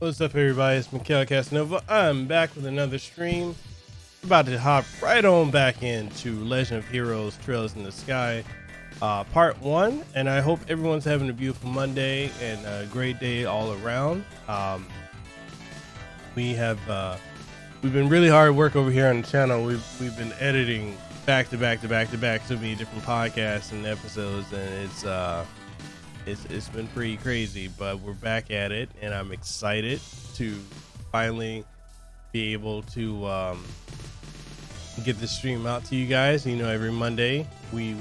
What's up, everybody? It's Mikhail Casanova. I'm back with another stream. About to hop right on back into Legend of Heroes Trails in the Sky, part 1. And I hope everyone's having a beautiful Monday and a great day all around. We've been really hard at work over here on the channel. We've been editing back to back so many different podcasts and episodes, and it's been pretty crazy, but we're back at it, and I'm excited to finally be able to get this stream out to you guys. You know, every Monday we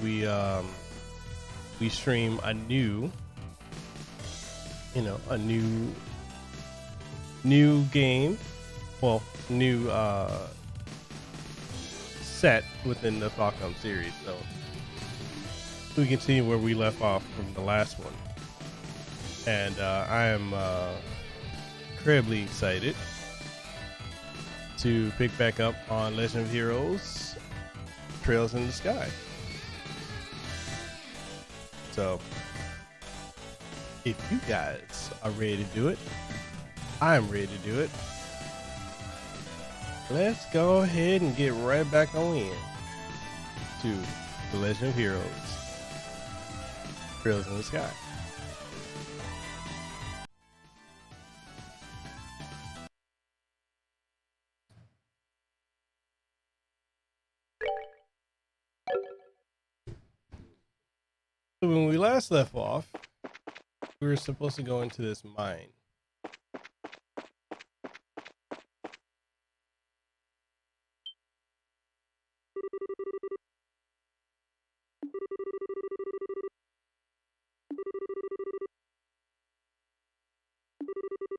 stream a new game, well, new set within the Falcom series. So we continue where we left off from the last one, and I am incredibly excited to pick back up on Legend of Heroes Trails in the Sky. So if you guys are ready to do it, I'm ready to do it. Let's go ahead and get right back on in to the Legend of Heroes Trails in the Sky. So when we last left off, we were supposed to go into this mine.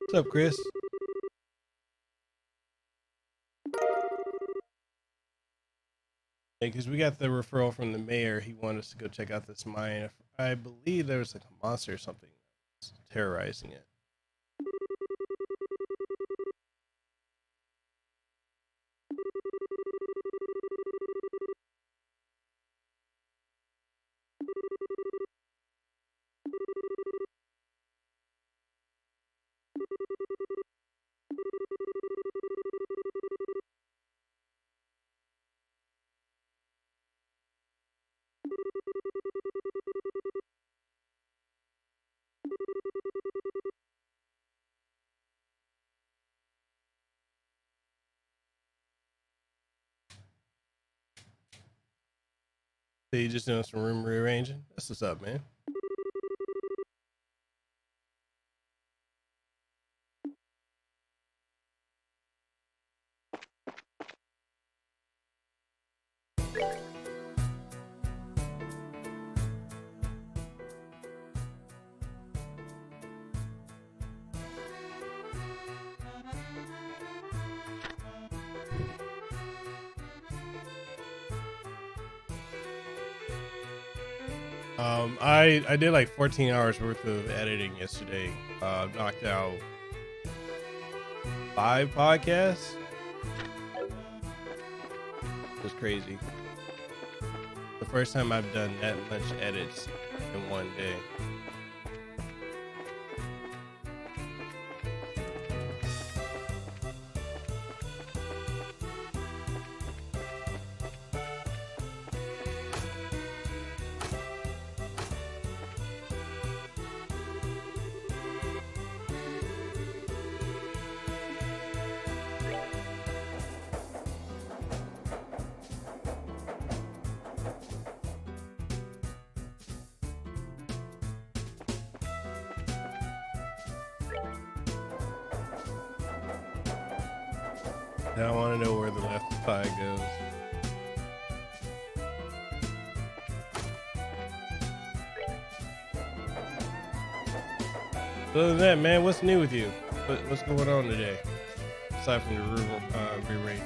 What's up, Chris? Because we got the referral from the mayor. He wanted us to go check out this mine. I believe there was like a monster or something terrorizing it. So you just doing some room rearranging? That's what's up, man. I did like 14 hours worth of editing yesterday. Knocked out 5 podcasts. It was crazy. The first time I've done that much edits in one day. Now I want to know where the left thigh goes. Other than that, man, what's new with you? What's going on today? Aside from the re-rate.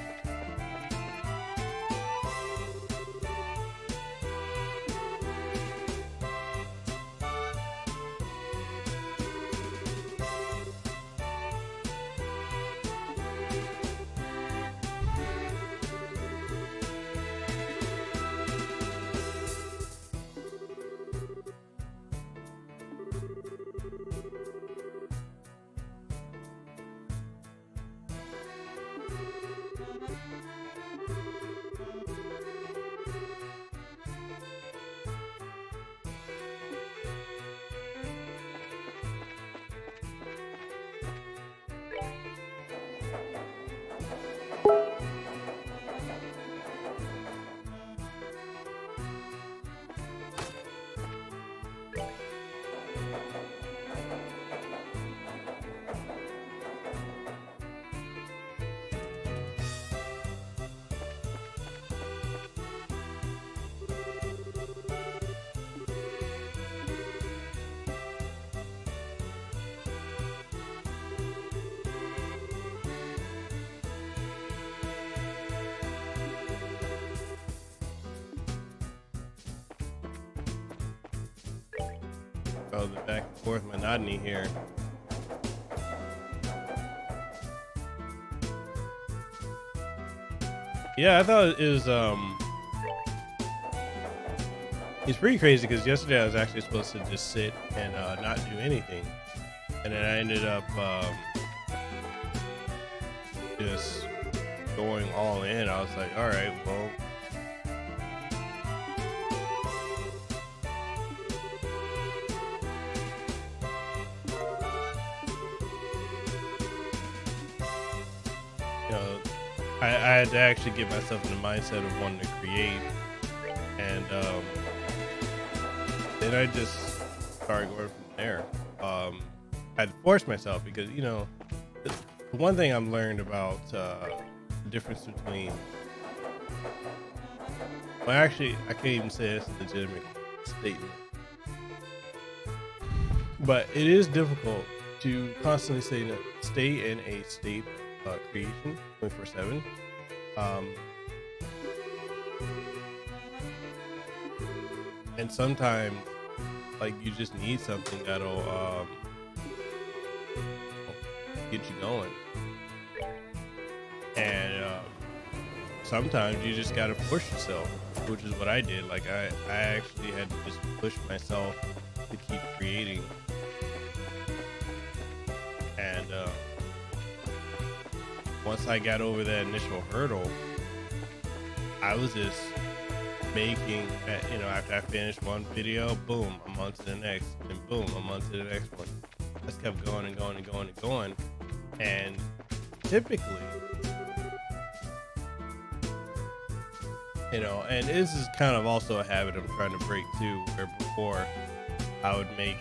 Oh, the back and forth monotony here. Yeah, I thought it was it's pretty crazy because yesterday I was actually supposed to just sit and not do anything, and then I ended up just going all in. I was like, all right, well, you know, I had to actually get myself in the mindset of wanting to create, and then I just started going from there. I had to force myself because, you know, the one thing I've learned about the difference between, well, actually, I can't even say it's a legitimate statement, but it is difficult to constantly stay in a state of creation 24/7. And sometimes, like, you just need something that'll get you going, and sometimes you just gotta push yourself, which is what I did. Like, I actually had to just push myself to keep creating, and once I got over that initial hurdle, I was just making, you know, after I finished one video, boom, I'm on to the next, and boom, I'm on to the next one. Just kept going and going and going and going. And typically, you know, and this is kind of also a habit I'm trying to break too, where before I would make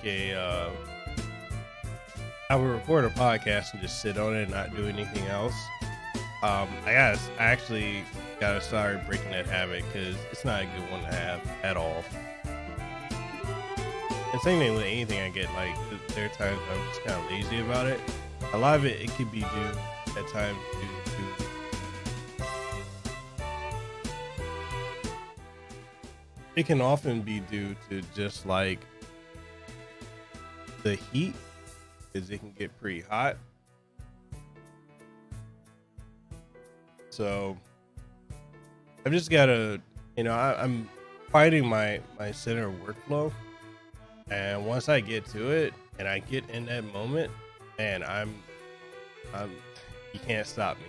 I would record a podcast and just sit on it and not do anything else. I actually gotta start breaking that habit because it's not a good one to have at all. And same thing with anything I get. Like, there are times I'm just kind of lazy about it. A lot of it could be due at times to it can often be due to just like the heat, because it can get pretty hot. So I've just got to, you know, I'm fighting my center workflow, and once I get to it and I get in that moment, man, I'm you can't stop me.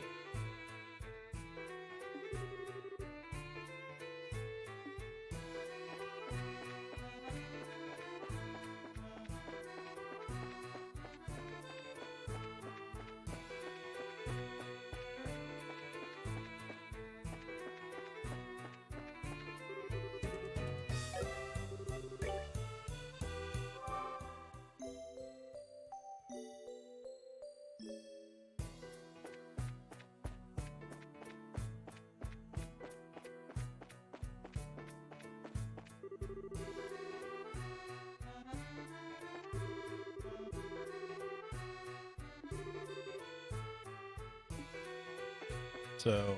So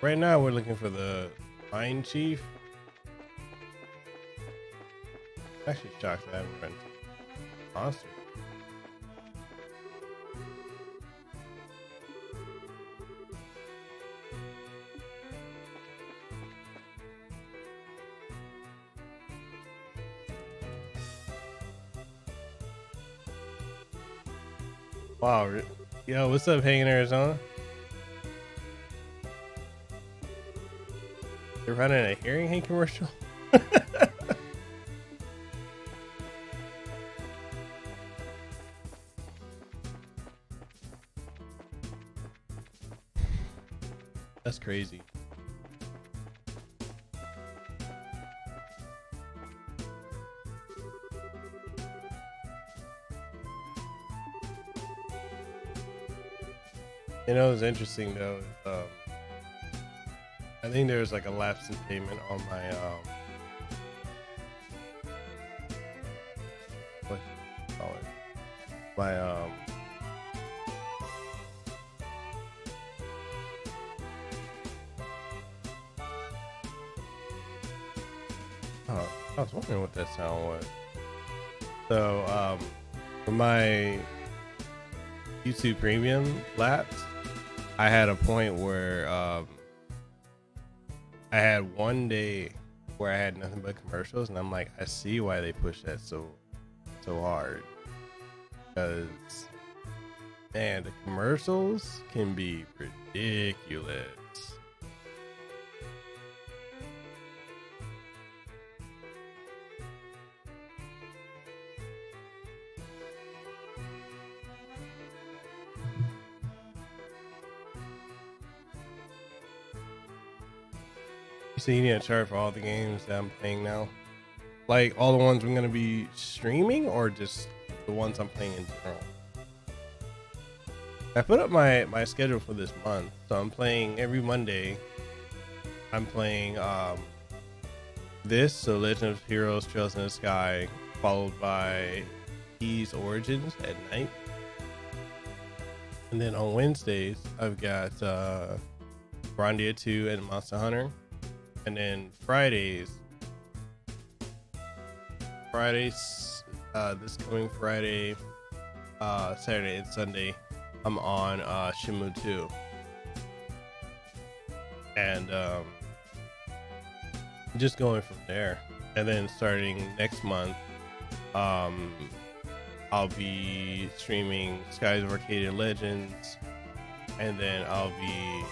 right now we're looking for the Mine Chief. I'm actually shocked I haven't run into monster. Wow. Yo, what's up, Hanging Arizona? You're running a hearing aid commercial? That's crazy. You know, it's interesting though. I think there's like a lapse in payment on my what do you call it? My oh, I was wondering what that sound was. So when my YouTube Premium lapsed, I had a point where I had one day where I had nothing but commercials, and I'm like, I see why they push that so hard, because man, the commercials can be ridiculous. So you need a chart for all the games that I'm playing now, like all the ones I'm gonna be streaming, or just the ones I'm playing in general. I put up my schedule for this month, so I'm playing every Monday. I'm playing so Legend of Heroes Trails in the Sky, followed by Ys Origins at night. And then on Wednesdays, I've got Grandia 2 and Monster Hunter. And then Fridays, this coming Friday, Saturday and Sunday, I'm on Shenmue 2. And just going from there. And then starting next month, I'll be streaming Skies of Arcadia Legends, and then I'll be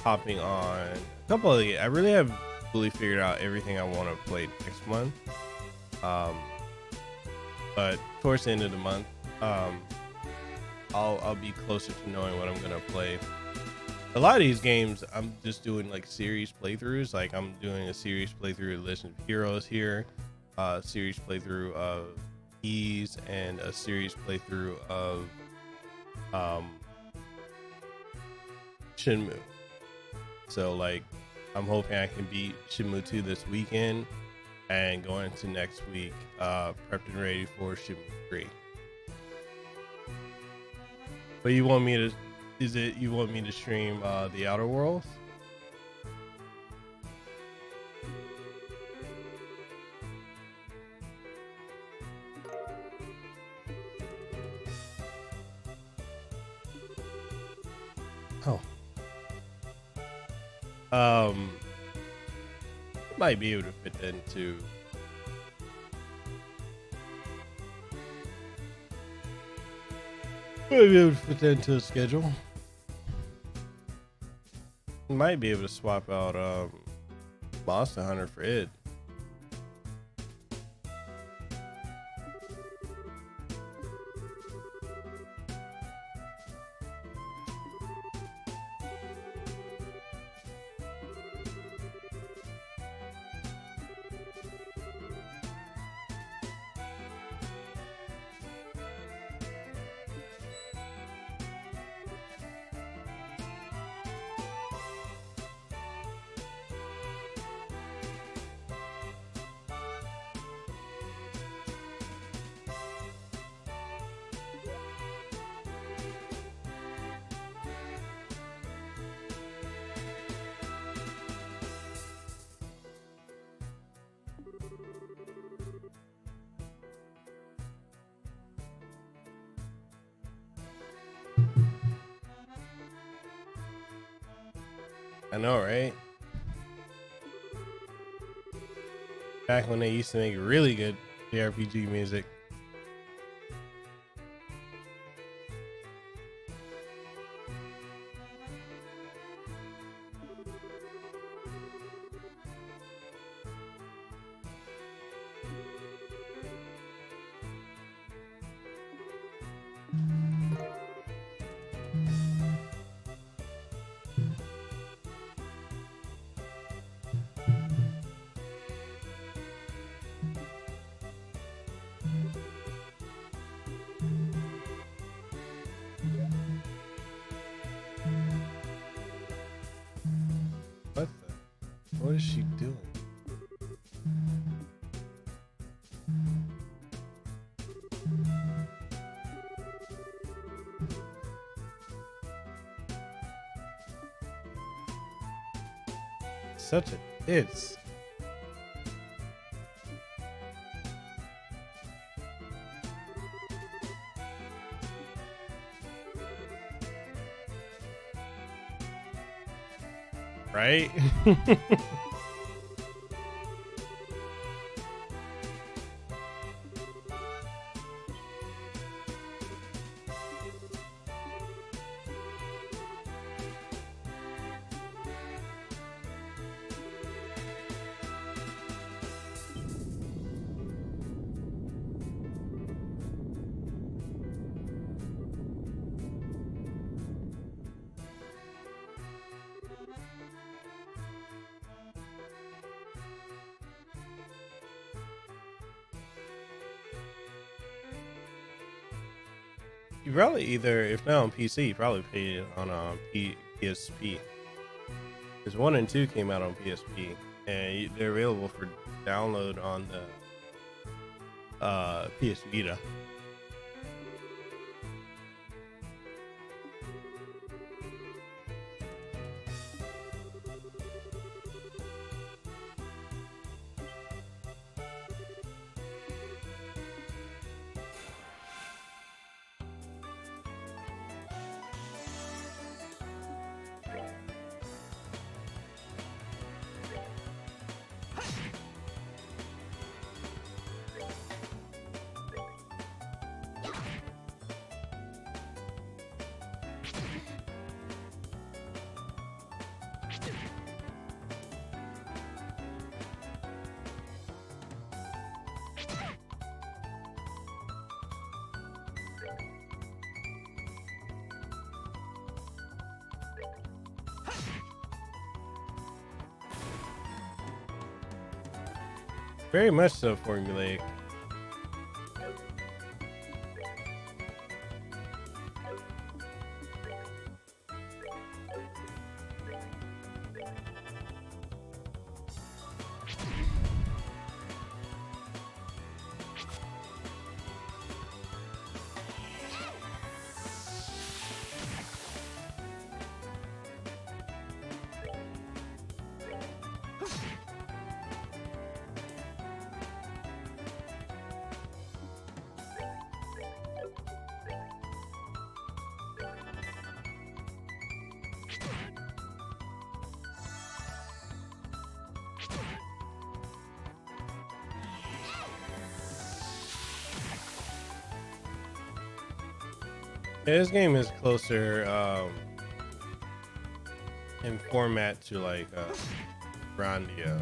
hopping on a couple of the. I really have fully figured out everything I want to play next month. But towards the end of the month, I'll be closer to knowing what I'm gonna play. A lot of these games, I'm just doing like series playthroughs. Like I'm doing a series playthrough of Legend of Heroes here, a series playthrough of Ys, and a series playthrough of Shenmue. So like, I'm hoping I can beat Shenmue 2 this weekend and going into next week, prepped and ready for Shenmue 3. But you want me to? You want me to stream The Outer Worlds? Oh. Might be able to fit that into. Might be able to fit that into the schedule. Might be able to swap out Monster Hunter for it. I know, right? Back when they used to make really good JRPG music. What is she doing? Such a it's. right? You probably either, if not on PC, you probably paid it on PSP. Because 1 and 2 came out on PSP, and they're available for download on the PS Vita. Very much so formulaic. Yeah, this game is closer in format to like Grandia.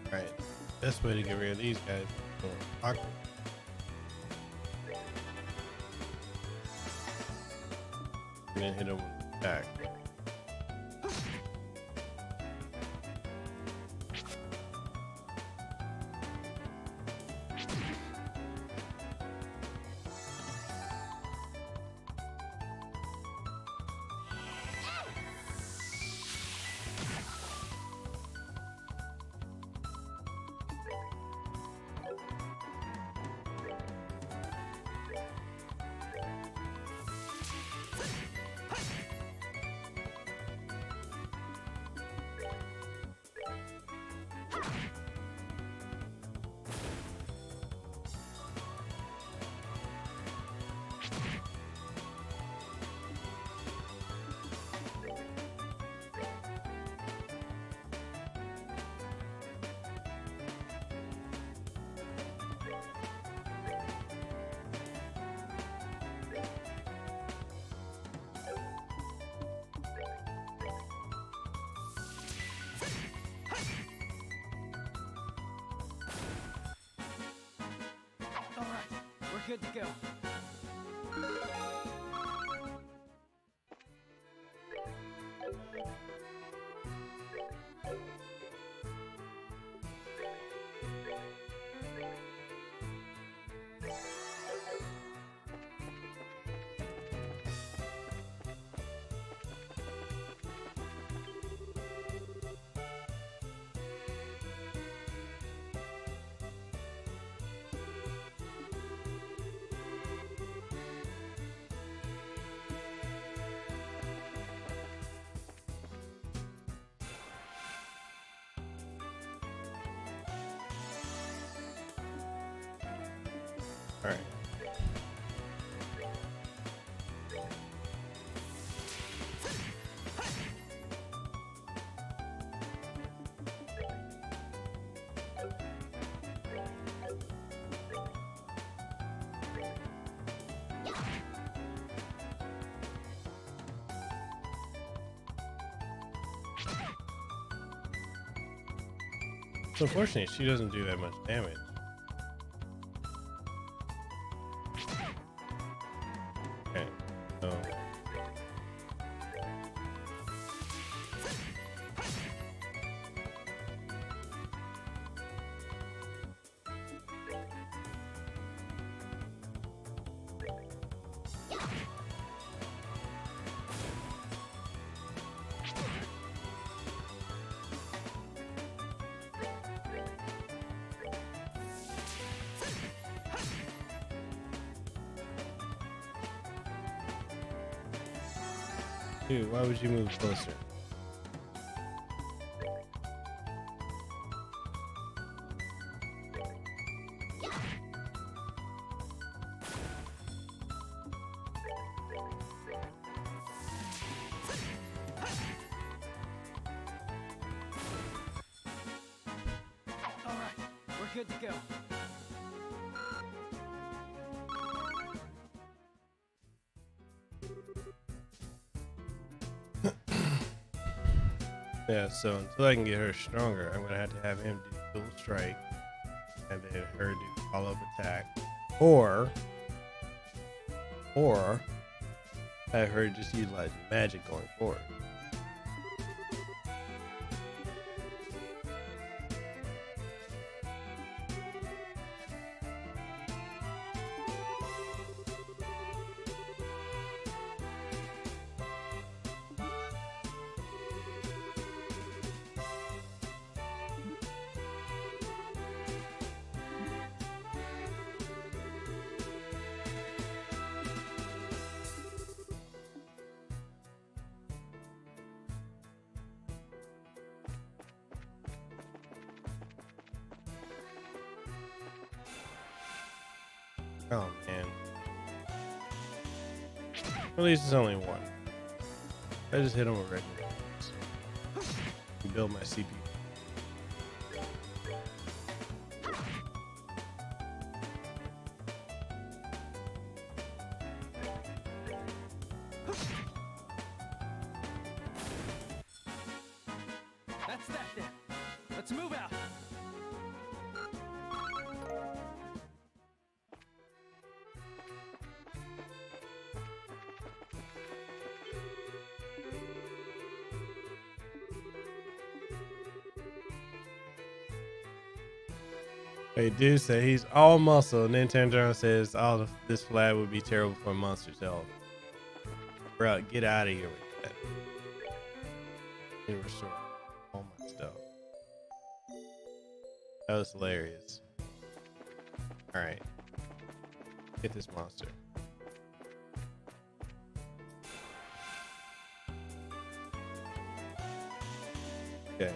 Right. Best way to get rid of these guys. Awkward. And then hit them back. good to go. All right. So unfortunately, she doesn't do that much damage. Okay. So. Dude, why would you move closer? All right, we're good to go. Yeah, so until I can get her stronger, I'm gonna have to have him do dual strike and then her do follow-up attack. Or have her just utilize magic going forward. Oh man. At least it's only one. I just hit him with regular bullets. Build my CPU. That's that then. Let's move out. Hey, dude said he's all muscle, and then turns around and says, "Oh, this flag would be terrible for monster's health." Bro, get out of here with that. And restore all my stuff. That was hilarious. All right, get this monster. Okay.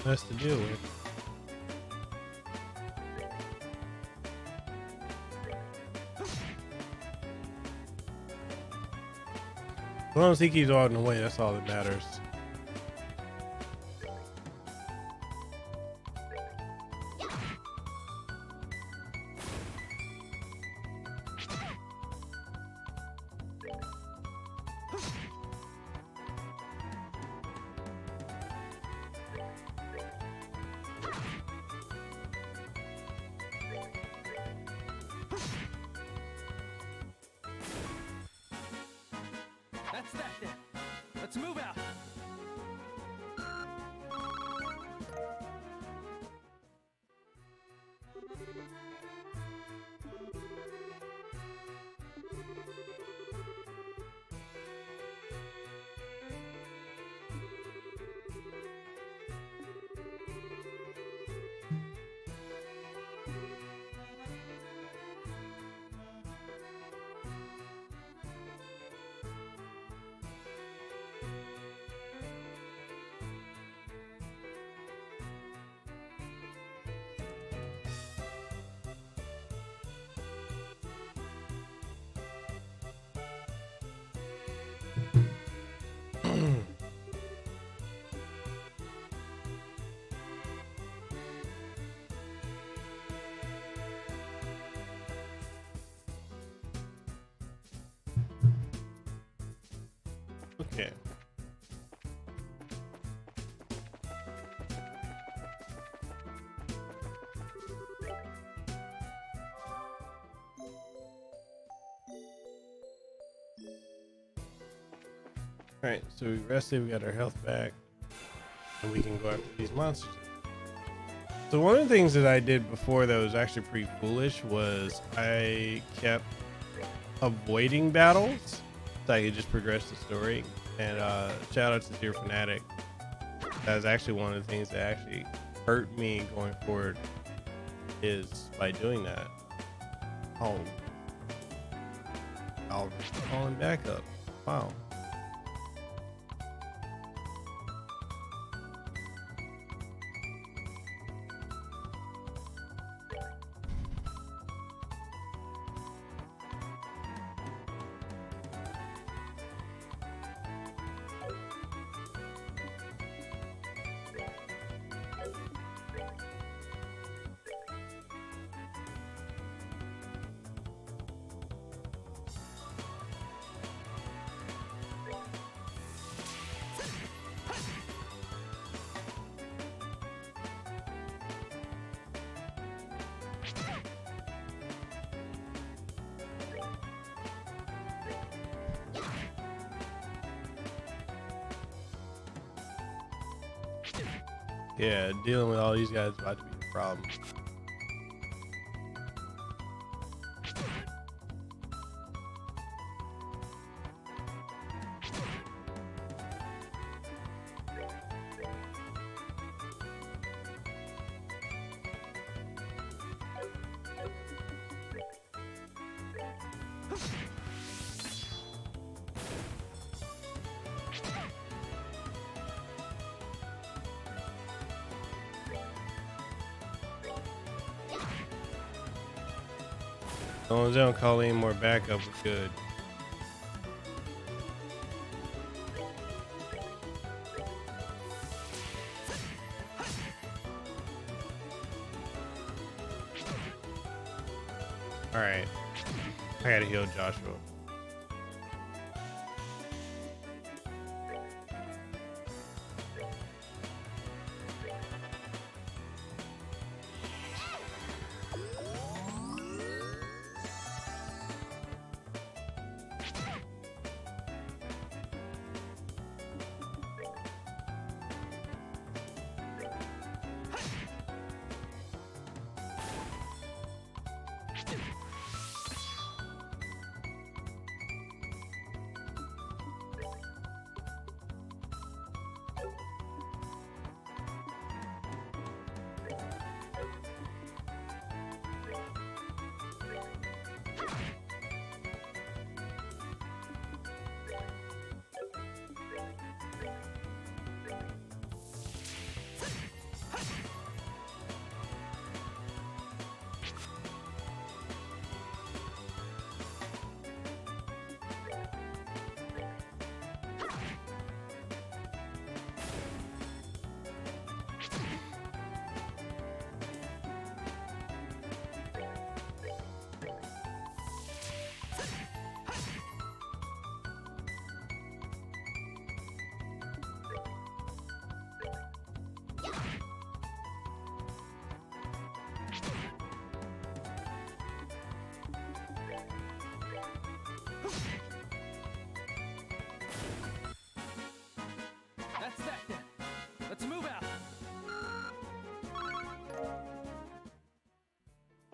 less to deal with. As long as he keeps walking away, that's all that matters. That's that then. Let's move out. Okay. Alright, so we rested, we got our health back, and we can go after these monsters. So one of the things that I did before that was actually pretty foolish was I kept avoiding battles so I could just progress the story. And shout out to Dear Fanatic. That was actually one of the things that actually hurt me going forward, is by doing that. Oh, I'll call him back up. Wow. Yeah, dealing with all these guys is about to be a problem. As long as they don't call any more backup, we're good. Alright. I gotta heal Joshua.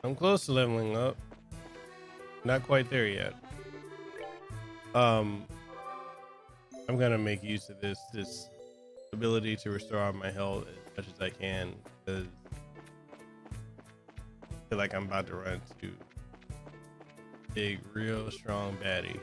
I'm close to leveling up. Not quite there yet. I'm gonna make use of this ability to restore all my health as much as I can, because I feel like I'm about to run into big, real strong baddie.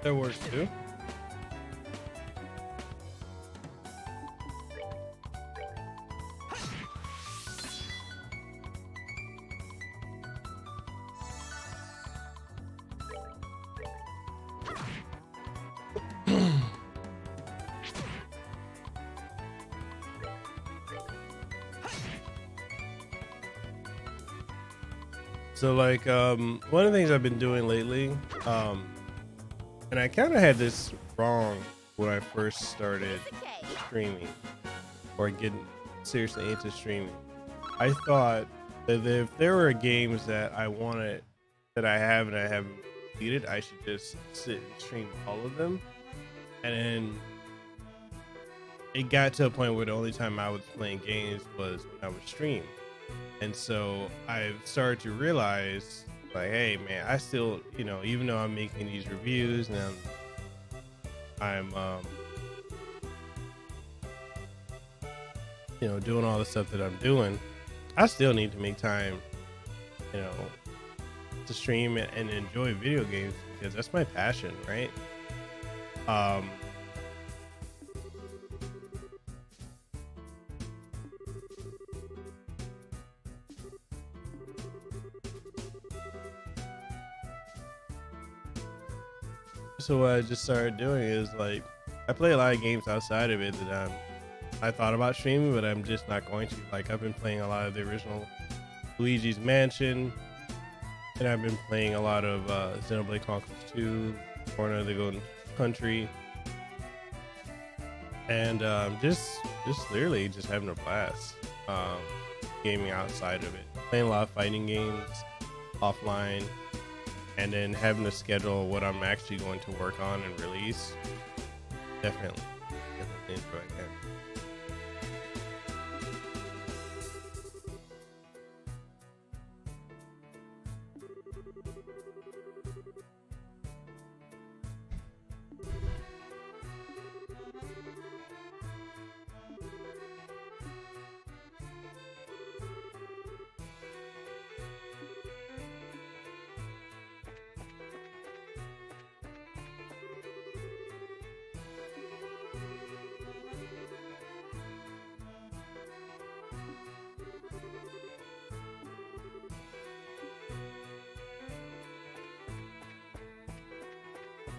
That works too. So like one of the things I've been doing lately, and I kind of had this wrong when I first started streaming or getting seriously into streaming. I thought that if there were games that I wanted that I haven't completed, I should just sit and stream all of them. And then it got to a point where the only time I was playing games was when I would stream. And so I started to realize, like, hey man, I still, you know, even though I'm making these reviews and I'm you know, doing all the stuff that I'm doing, I still need to make time, you know, to stream and enjoy video games, because that's my passion, right? So what I just started doing is, like, I play a lot of games outside of it that I thought about streaming, but I'm just not going to. Like, I've been playing a lot of the original Luigi's Mansion, and I've been playing a lot of Xenoblade Chronicles 2, Corner of the Golden Country, and just literally just having a blast gaming outside of it. Playing a lot of fighting games offline, and then having to schedule what I'm actually going to work on and release. Definitely enjoying it.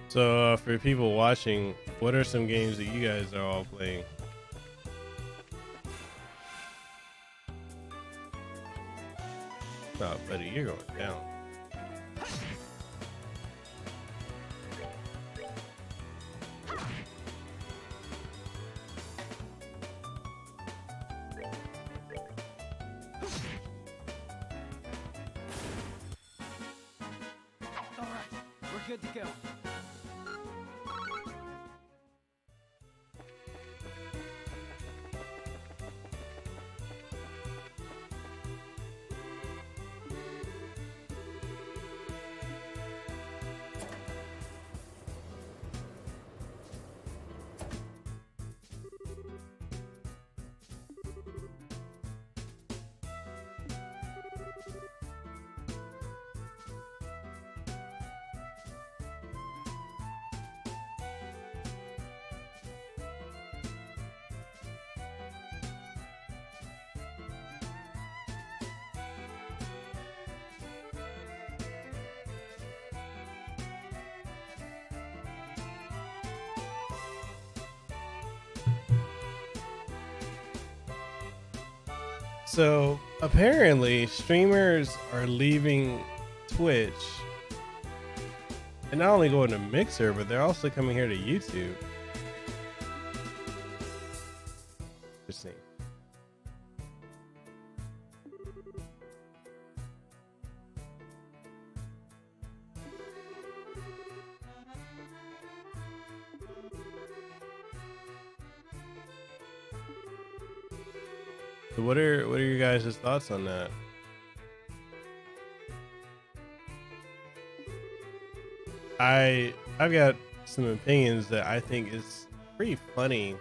So for people watching, what are some games that you guys are all playing? Oh, buddy, you're going down. All right, we're good to go. So apparently streamers are leaving Twitch and not only going to Mixer, but they're also coming here to YouTube. Interesting. So what are your guys' thoughts on that? I've got some opinions that I think is pretty funny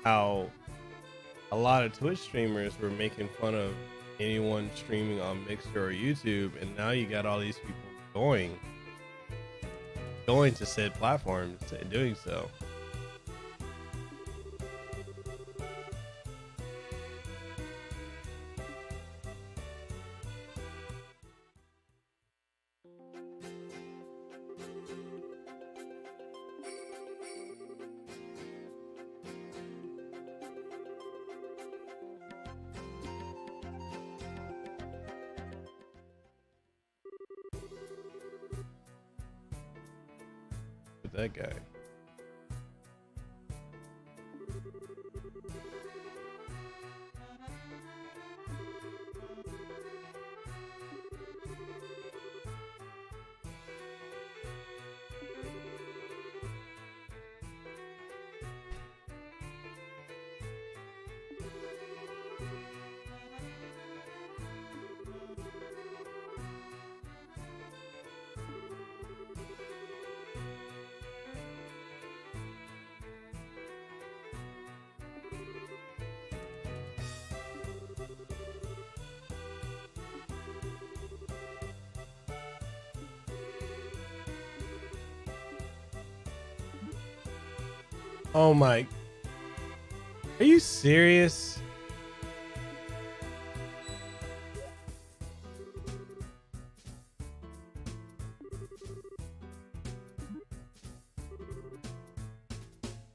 how a lot of Twitch streamers were making fun of anyone streaming on Mixer or YouTube, and now you got all these people going to said platforms and doing so. With that guy. Oh my. Are you serious?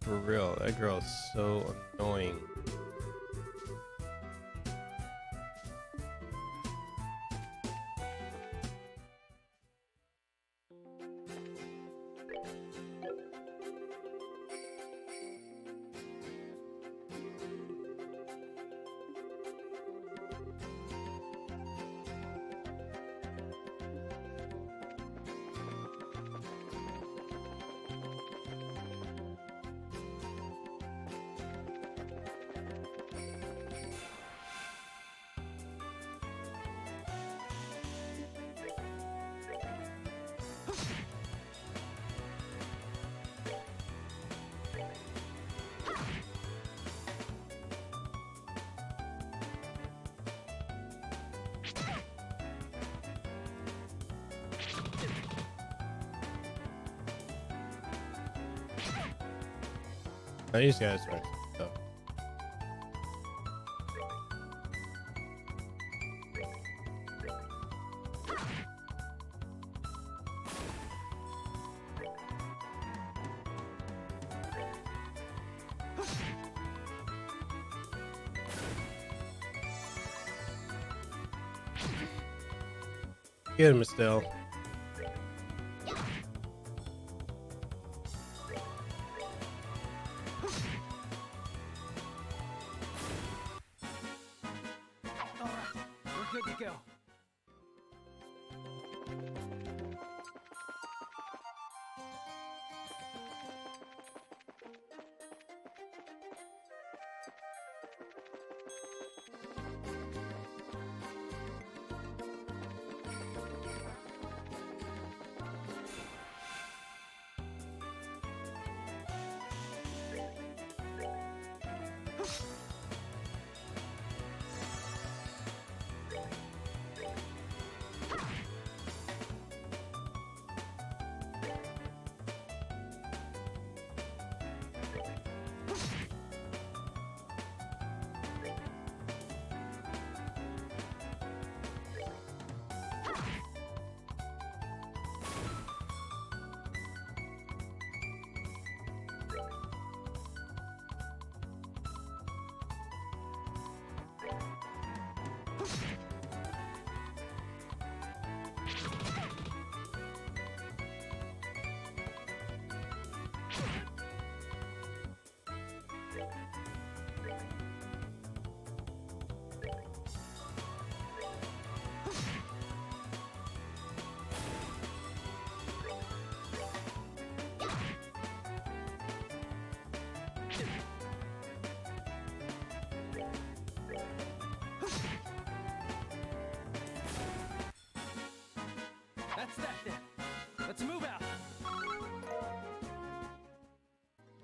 For real, that girl is so annoying. These guys are tough. Get him, Estelle. We're good to go.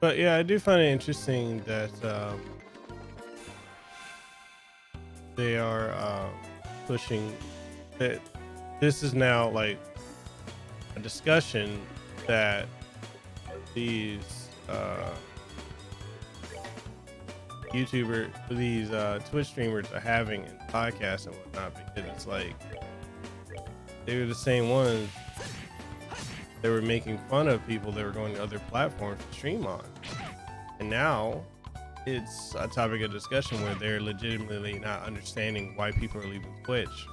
But yeah, I do find it interesting that they are pushing that this is now like a discussion that these these Twitch streamers are having in podcasts and whatnot, because it's like they were the same ones that were making fun of people that were going to other platforms to stream on, and now it's a topic of discussion where they're legitimately not understanding why people are leaving Twitch.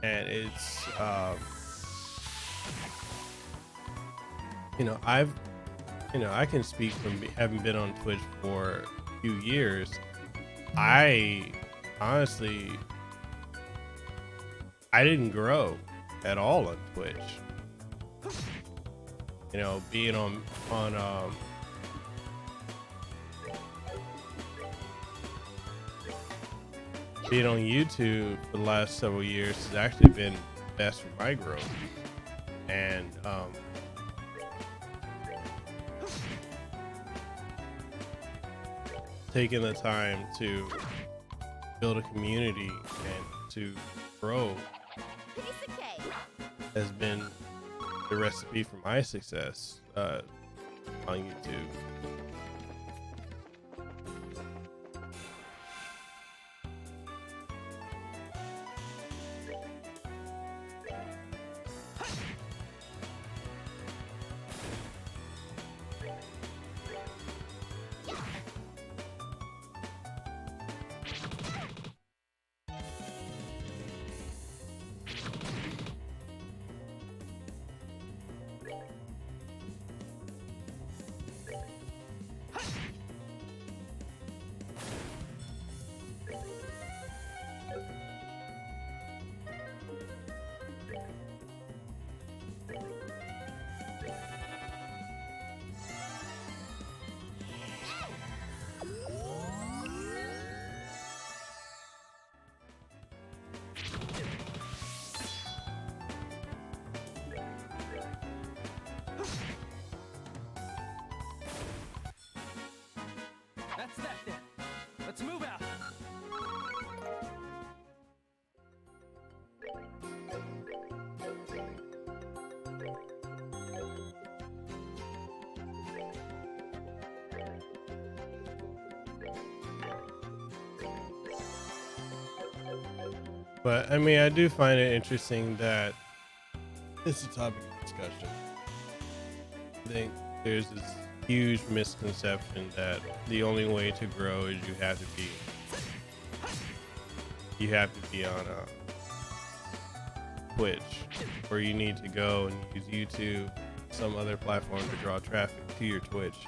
And it's I can speak from having been on Twitch for a few years. I honestly, I didn't grow at all on Twitch. Being on being on YouTube for the last several years has actually been best for my growth. And taking the time to build a community and to grow has been the recipe for my success on YouTube. That's that then. Let's move out. But I mean, I do find it interesting that it's a topic of discussion. I think there's this huge misconception that the only way to grow is you have to be on Twitch, or you need to go and use YouTube, some other platform to draw traffic to your Twitch.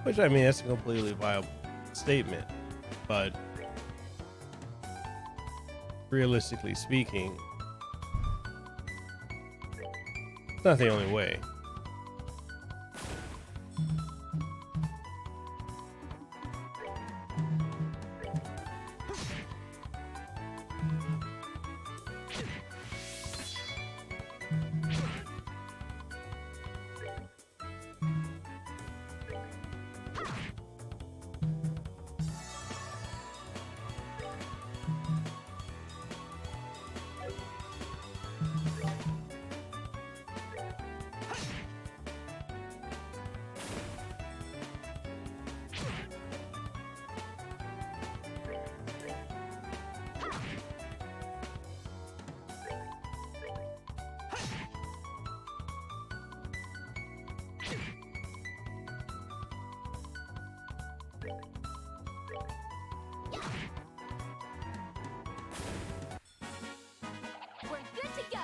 Which, I mean, that's a completely viable statement, but realistically speaking, it's not the only way. We're good to go.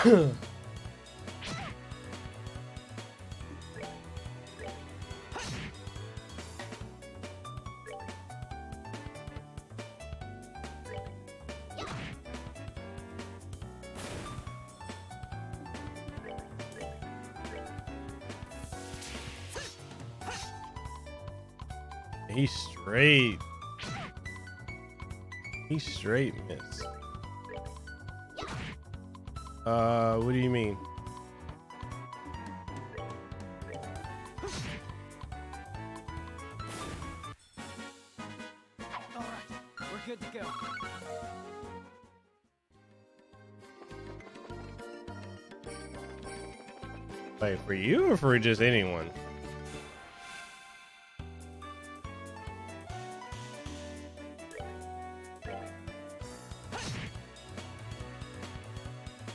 He's straight. He's straight, miss. What do you mean? All right, we're good to go. Like for you or for just anyone?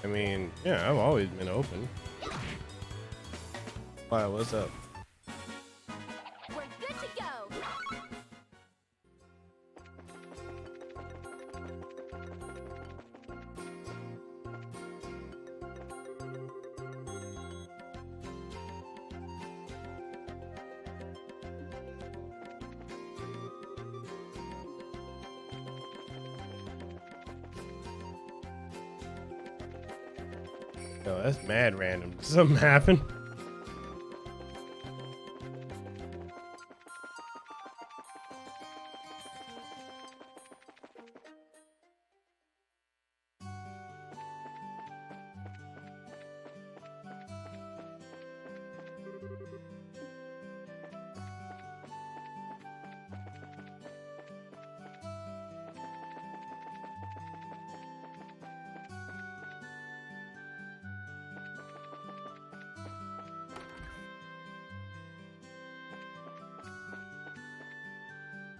I mean, yeah, I've always been open. Why, what's up? We're good to go. Yo, that's mad random. Did something happen?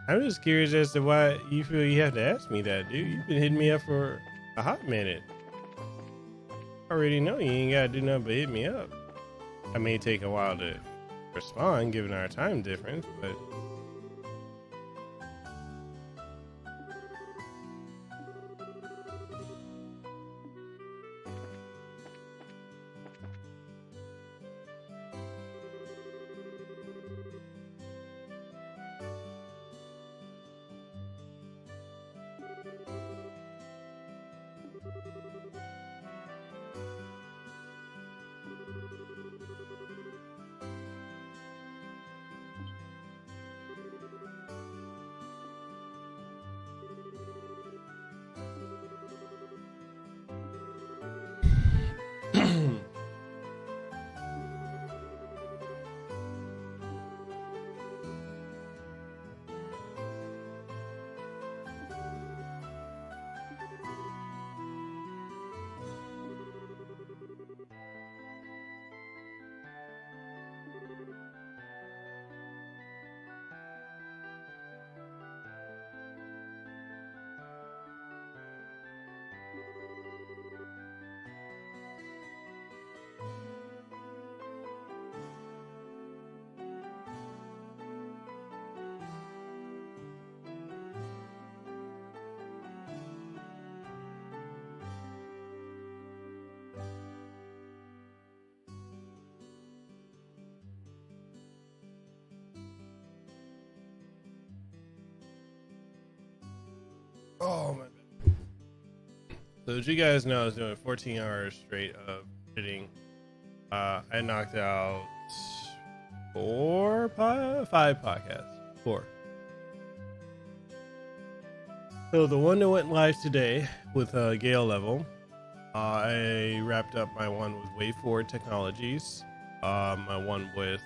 I'm just curious as to why you feel you have to ask me that, dude. You've been hitting me up for a hot minute. I already know you ain't gotta do nothing but hit me up. I may take a while to respond given our time difference, but oh my bad. So as you guys know, I was doing 14 hours straight of editing. I knocked out 5 podcasts. 4. So the one that went live today with Gale Level, I wrapped up my one with Way Forward Technologies, my one with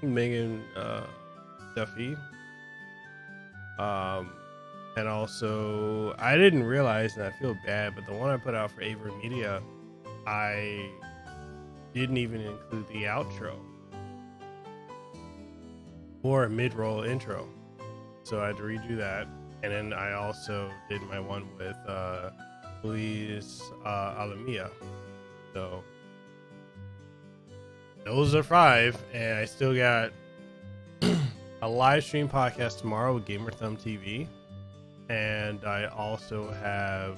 Megan Duffy, and also I didn't realize, and I feel bad, but the one I put out for Avery Media, I didn't even include the outro or a mid-roll intro, so I had to redo that. And then I also did my one with Luis Alamia. So those are 5, and I still got a live stream podcast tomorrow with Gamer Thumb TV, and I also have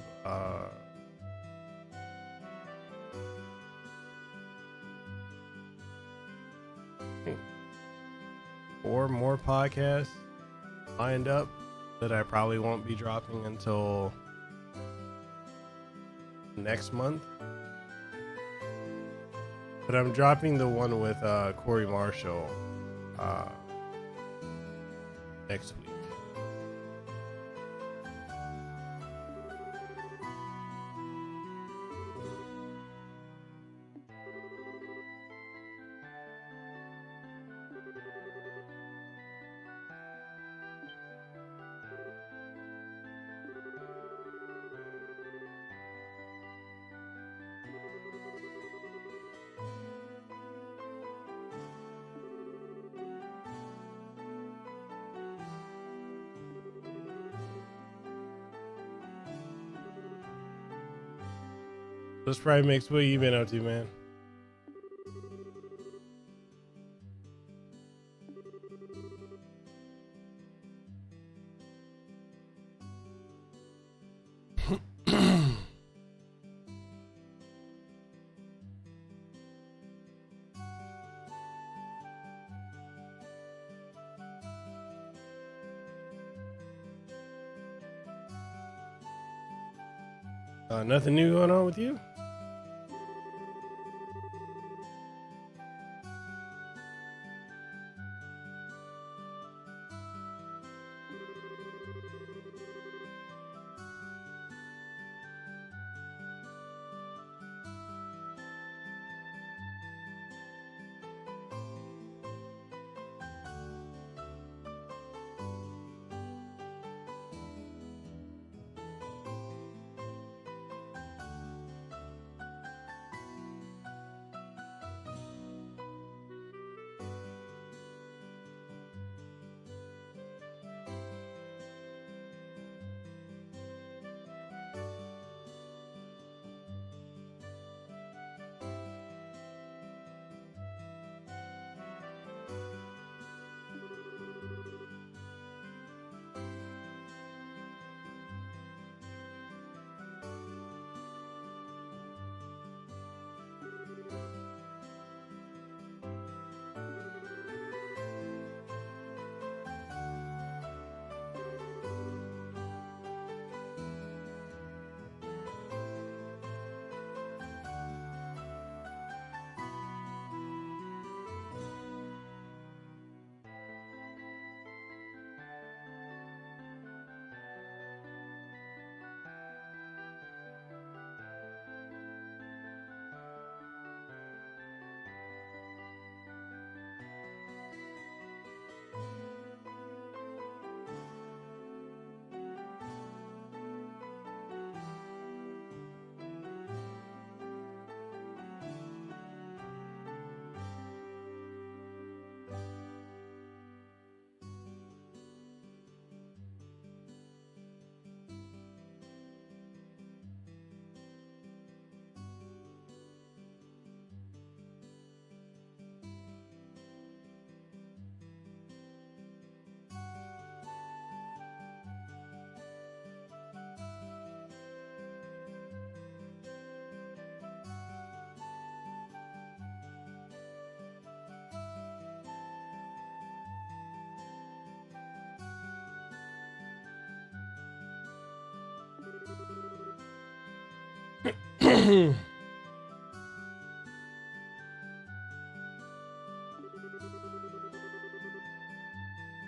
4 more podcasts lined up that I probably won't be dropping until next month. But I'm dropping the one with Corey Marshall next week. This Sprite Mix, what you been up to, man? Nothing new going on with you?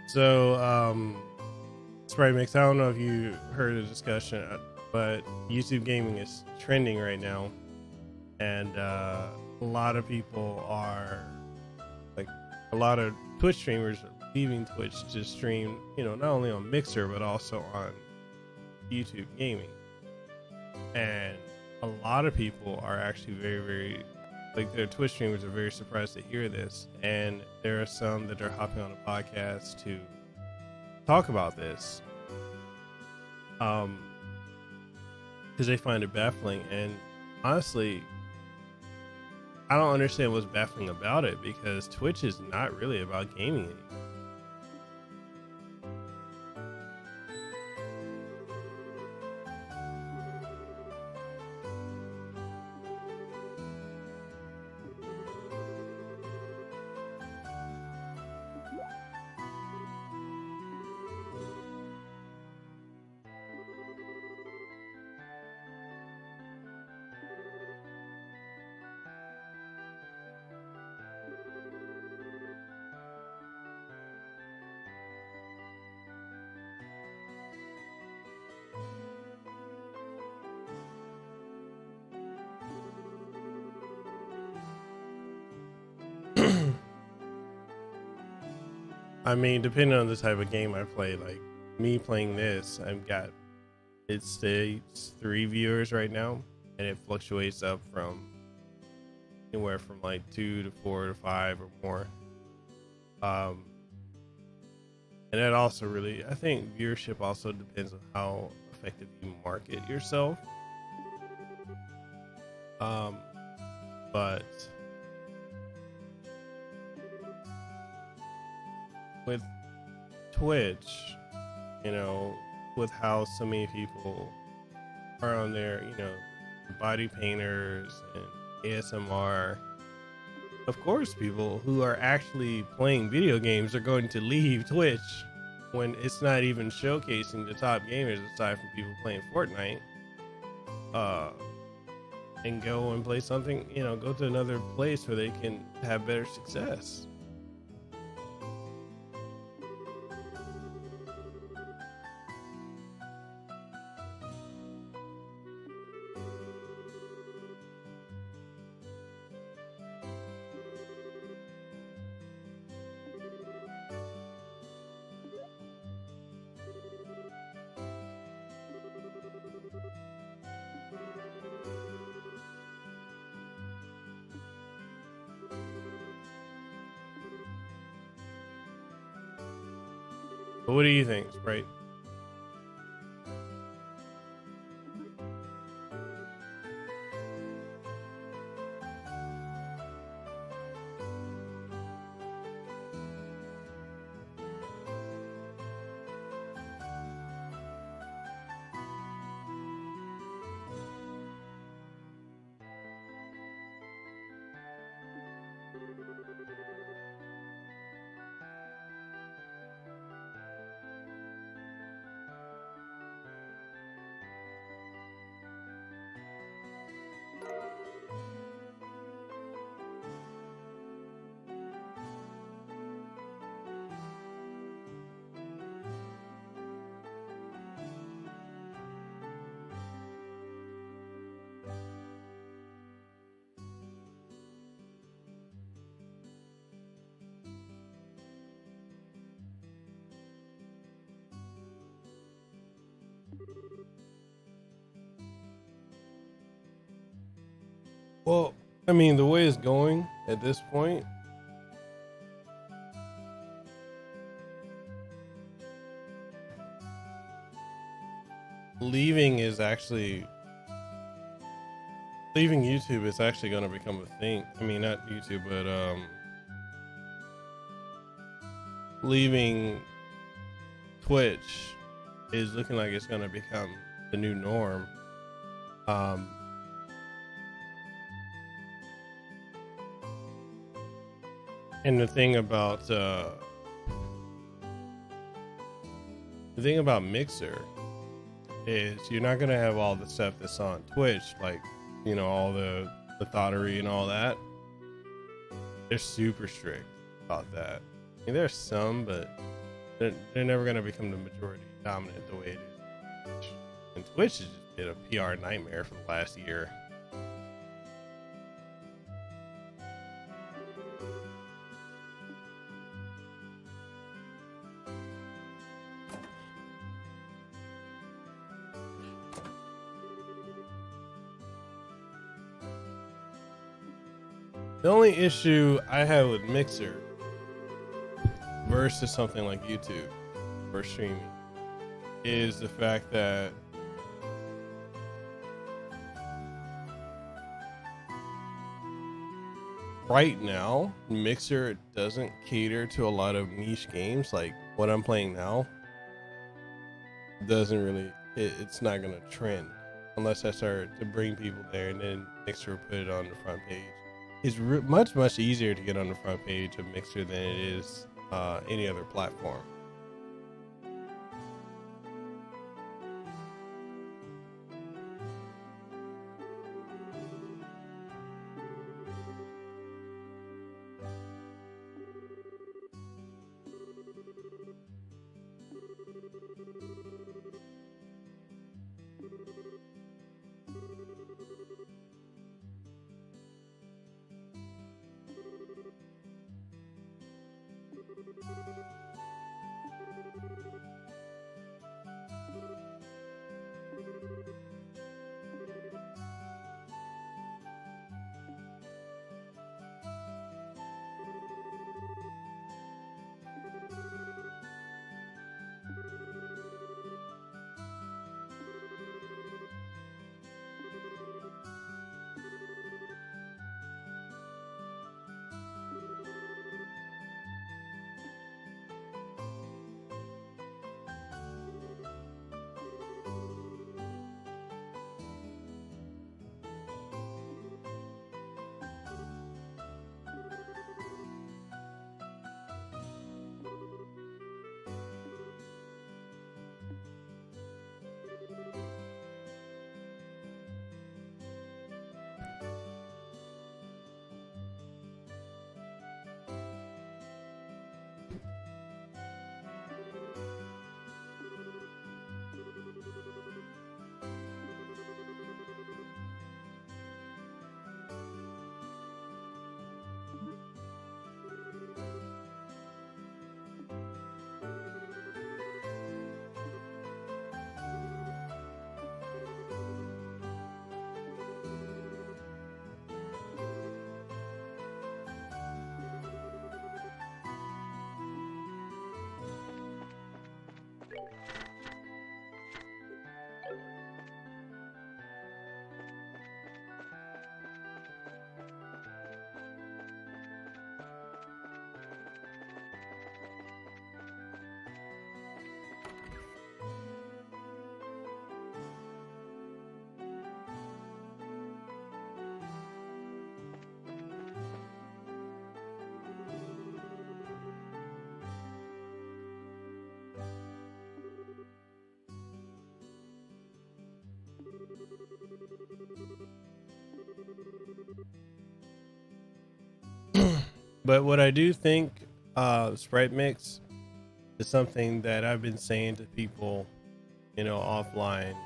So, Sprite Mix, I don't know if you heard the discussion, but YouTube gaming is trending right now. And a lot of people are, like, a lot of Twitch streamers are leaving Twitch to stream, you know, not only on Mixer, but also on YouTube gaming. And a lot of people are actually very, like, their Twitch streamers are very surprised to hear this. And there are some that are hopping on a podcast to talk about this. Because they find it baffling. And honestly, I don't understand what's baffling about it, because Twitch is not really about gaming anymore. I mean, depending on the type of game I play, like me playing this, it states 3 viewers right now, and it fluctuates up from anywhere from like 2 to 4 to 5 or more. And that also really, I think viewership also depends on how effective you market yourself. But with Twitch, you know, with how so many people are on there, you know, body painters and ASMR, of course, people who are actually playing video games are going to leave Twitch when it's not even showcasing the top gamers aside from people playing Fortnite. And go and play something, you know, go to another place where they can have better success. But what do you think, Sprite? Well, I mean, the way it's going at this point, leaving YouTube is actually going to become a thing. I mean, not YouTube, but leaving Twitch is looking like it's going to become the new norm. And the thing about Mixer is you're not gonna have all the stuff that's on Twitch, like, you know, all the thottery and all that. They're super strict about that. I mean, there's some, but they're never gonna become the majority dominant the way it is. And Twitch has just been a PR nightmare for the last year. The only issue I have with Mixer versus something like YouTube for streaming is the fact that right now Mixer doesn't cater to a lot of niche games. Like what I'm playing now doesn't really, it's not gonna trend unless I start to bring people there, and then Mixer will put it on the front page. It's much easier to get on the front page of Mixer than it is any other platform. But what I do think, Sprite Mix is something that I've been saying to people, offline,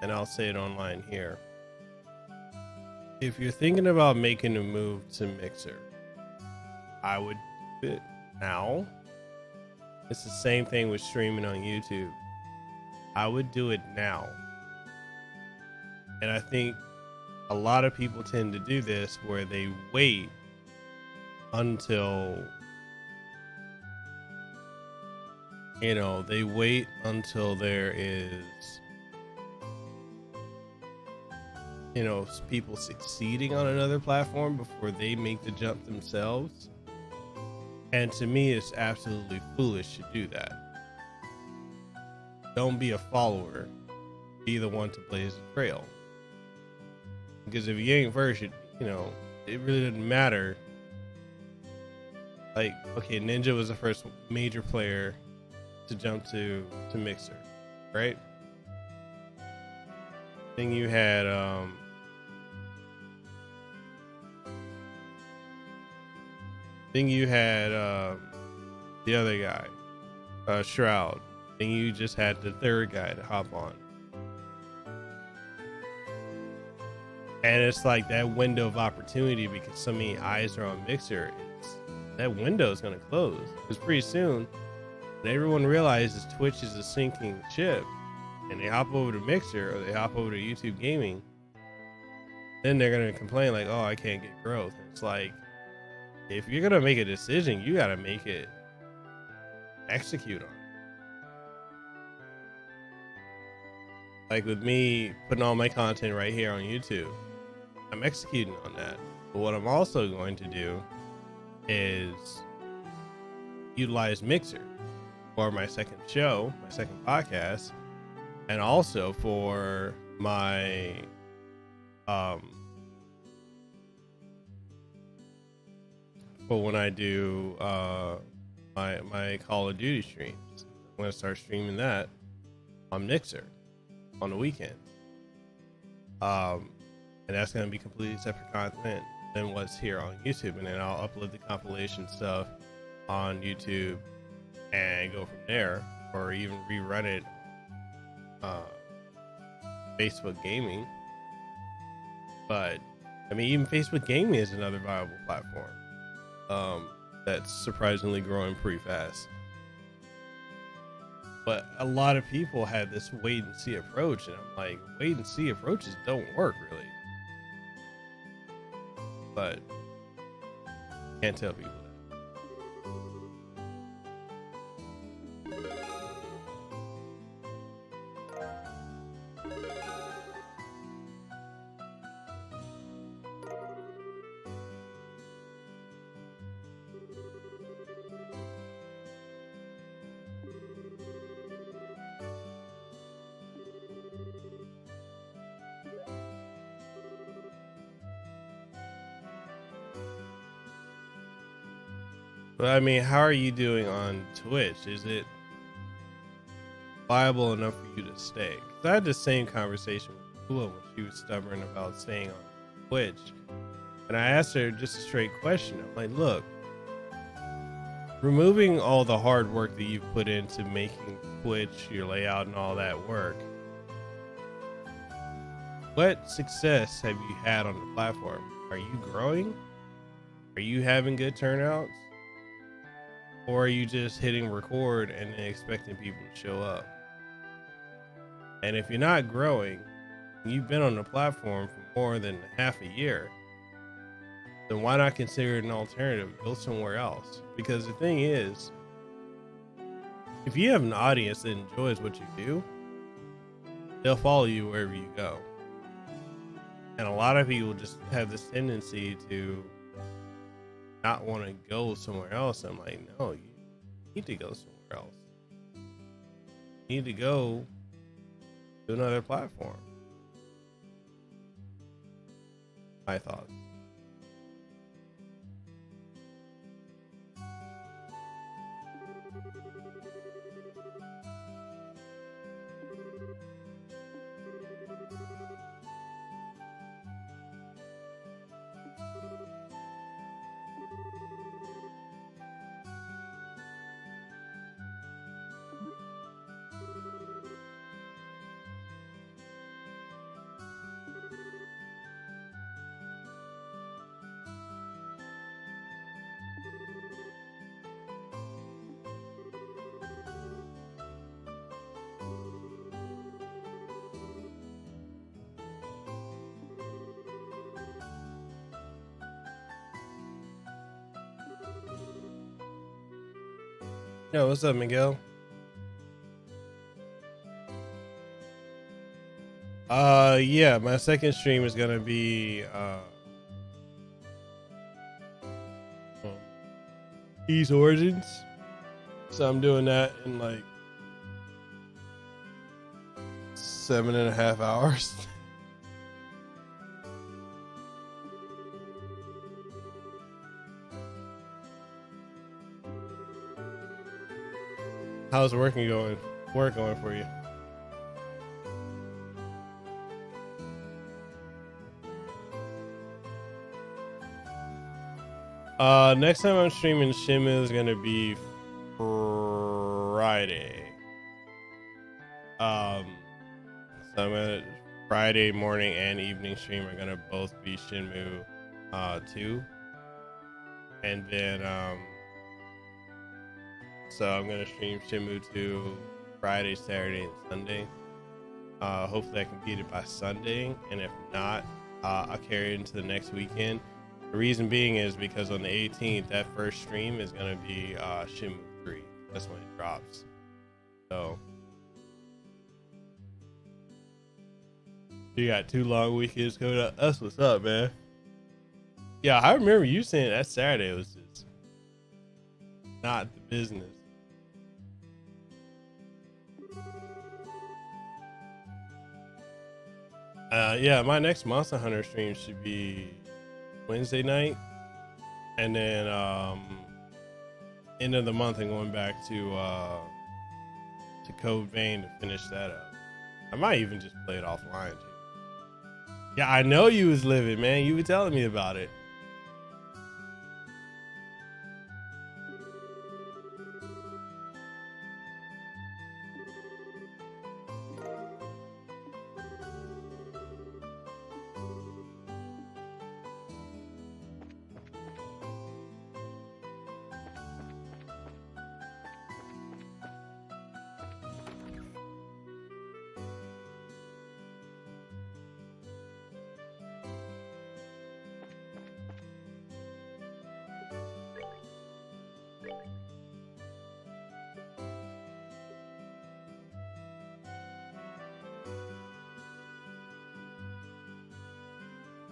and I'll say it online here. If you're thinking about making a move to Mixer, I would do it now. It's the same thing with streaming on YouTube. I would do it now. And I think a lot of people tend to do this where they wait until there is people succeeding on another platform before they make the jump themselves. And to me, it's absolutely foolish to do that. Don't be a follower, be the one to blaze the trail. Because if you ain't first, it really doesn't matter. Like, okay, Ninja was the first major player to jump to Mixer, right? Then you had the other guy, Shroud. Then you just had the third guy to hop on. And it's like that window of opportunity, because so many eyes are on Mixer, that window is going to close. Because pretty soon, when everyone realizes Twitch is a sinking ship, and they hop over to Mixer or they hop over to YouTube Gaming, then they're going to complain like, oh, I can't get growth. And it's like, if you're going to make a decision, you got to make it, execute on it. Like with me putting all my content right here on YouTube, I'm executing on that. But what I'm also going to do is utilize Mixer for my second show, my second podcast, and also for my for when I do my Call of Duty streams. I'm going to start streaming that on Mixer on the weekend. And that's going to be completely separate content than what's here on YouTube. And then I'll upload the compilation stuff on YouTube and go from there, or even rerun it Facebook Gaming. But I mean, even Facebook Gaming is another viable platform that's surprisingly growing pretty fast. But a lot of people have this wait and see approach, and I'm like, wait and see approaches don't work really. But can't tell people that. But I mean, how are you doing on Twitch? Is it viable enough for you to stay? 'Cause I had the same conversation with Kua when she was stubborn about staying on Twitch. And I asked her just a straight question. I'm like, look, removing all the hard work that you've put into making Twitch, your layout and all that work, what success have you had on the platform? Are you growing? Are you having good turnouts? Or are you just hitting record and then expecting people to show up? And if you're not growing, you've been on the platform for more than half a year, then why not consider it an alternative? Go somewhere else. Because the thing is, if you have an audience that enjoys what you do, they'll follow you wherever you go. And a lot of people just have this tendency to not want to go somewhere else. I'm like, no, you need to go somewhere else. You need to go to another platform. My thoughts. Yo, what's up, Miguel? Yeah, my second stream is gonna be Ys Origins. So I'm doing that in like 7.5 hours. How's work going for you? Next time I'm streaming Shenmue is gonna be Friday. So I'm gonna Friday morning and evening stream are gonna both be Shenmue 2. And then so I'm gonna stream Shenmue 2 Friday, Saturday, and Sunday. Hopefully I can beat it by Sunday, and if not, I'll carry it into the next weekend. The reason being is because on the 18th, that first stream is gonna be Shenmue 3. That's when it drops. So you got 2 long weekends coming up. That's what's up, man. Yeah, I remember you saying that Saturday was just not the business. Yeah, my next Monster Hunter stream should be Wednesday night, and then end of the month I'm going back to Code Vein to finish that up. I might even just play it offline too. Yeah, I know you was living, man. You were telling me about it.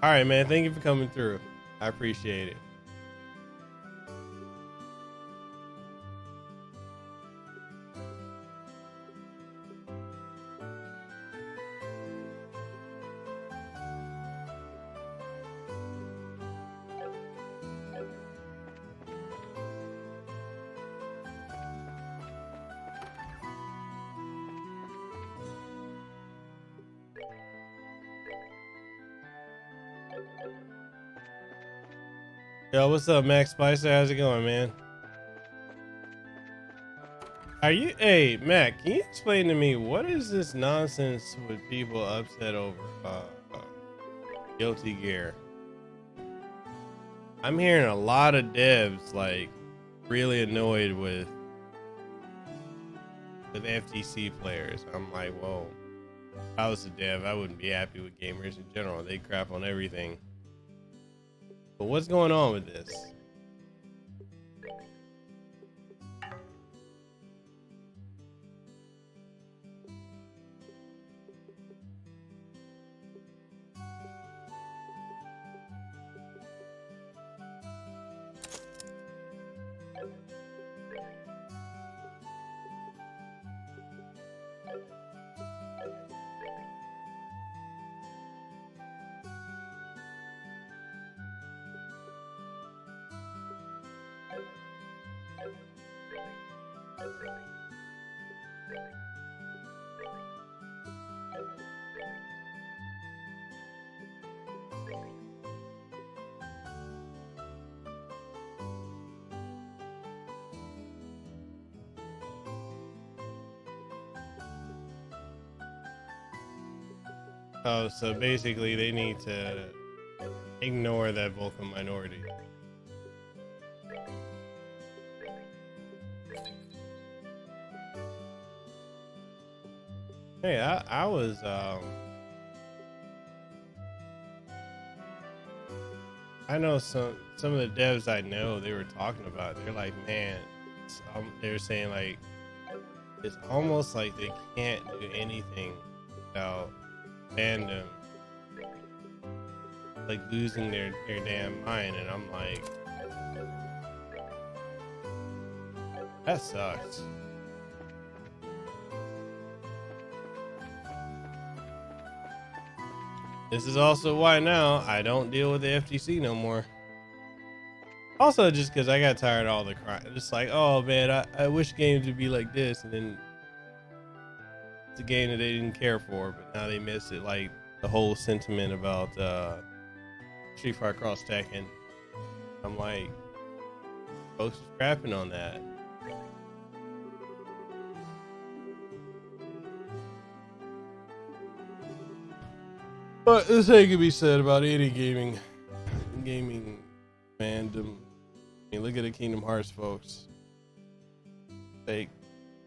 All right, man. Thank you for coming through. I appreciate it. Yo, what's up, Max Spicer? How's it going, man? Hey, Mac, can you explain to me what is this nonsense with people upset over Guilty Gear? I'm hearing a lot of devs like really annoyed with FTC players. I'm like, whoa. If I was a dev, I wouldn't be happy with gamers in general. They crap on everything. But what's going on with this? Oh, so basically they need to ignore that vocal minority. Hey, I was I know some of the devs I know, they were talking about it. They're like, man, they were saying like it's almost like they can't do anything without fandom like losing their damn mind, and I'm like, that sucks. This is also why now I don't deal with the FTC no more. Also, just because I got tired of all the crime. Just like, oh man, I wish games would be like this, and then it's a game that they didn't care for, but now they miss it. Like the whole sentiment about Street Fighter Cross Tekken. I'm like, folks are scrapping on that. But this thing can be said about any gaming fandom. I mean, look at the Kingdom Hearts folks. They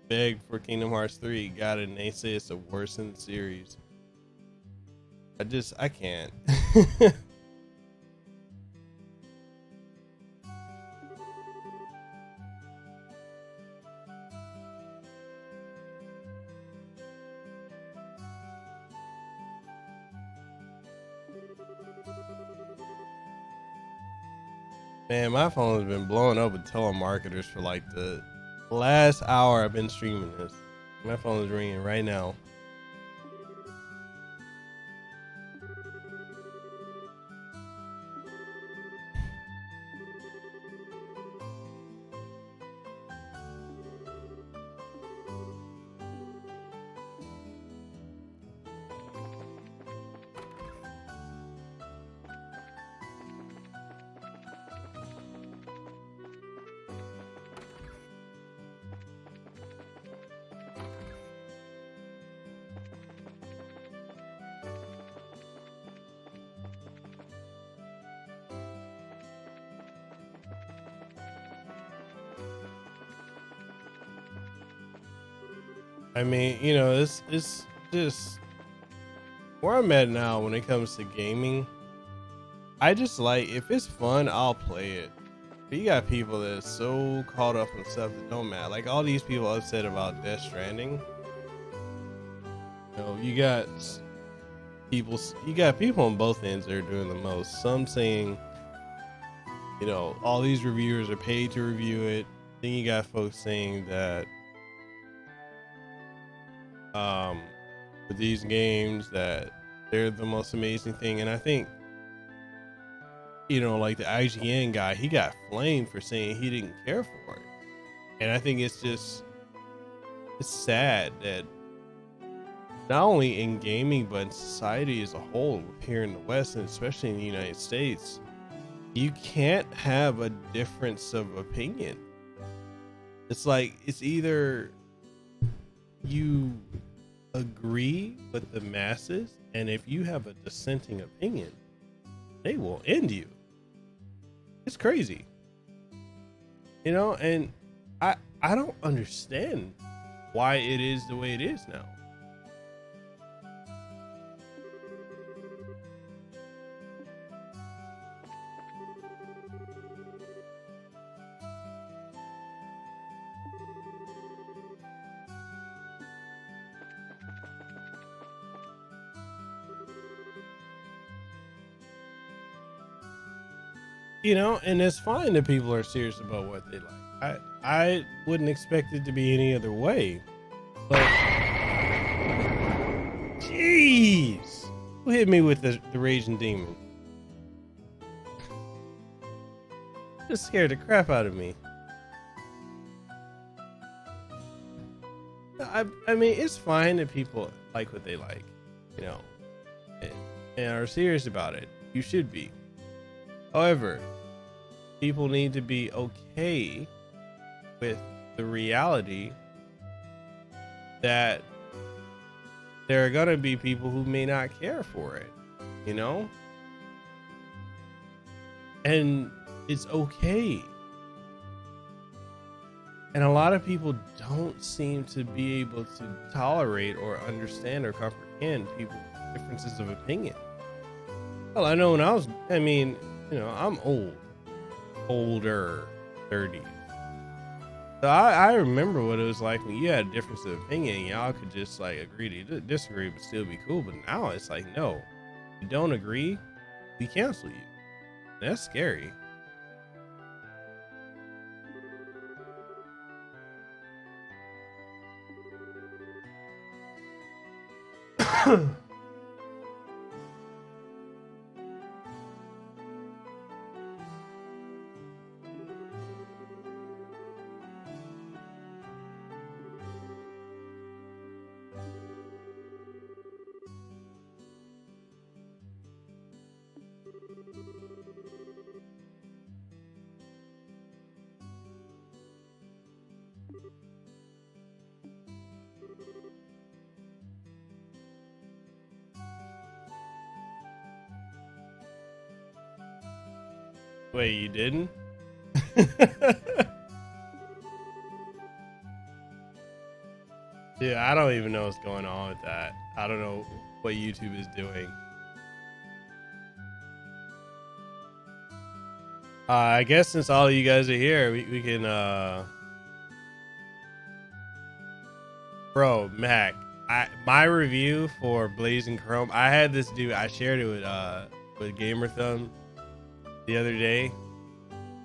begged for Kingdom Hearts 3, got it, and they say it's the worst in the series. I can't. Man, my phone has been blowing up with telemarketers for like the last hour I've been streaming this. My phone is ringing right now. I mean, you know, it's just where I'm at now when it comes to gaming. I just like, if it's fun, I'll play it. But you got people that are so caught up in stuff that don't matter. Like all these people upset about Death Stranding. You know, you got people on both ends that are doing the most. Some saying, you know, all these reviewers are paid to review it. Then you got folks saying that with these games that they're the most amazing thing. And I think, you know, like the IGN guy, he got flamed for saying he didn't care for it. And I think it's sad that not only in gaming but in society as a whole here in the West, and especially in the United States, you can't have a difference of opinion. It's like, it's either you agree with the masses, and if you have a dissenting opinion, they will end you. It's crazy, you know. And I don't understand why it is the way it is now. You know, and it's fine that people are serious about what they like. I wouldn't expect it to be any other way. But jeez, who hit me with the raging demon? Just scared the crap out of me. I mean, it's fine that people like what they like, you know, and are serious about it. You should be. However, people need to be okay with the reality that there are going to be people who may not care for it, you know? And it's okay. And a lot of people don't seem to be able to tolerate or understand or comprehend people's differences of opinion. Well, I know when you know, I'm older, 30. So I remember what it was like when you had a difference of opinion. Y'all could just like agree to disagree, but still be cool. But now it's like, no, you don't agree, we cancel you. That's scary. Wait, you didn't? Yeah, I don't even know what's going on with that. I don't know what YouTube is doing. I guess since all of you guys are here, we can bro, Mac, my review for Blazing Chrome, I had this dude, I shared it with Gamer Thumb the other day,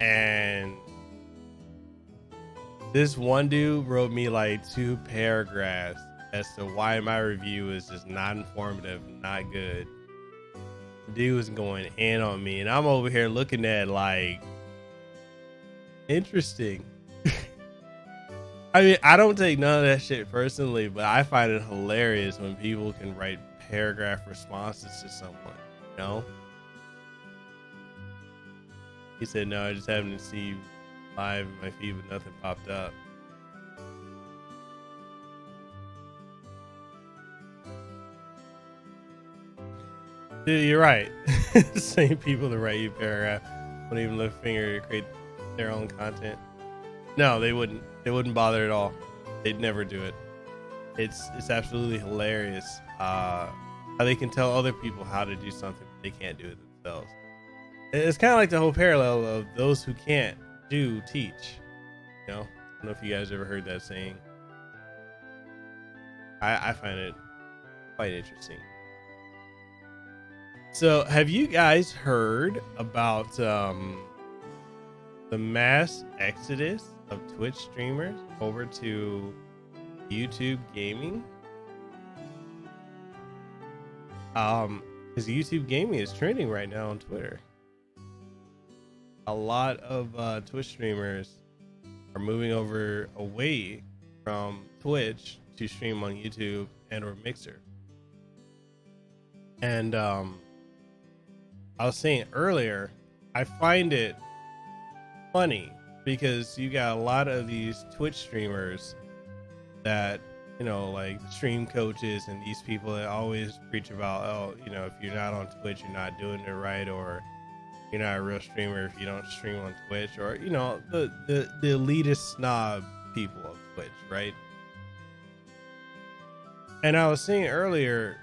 and this one dude wrote me like 2 paragraphs as to why my review is just not informative, not good. Dude was going in on me, and I'm over here looking at like, interesting. I mean, I don't take none of that shit personally, but I find it hilarious when people can write paragraph responses to someone, you know? He said, no, I just happened to see you live in my feed, but nothing popped up. Dude, you're right. Same people that write you paragraph wouldn't even lift a finger to create their own content. No, they wouldn't. They wouldn't bother at all. They'd never do it. It's absolutely hilarious how they can tell other people how to do something, but they can't do it themselves. It's kind of like the whole parallel of those who can't do teach. You know, I don't know if you guys ever heard that saying. I find it quite interesting. So, have you guys heard about the mass exodus of Twitch streamers over to YouTube gaming? Because YouTube gaming is trending right now on Twitter. A lot of Twitch streamers are moving over away from Twitch to stream on YouTube and or Mixer. And I was saying earlier, I find it funny because you got a lot of these Twitch streamers that, you know, like stream coaches and these people that always preach about, oh, you know, if you're not on Twitch, you're not doing it right, or you're not a real streamer if you don't stream on Twitch, or, you know, the elitist snob people of Twitch, right? And I was saying earlier,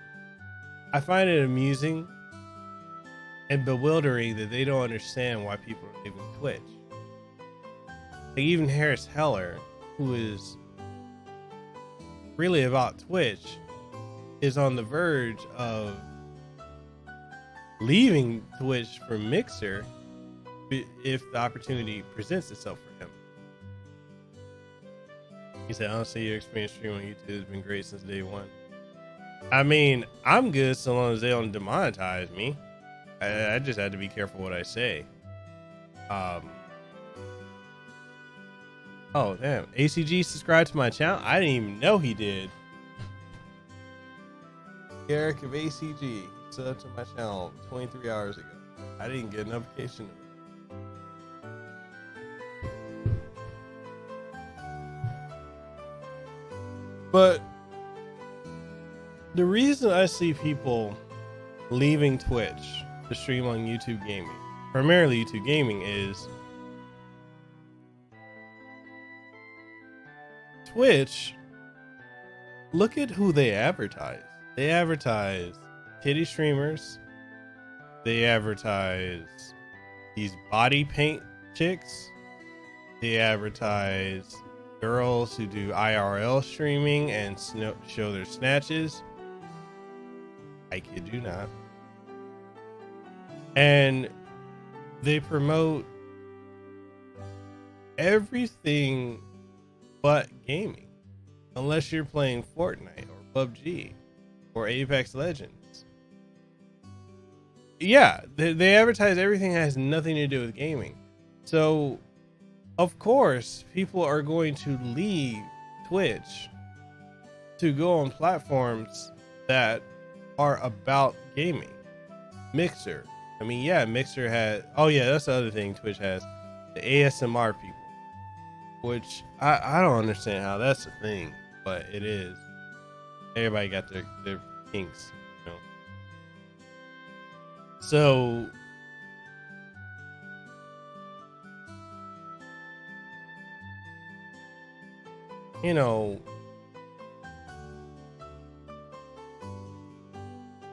I find it amusing and bewildering that they don't understand why people are leaving Twitch. Like even Harris Heller, who is really about Twitch, is on the verge of leaving Twitch for Mixer if the opportunity presents itself for him. He said, honestly, your experience streaming on YouTube has been great since day one. I mean, I'm good so long as they don't demonetize me. I just had to be careful what I say. Oh, damn. ACG subscribed to my channel? I didn't even know he did. Eric of ACG subbed to my channel 23 hours ago. I didn't get a notification. But the reason I see people leaving Twitch to stream on YouTube gaming, primarily YouTube gaming, is Twitch, look at who they advertise. They advertise titty streamers. They advertise these body paint chicks. They advertise girls who do IRL streaming and show their snatches. I kid you not. And they promote everything but gaming, unless you're playing Fortnite or PUBG or Apex Legends. Yeah, they advertise everything that has nothing to do with gaming. So, of course, people are going to leave Twitch to go on platforms that are about gaming. Mixer. I mean, yeah, Mixer has. Oh, yeah, that's the other thing Twitch has. The ASMR people. Which I don't understand how that's a thing, but it is. Everybody got their kinks, you know. So you know,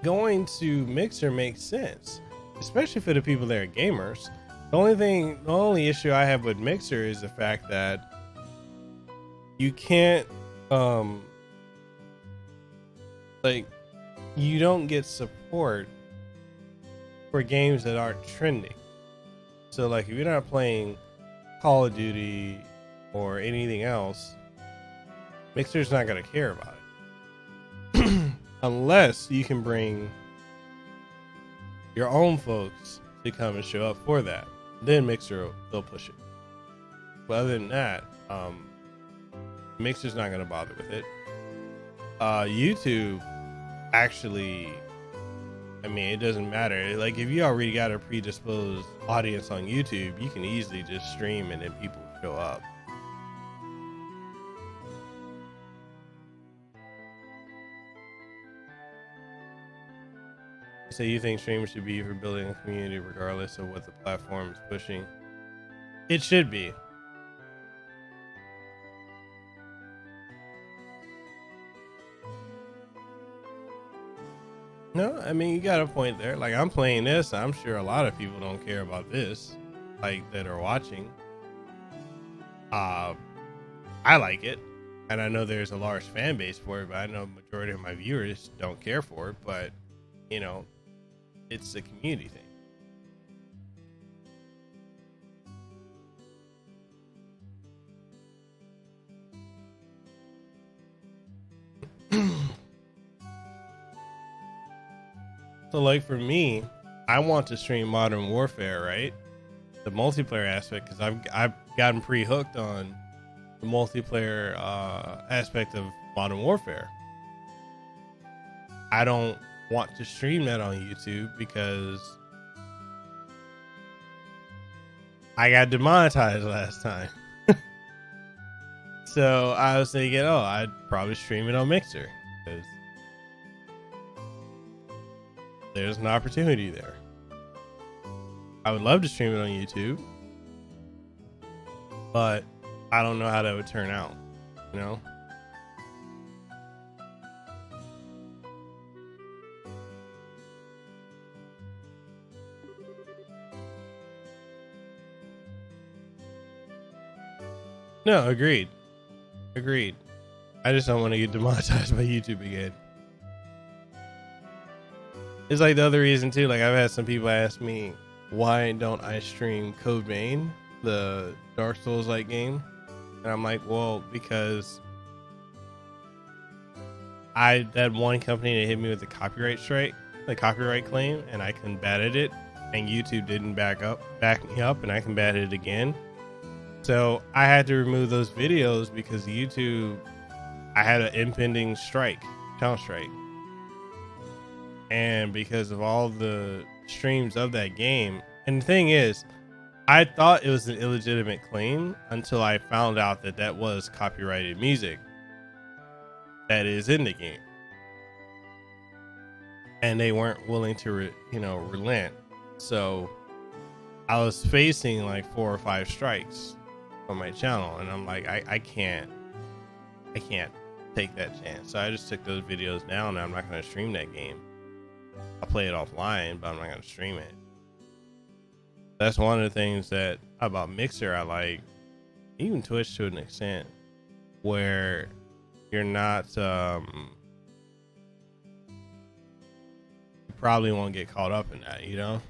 going to Mixer makes sense, especially for the people that are gamers. The only issue I have with Mixer is the fact that you can't, like, you don't get support for games that aren't trending. So, like, if you're not playing Call of Duty or anything else, Mixer's not going to care about it. Unless you can bring your own folks to come and show up for that. Then Mixer, they'll push it. But other than that, Mixer's not going to bother with it. YouTube, actually, I mean, it doesn't matter. Like, if you already got a predisposed audience on YouTube, you can easily just stream and then people show up. So you think streaming should be for building a community regardless of what the platform is pushing? It should be. No, I mean, you got a point there. Like, I'm playing this. I'm sure a lot of people don't care about this, like, that are watching. I like it. And I know there's a large fan base for it, but I know majority of my viewers don't care for it. But, you know, it's a community thing. So, like, for me, I want to stream Modern Warfare, right? The multiplayer aspect, because I've gotten pre-hooked on the multiplayer aspect of Modern Warfare. I don't want to stream that on YouTube because I got demonetized last time. So I was thinking, oh, I'd probably stream it on Mixer because there's an opportunity there. I would love to stream it on YouTube, but I don't know how that would turn out, you know? No, agreed. Agreed. I just don't want to get demonetized by YouTube again. It's like the other reason too. Like, I've had some people ask me, why don't I stream Code Vein, the Dark Souls like game? And I'm like, well, because that one company that hit me with the copyright strike, the copyright claim, and I combated it, and YouTube didn't back me up, and I combated it again. So I had to remove those videos because YouTube, I had an impending channel strike. And because of all the streams of that game, and the thing is, I thought it was an illegitimate claim until I found out that that was copyrighted music that is in the game. And they weren't willing to, relent. So I was facing like 4 or 5 strikes on my channel, and I'm like, I can't take that chance. So I just took those videos down, and I'm not going to stream that game. I'll play it offline, but I'm not going to stream it. That's one of the things that about Mixer I like, even Twitch to an extent. where you're not you probably won't get caught up in that, you know?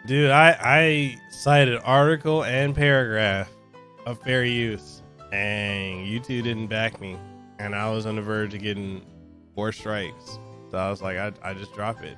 Dude, I cited article and paragraph of fair use, and you two didn't back me, and I was on the verge of getting 4 strikes. So I was like, I just drop it.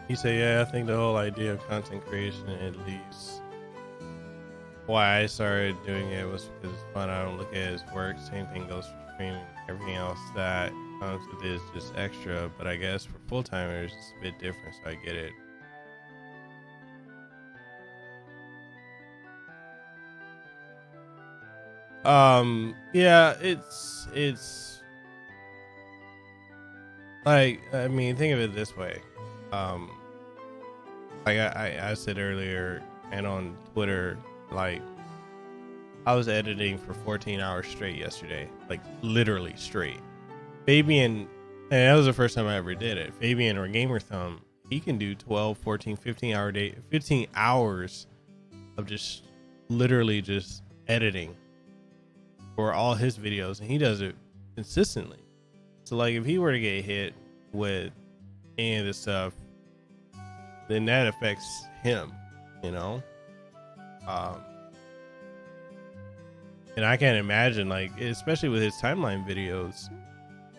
You say, yeah, I think the whole idea of content creation, at least why I started doing it, was because it's fun. I don't look at it as work. Same thing goes for streaming. Everything else that comes with it is just extra. But I guess for full timers, it's a bit different, so I get it. Yeah, it's like, I mean, think of it this way. Like I said earlier and on Twitter, like I was editing for 14 hours straight yesterday, like literally straight. Fabian, and that was the first time I ever did it. Fabian or Gamer Thumb, he can do 12, 14, 15 hours of just literally just editing for all his videos, and he does it consistently. So like if he were to get hit with any of this stuff, then that affects him, you know? And I can't imagine, like, especially with his timeline videos,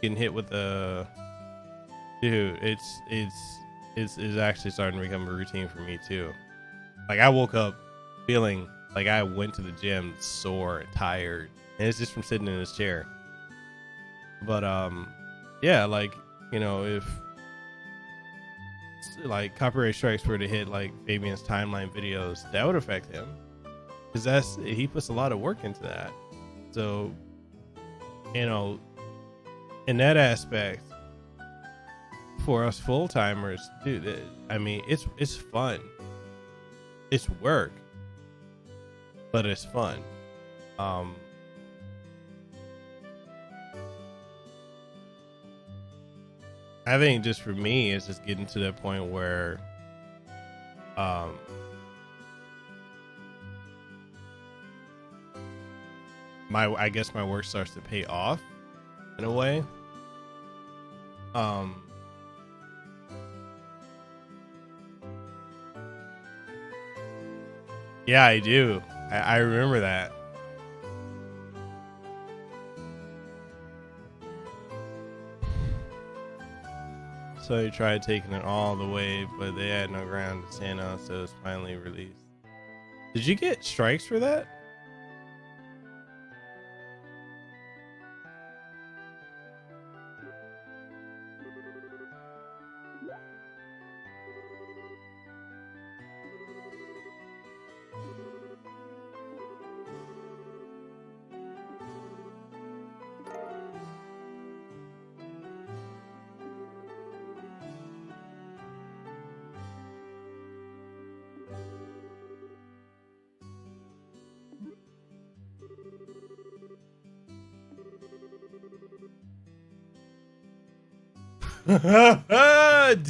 getting hit with the dude, it's actually starting to become a routine for me too. Like I woke up feeling like I went to the gym sore and tired, and it's just from sitting in his chair. But yeah, like, you know, if like copyright strikes were to hit like Fabian's timeline videos, that would affect him, because he puts a lot of work into that. So, you know, in that aspect, for us full timers, dude, I mean, it's fun. It's work, but it's fun. I think just for me, it's just getting to that point where, I guess my work starts to pay off in a way. Yeah, I do. I remember that. So they tried taking it all the way, but they had no ground to stand on, so it was finally released. Did you get strikes for that?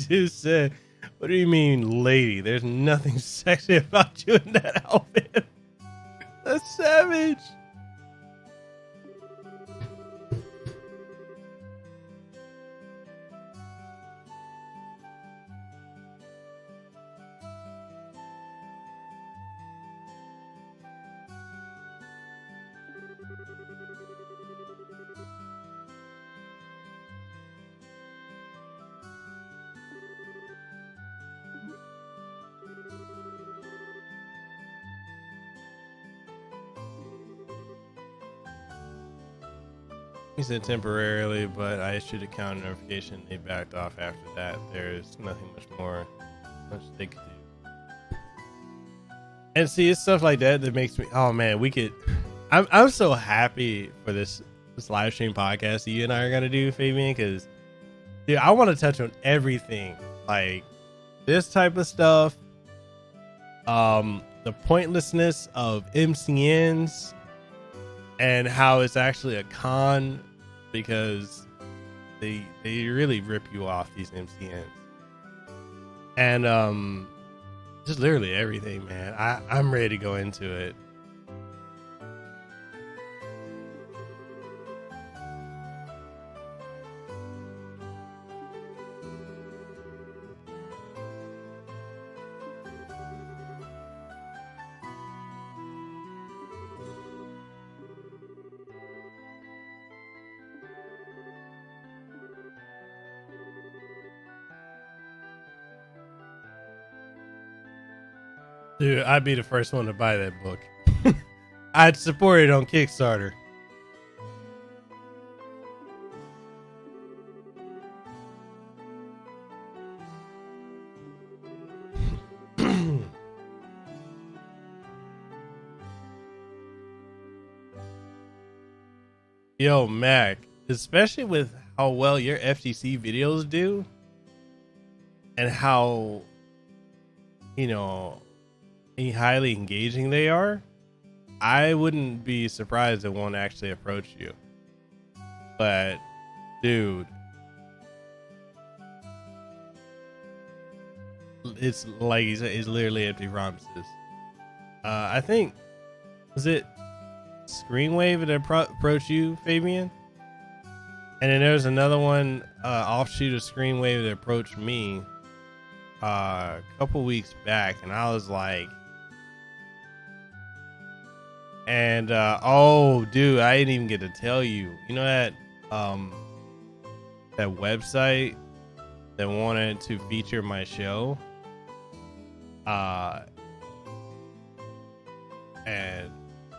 Dude said, what do you mean, lady? There's nothing sexy about you in that outfit. That's savage. He said temporarily, but I issued a counter notification. They backed off after that. There's nothing much they could do. And see, it's stuff like that that makes me. Oh man, we could. I'm so happy for this live stream podcast that you and I are gonna do, Fabian, because dude, I want to touch on everything, like this type of stuff. The pointlessness of MCNs and how it's actually a con because they really rip you off, these MCNs. And just literally everything, man. I'm ready to go into it. Dude, I'd be the first one to buy that book. I'd support it on Kickstarter. Yo, Mac, especially with how well your FTC videos do and how, highly engaging they are, I wouldn't be surprised if one actually approached you. But, dude, it's like it's literally empty promises. I think, was it Screenwave that approached you, Fabian? And then there's another one, offshoot of Screenwave that approached me a couple weeks back, and I was like, oh dude, I didn't even get to tell you, that that website that wanted to feature my show and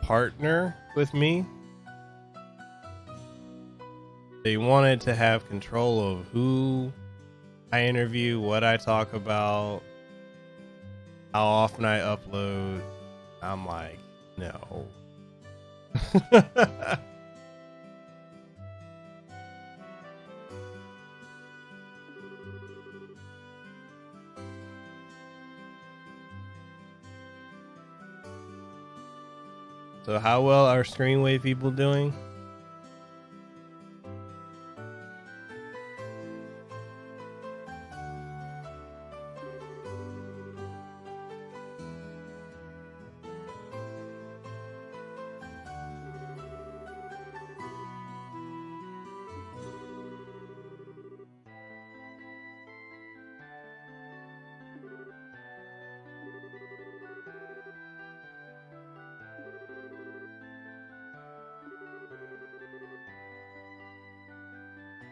partner with me. They wanted to have control of who I interview, what I talk about, how often I upload. I'm like, no. So how well are Screenwave people doing?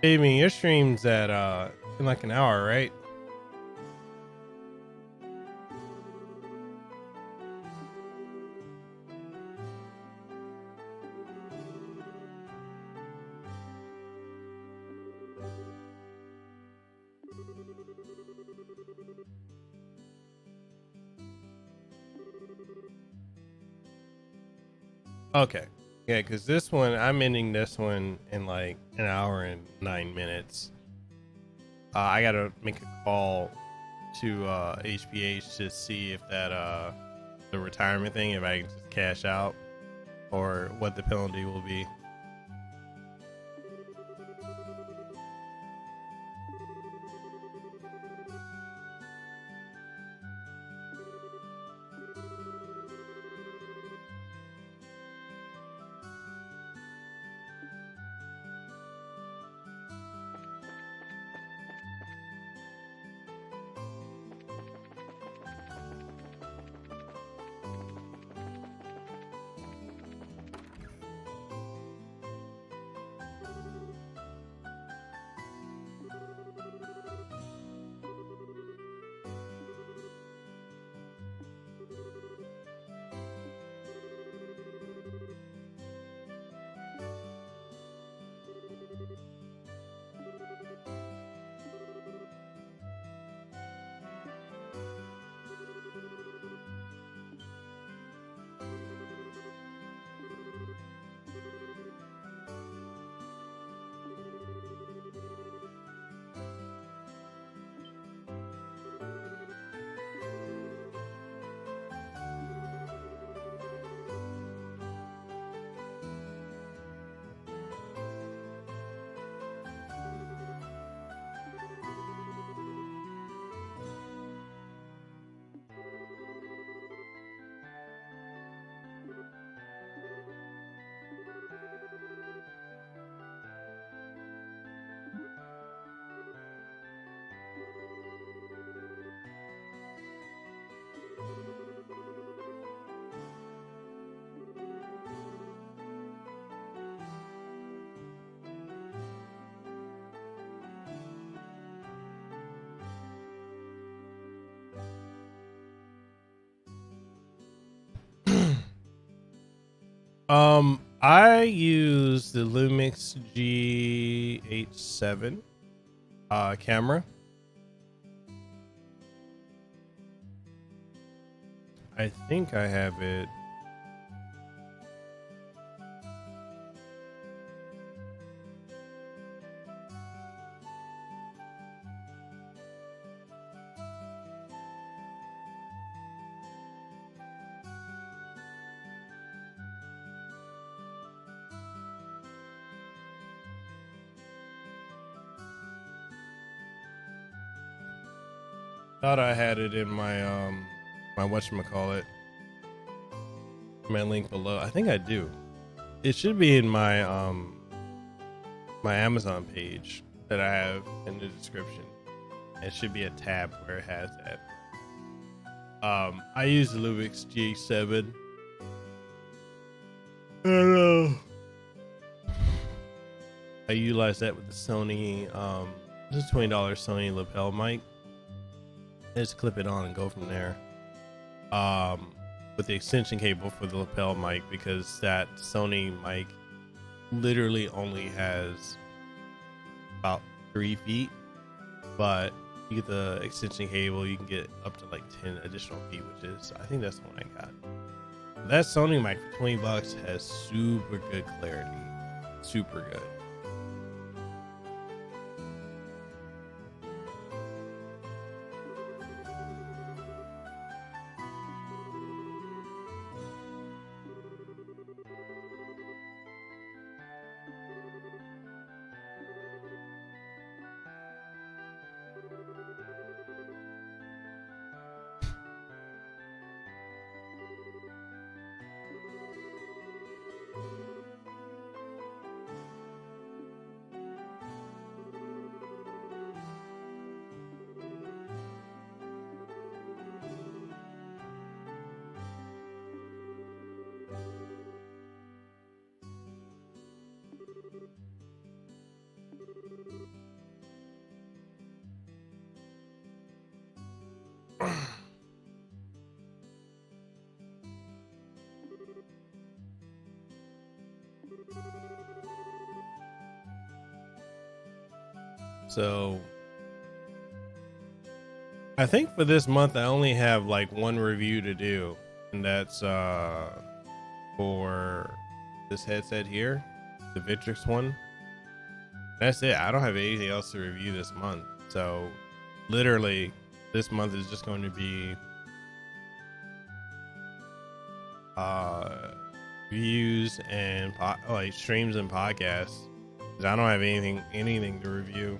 I mean, your stream's at in like an hour, right? Okay. Yeah, because this one, I'm ending this one in like an hour and 9 minutes. I gotta make a call to HPH to see if that the retirement thing, if I can just cash out, or what the penalty will be. I use the Lumix GH7 camera. I think I have it. Thought I had it in my my whatchamacallit, my link below. I think I do. It should be in my my Amazon page that I have in the description. It should be a tab where it has that. I use the Lumix G7. I utilize that with the Sony this is $20 Sony lapel mic. Just clip it on and go from there. With the extension cable for the lapel mic, because that Sony mic literally only has about 3 feet, but you get the extension cable, you can get up to like 10 additional feet, which is, I think that's the one I got. That Sony mic for $20 has super good clarity, super good. So I think for this month I only have like one review to do, and that's for this headset here, the Victrix one. That's it. I don't have anything else to review this month. So literally this month is just going to be reviews and like streams and podcasts, 'cause I don't have anything to review.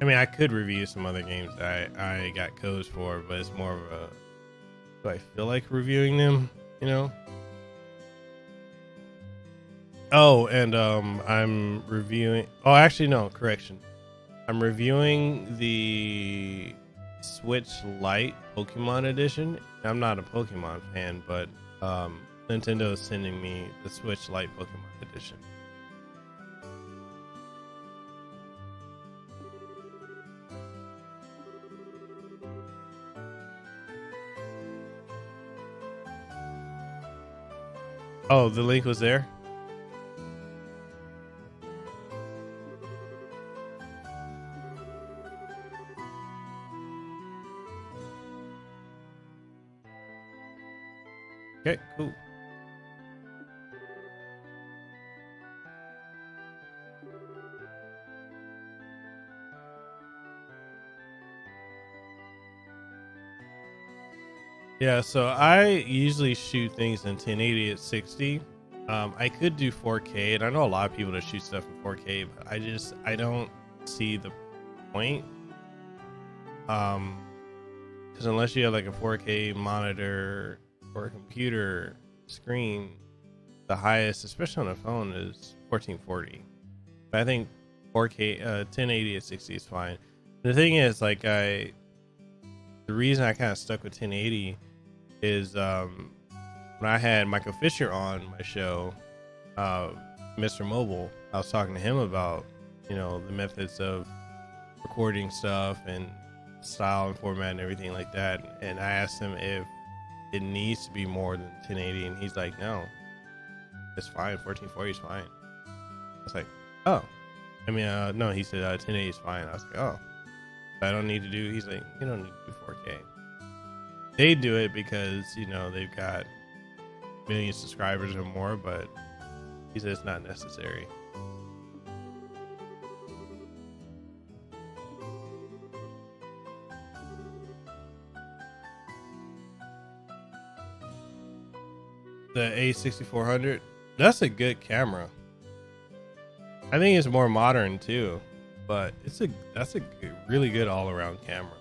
I mean, I could review some other games that I got codes for, but it's more of a, do I feel like reviewing them, you know? Oh, and I'm reviewing, oh, actually, no, correction. I'm reviewing the Switch Lite Pokemon Edition. I'm not a Pokemon fan, but Nintendo is sending me the Switch Lite Pokemon Edition. Oh, the link was there? Okay, cool. Yeah, so I usually shoot things in 1080 at 60. I could do 4K, and I know a lot of people that shoot stuff in 4K, but I don't see the point. Because unless you have like a 4K monitor or a computer screen, the highest, especially on a phone, is 1440. But I think 4K, 1080 at 60 is fine. The thing is, like, the reason I kind of stuck with 1080 is when I had Michael Fisher on my show, Mr. Mobile, I was talking to him about, you know, the methods of recording stuff and style and format and everything like that. And I asked him if it needs to be more than 1080, and he's like, no, it's fine. 1440 is fine. I was like, oh, I mean, no, he said 1080 is fine. I was like, oh, I don't need to do. He's like, you don't need to do 4K. They do it because, you know, they've got million subscribers or more, but he said it's not necessary. The A6400, that's a good camera. I think it's more modern too, but that's a really good all-around camera.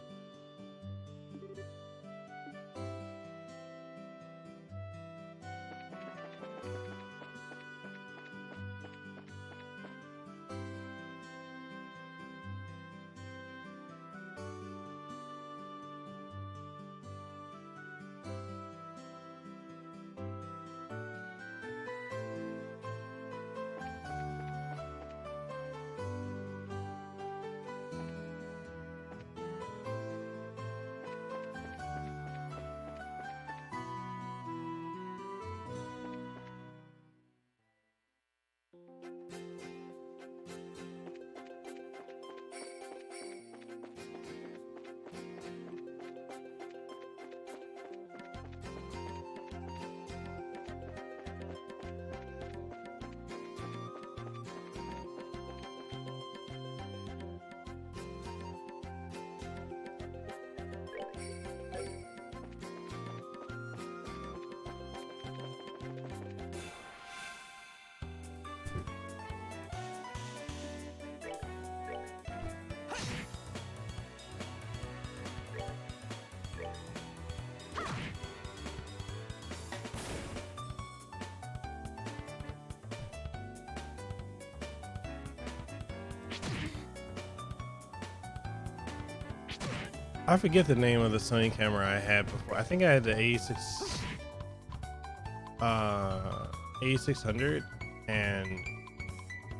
I forget the name of the Sony camera I had before. I think I had the A600, and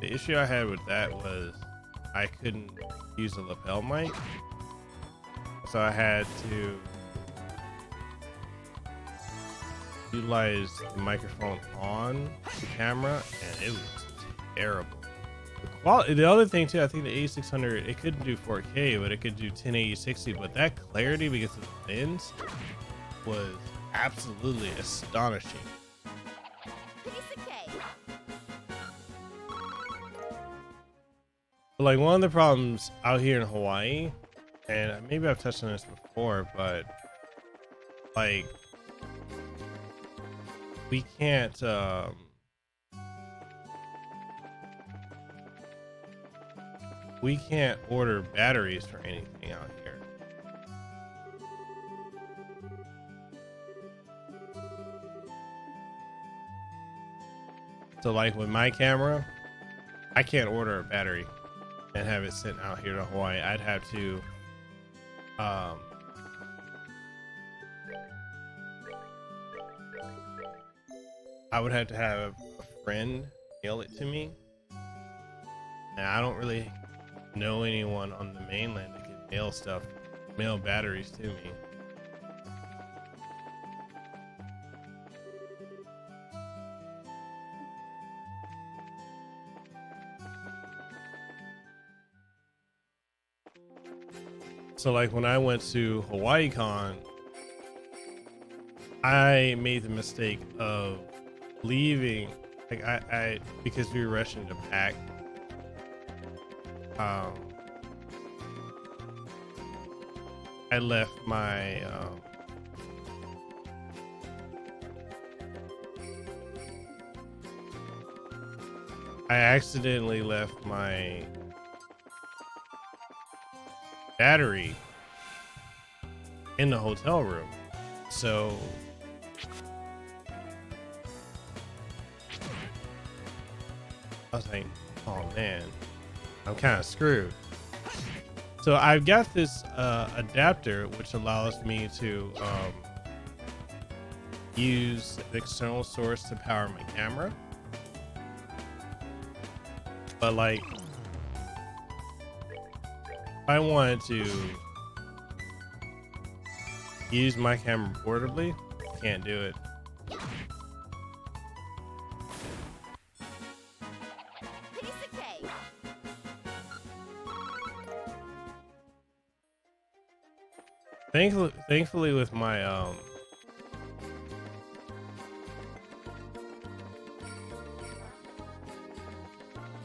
the issue I had with that was I couldn't use the lapel mic, so I had to utilize the microphone on the camera, and it was terrible. The other thing too, I think the A600, it couldn't do 4K, but it could do 1080 60, but that clarity because of the lens was absolutely astonishing. Piece of cake. But like, one of the problems out here in Hawaii, and maybe I've touched on this before, but like, we can't order batteries for anything out here. So like with my camera, I can't order a battery and have it sent out here to Hawaii. I'd have to I would have to have a friend mail it to me. And I don't really know anyone on the mainland that can mail batteries to me. So like when I went to HawaiiCon, I made the mistake of leaving, like I because we were rushing to pack. I left my I accidentally left my battery in the hotel room. So I was like, oh man, I'm kind of screwed. So I've got this adapter which allows me to use an external source to power my camera. But like I wanted to use my camera portably, can't do it. Piece of cake. Thankfully with my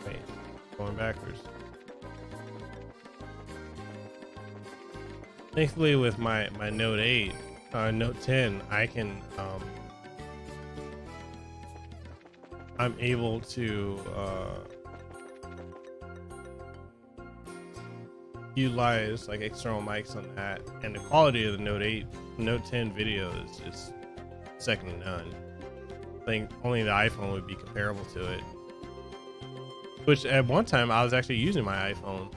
wait, going backwards. Thankfully with my Note 8, Note 10, I can I'm able to utilize like external mics on that, and the quality of the Note 10 video is just second to none. I think only the iPhone would be comparable to it. Which at one time I was actually using my iPhone.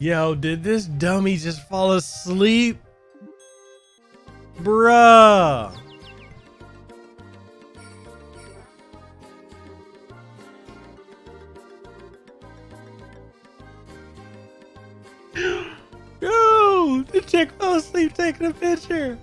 Yo, did this dummy just fall asleep? Bruh. Yo, the chick fell asleep taking a picture.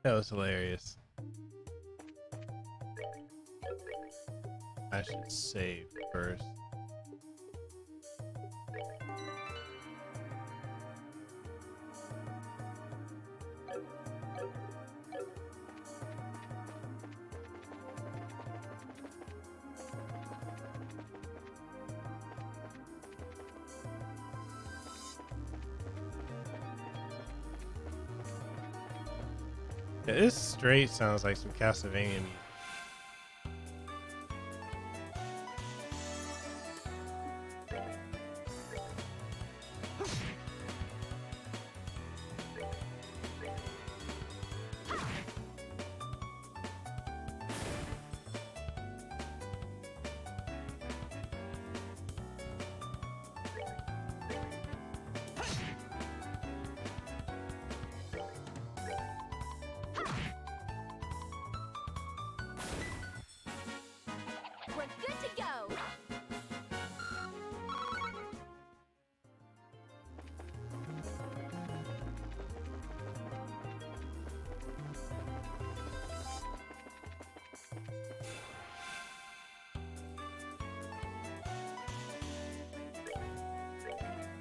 That was hilarious. I should save first. Yeah, this straight sounds like some Castlevania music.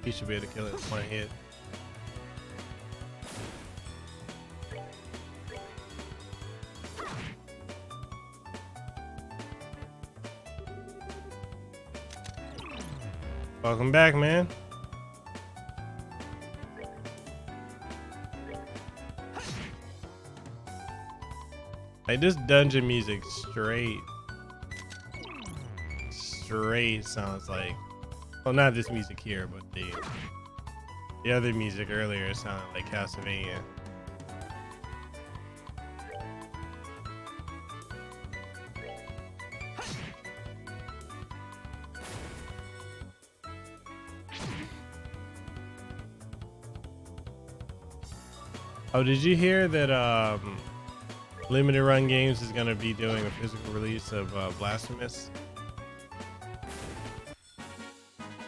He should be able to kill it in one hit. Welcome back, man. Like this dungeon music straight sounds like, well, not this music here, but the other music earlier sounded like Castlevania. Oh, did you hear that Limited Run Games is going to be doing a physical release of Blasphemous?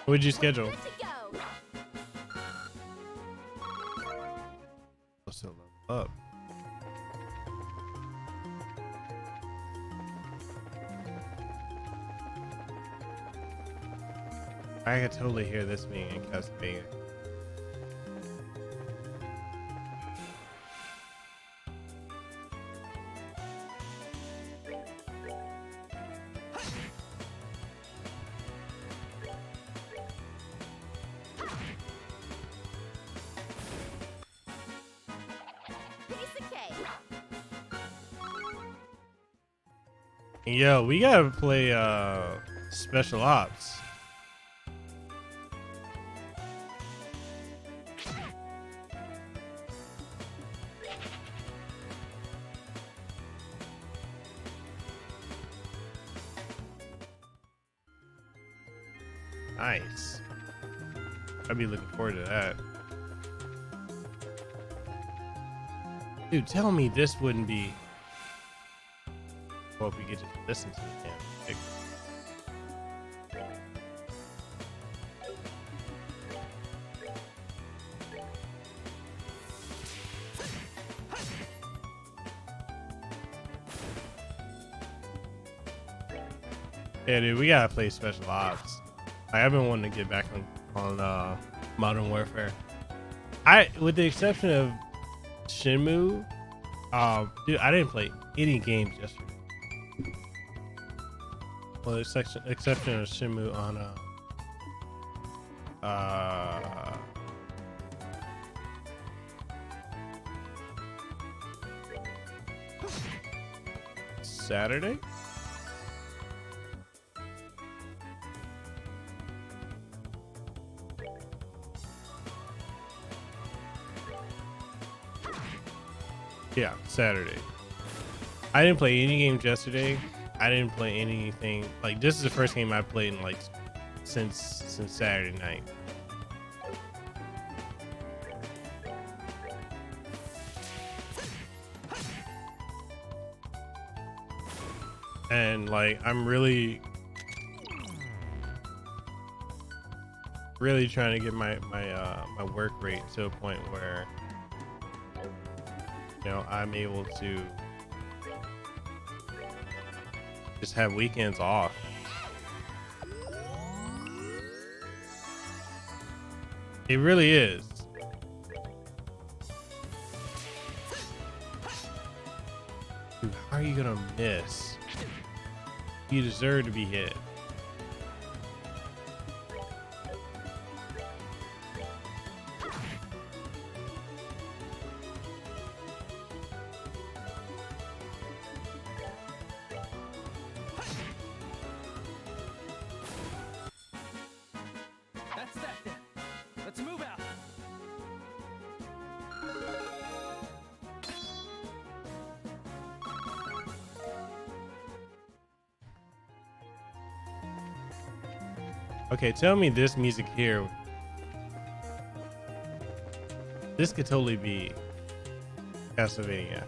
What would you schedule? Good to go. Still up. I could totally hear this being in Castlevania. Piece of cake. Yo, we gotta play Special Ops. Nice. I'd be looking forward to that. Dude, tell me this wouldn't be. Well, if we could just listen to the damn music. Yeah, dude, we gotta play Special Ops. I've been wanting to get back on Modern Warfare. With the exception of Shenmue, dude, I didn't play any games yesterday. Well, the exception of Shenmue on Saturday. Yeah, Saturday. I didn't play any games yesterday. I didn't play anything. Like, this is the first game I played in like since Saturday night. And like, I'm really trying to get my work rate to a point where, you know, I'm able to just have weekends off. It really is. Dude, how are you gonna miss? You deserve to be hit. That's that then. Let's move out. Okay, tell me this music here. This could totally be Castlevania.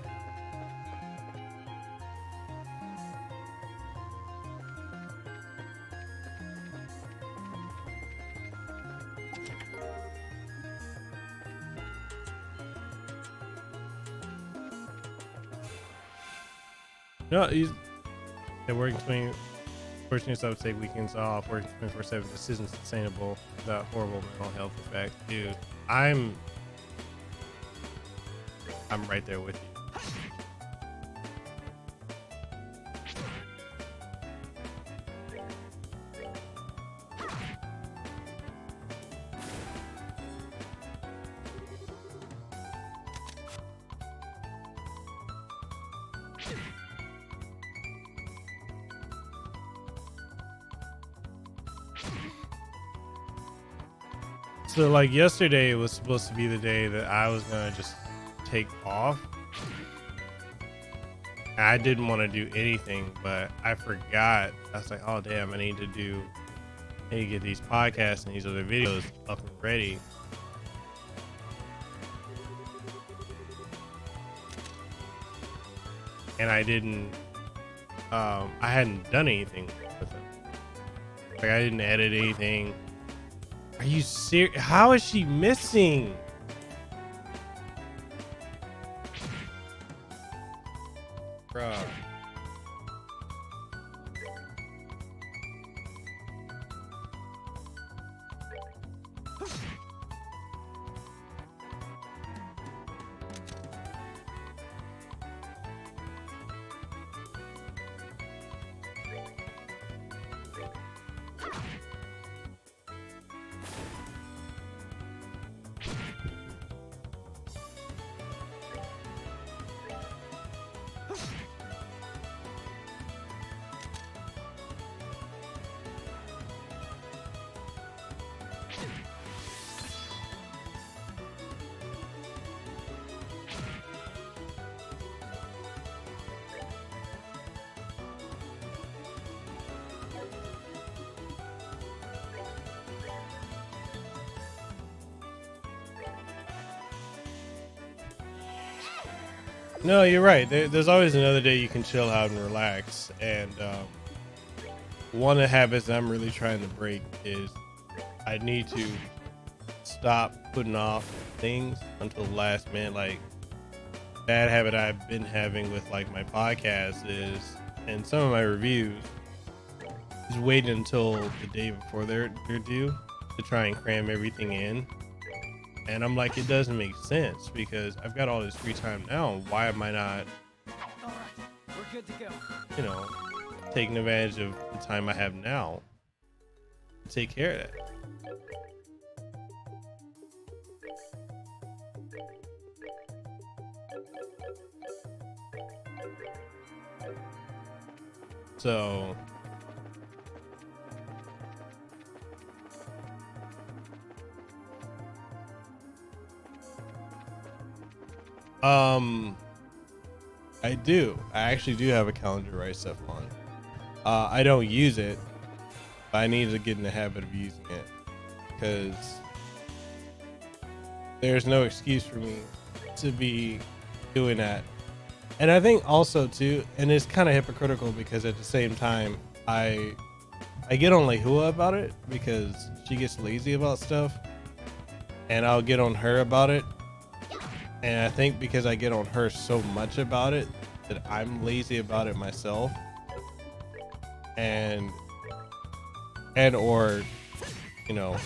No, they're working Forcing yourself to take weekends off, working 24/7 just isn't sustainable without horrible mental health effects. Dude, I'm right there with you. So like yesterday was supposed to be the day that I was gonna just take off. I didn't want to do anything, but I forgot. I was like, oh damn, I need to get these podcasts and these other videos up and ready. And I didn't I hadn't done anything with them. Like I didn't edit anything. Are you serious? How is she missing? Bruh. No, you're right. There's always another day you can chill out and relax. And one of the habits that I'm really trying to break is I need to stop putting off things until the last minute. Like, bad habit I've been having with like my podcast is, and some of my reviews, is waiting until the day before they're due to try and cram everything in. And I'm like, it doesn't make sense because I've got all this free time now. Why am I not, All right, we're good to go. you know, taking advantage of the time I have now to take care of that? So I do. I actually do have a calendar to write stuff on. I don't use it, but I need to get in the habit of using it because there's no excuse for me to be doing that. And I think also too, and it's kind of hypocritical because at the same time, I get on Lehua about it because she gets lazy about stuff, and I'll get on her about it. And I think because I get on her so much about it that I'm lazy about it myself, and or you know,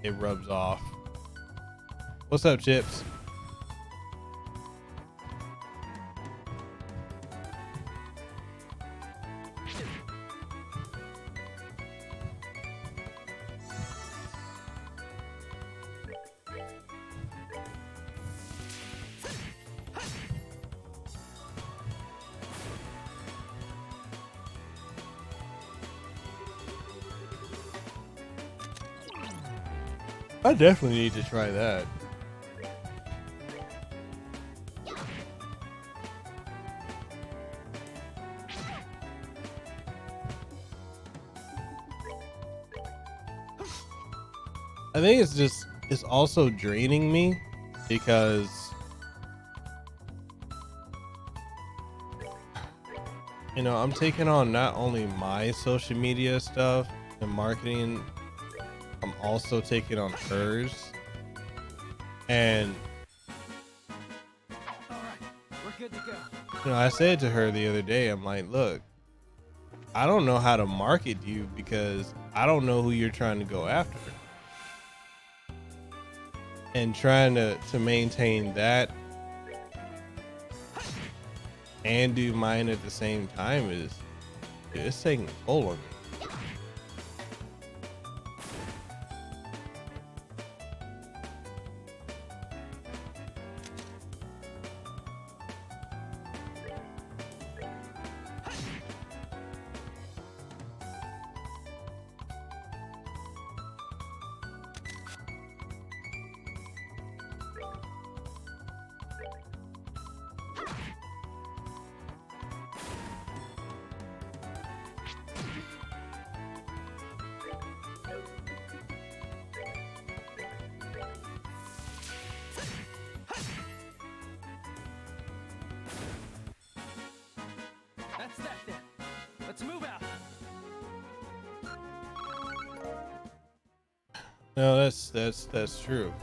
it rubs off. What's up, Chips? I definitely need to try that. I think it's also draining me because you know, I'm taking on not only my social media stuff and marketing, I'm also taking on hers. And All right, we're good to go. you know, I said to her the other day, I'm like, look, I don't know how to market you because I don't know who you're trying to go after. And trying to maintain that and do mine at the same time is it's taking a toll on me. That's that then. Let's move out. No, that's true.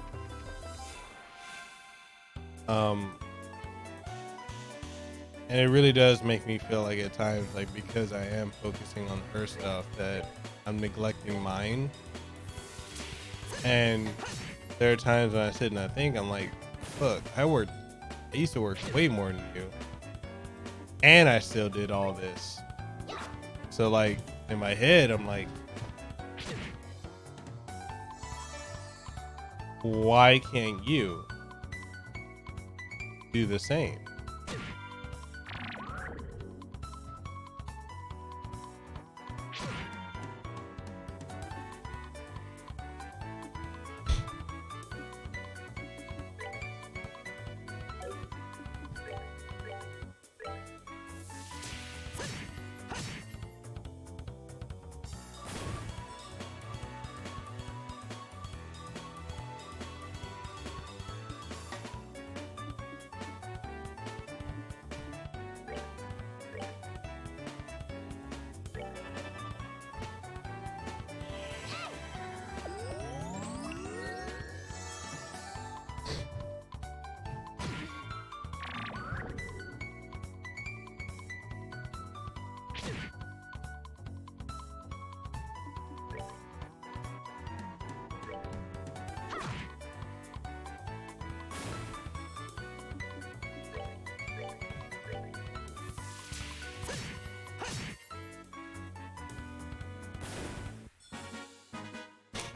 And it really does make me feel like at times, like because I am focusing on her stuff, that I'm neglecting mine. And there are times when I sit and I think, I'm like, look, I used to work way more than you, and I still did all this. So like in my head, I'm like, why can't you do the same?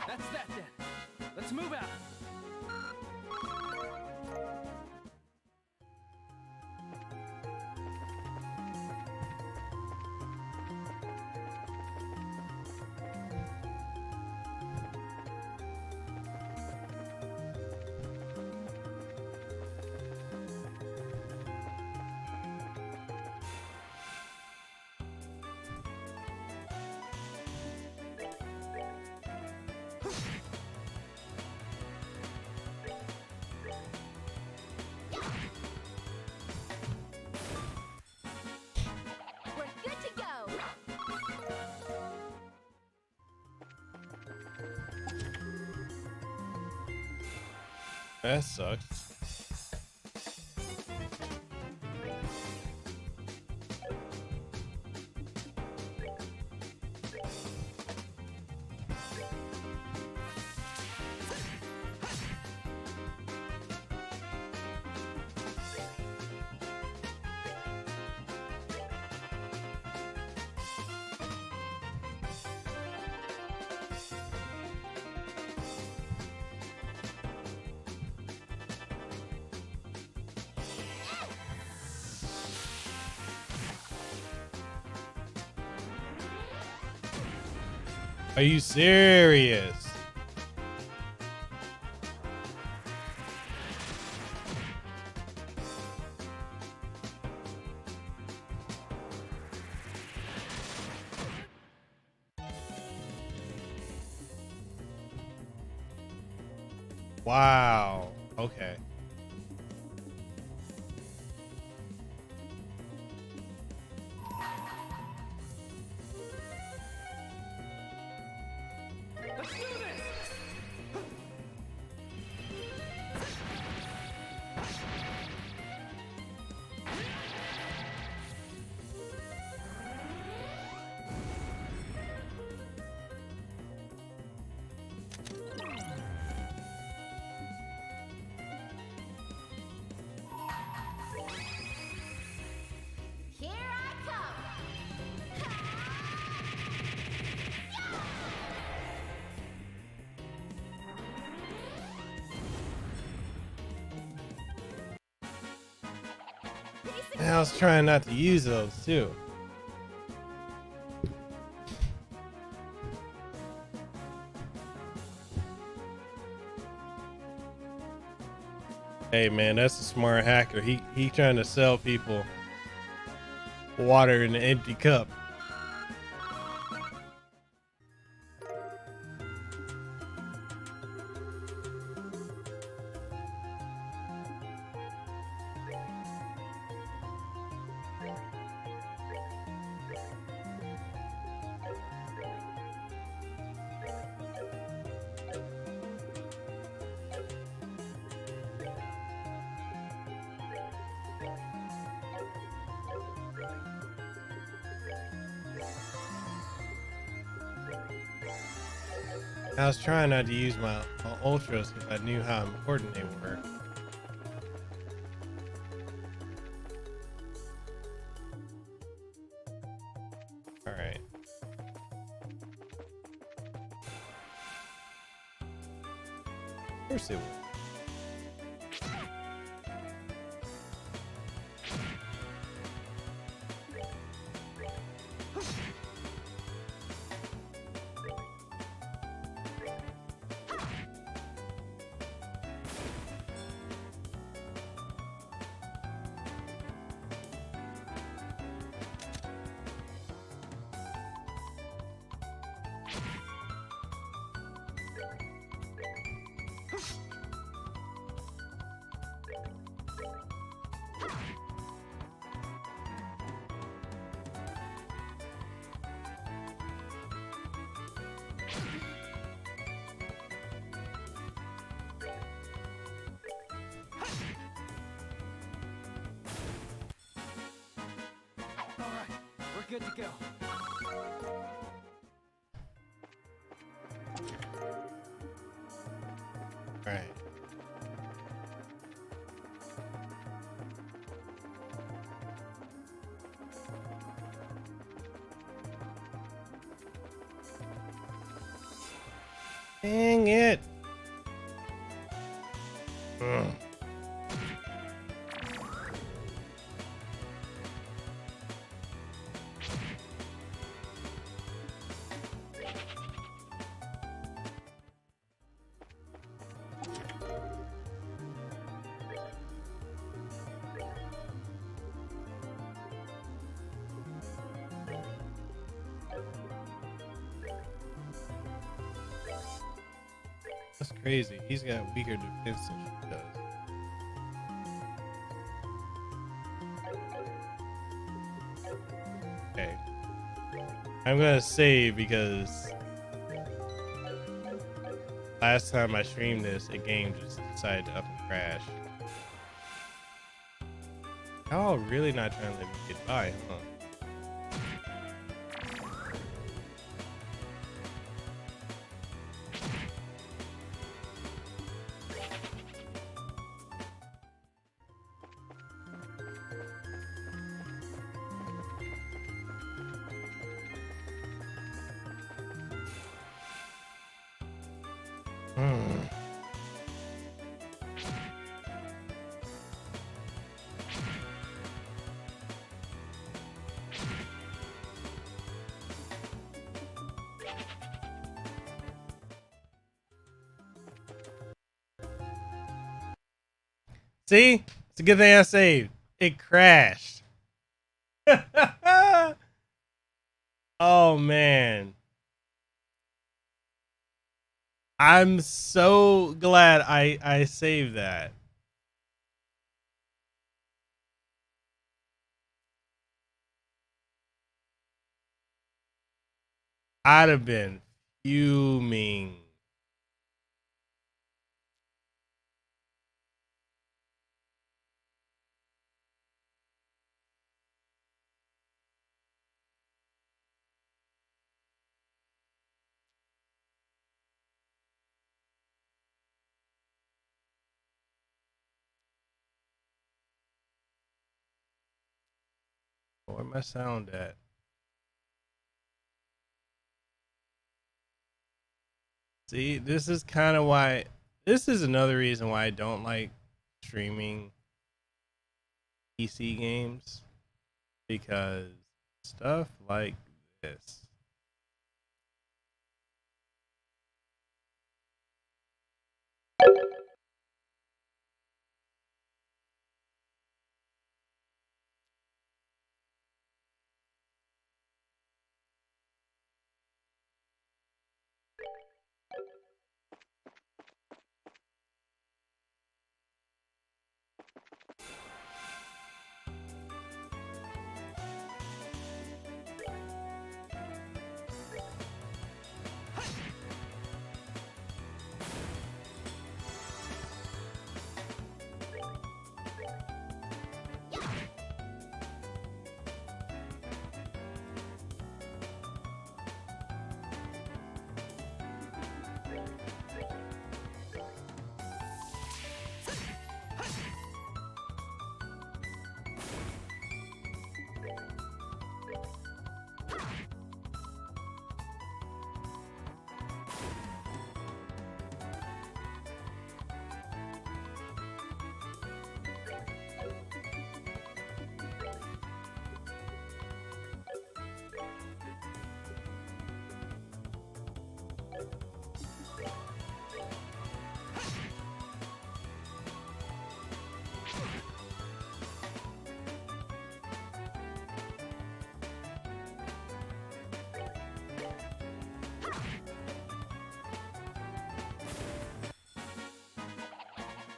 That's that then. Let's move out. We're good to go. That sucks. Are you serious? Wow. Okay. Let's do this. I was trying not to use those too. Hey man, that's a smart hacker. He trying to sell people water in an empty cup. I was trying not to use my ultras if I knew how important they were. All right. Of course they will. All right, we're good to go. All right. Dang it. Ugh. That's crazy. He's got weaker defense than she does. Okay. I'm gonna save because last time I streamed this, a game just decided to up and crash. Y'all really not trying to let me get by, huh? See? It's a good thing I saved. It crashed. Oh, man. I'm so glad I saved that. I'd have been fuming. Where my sound at? See, this is kind of why. This is another reason why I don't like streaming PC games because stuff like this.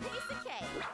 Piece of cake.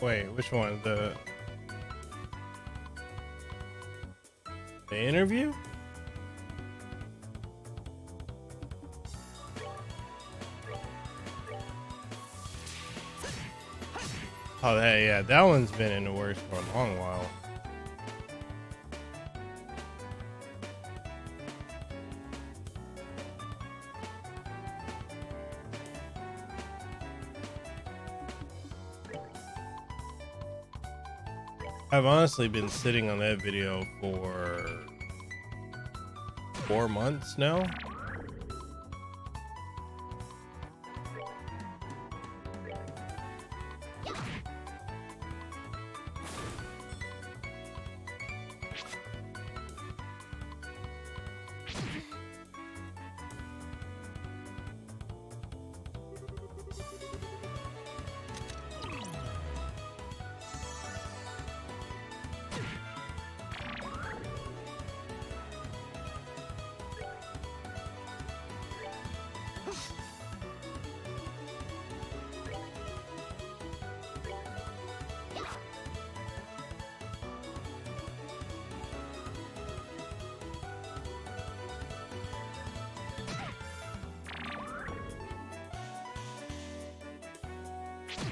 Wait, which one? The interview? Oh, yeah, that one's been in the works for a long while. I've honestly been sitting on that video for 4 months now.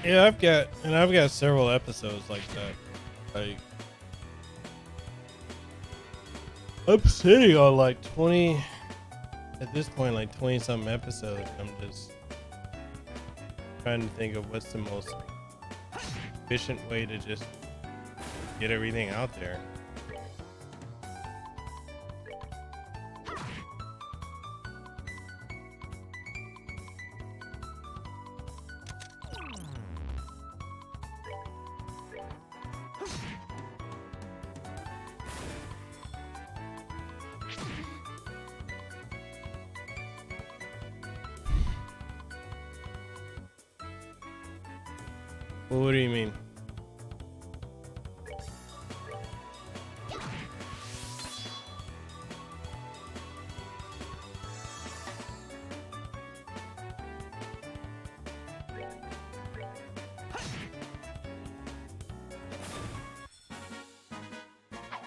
Yeah, I've got several episodes like that. Like, I'm sitting on like 20 at this point, like 20 something episodes. I'm just trying to think of what's the most efficient way to just get everything out there. Well, what do you mean?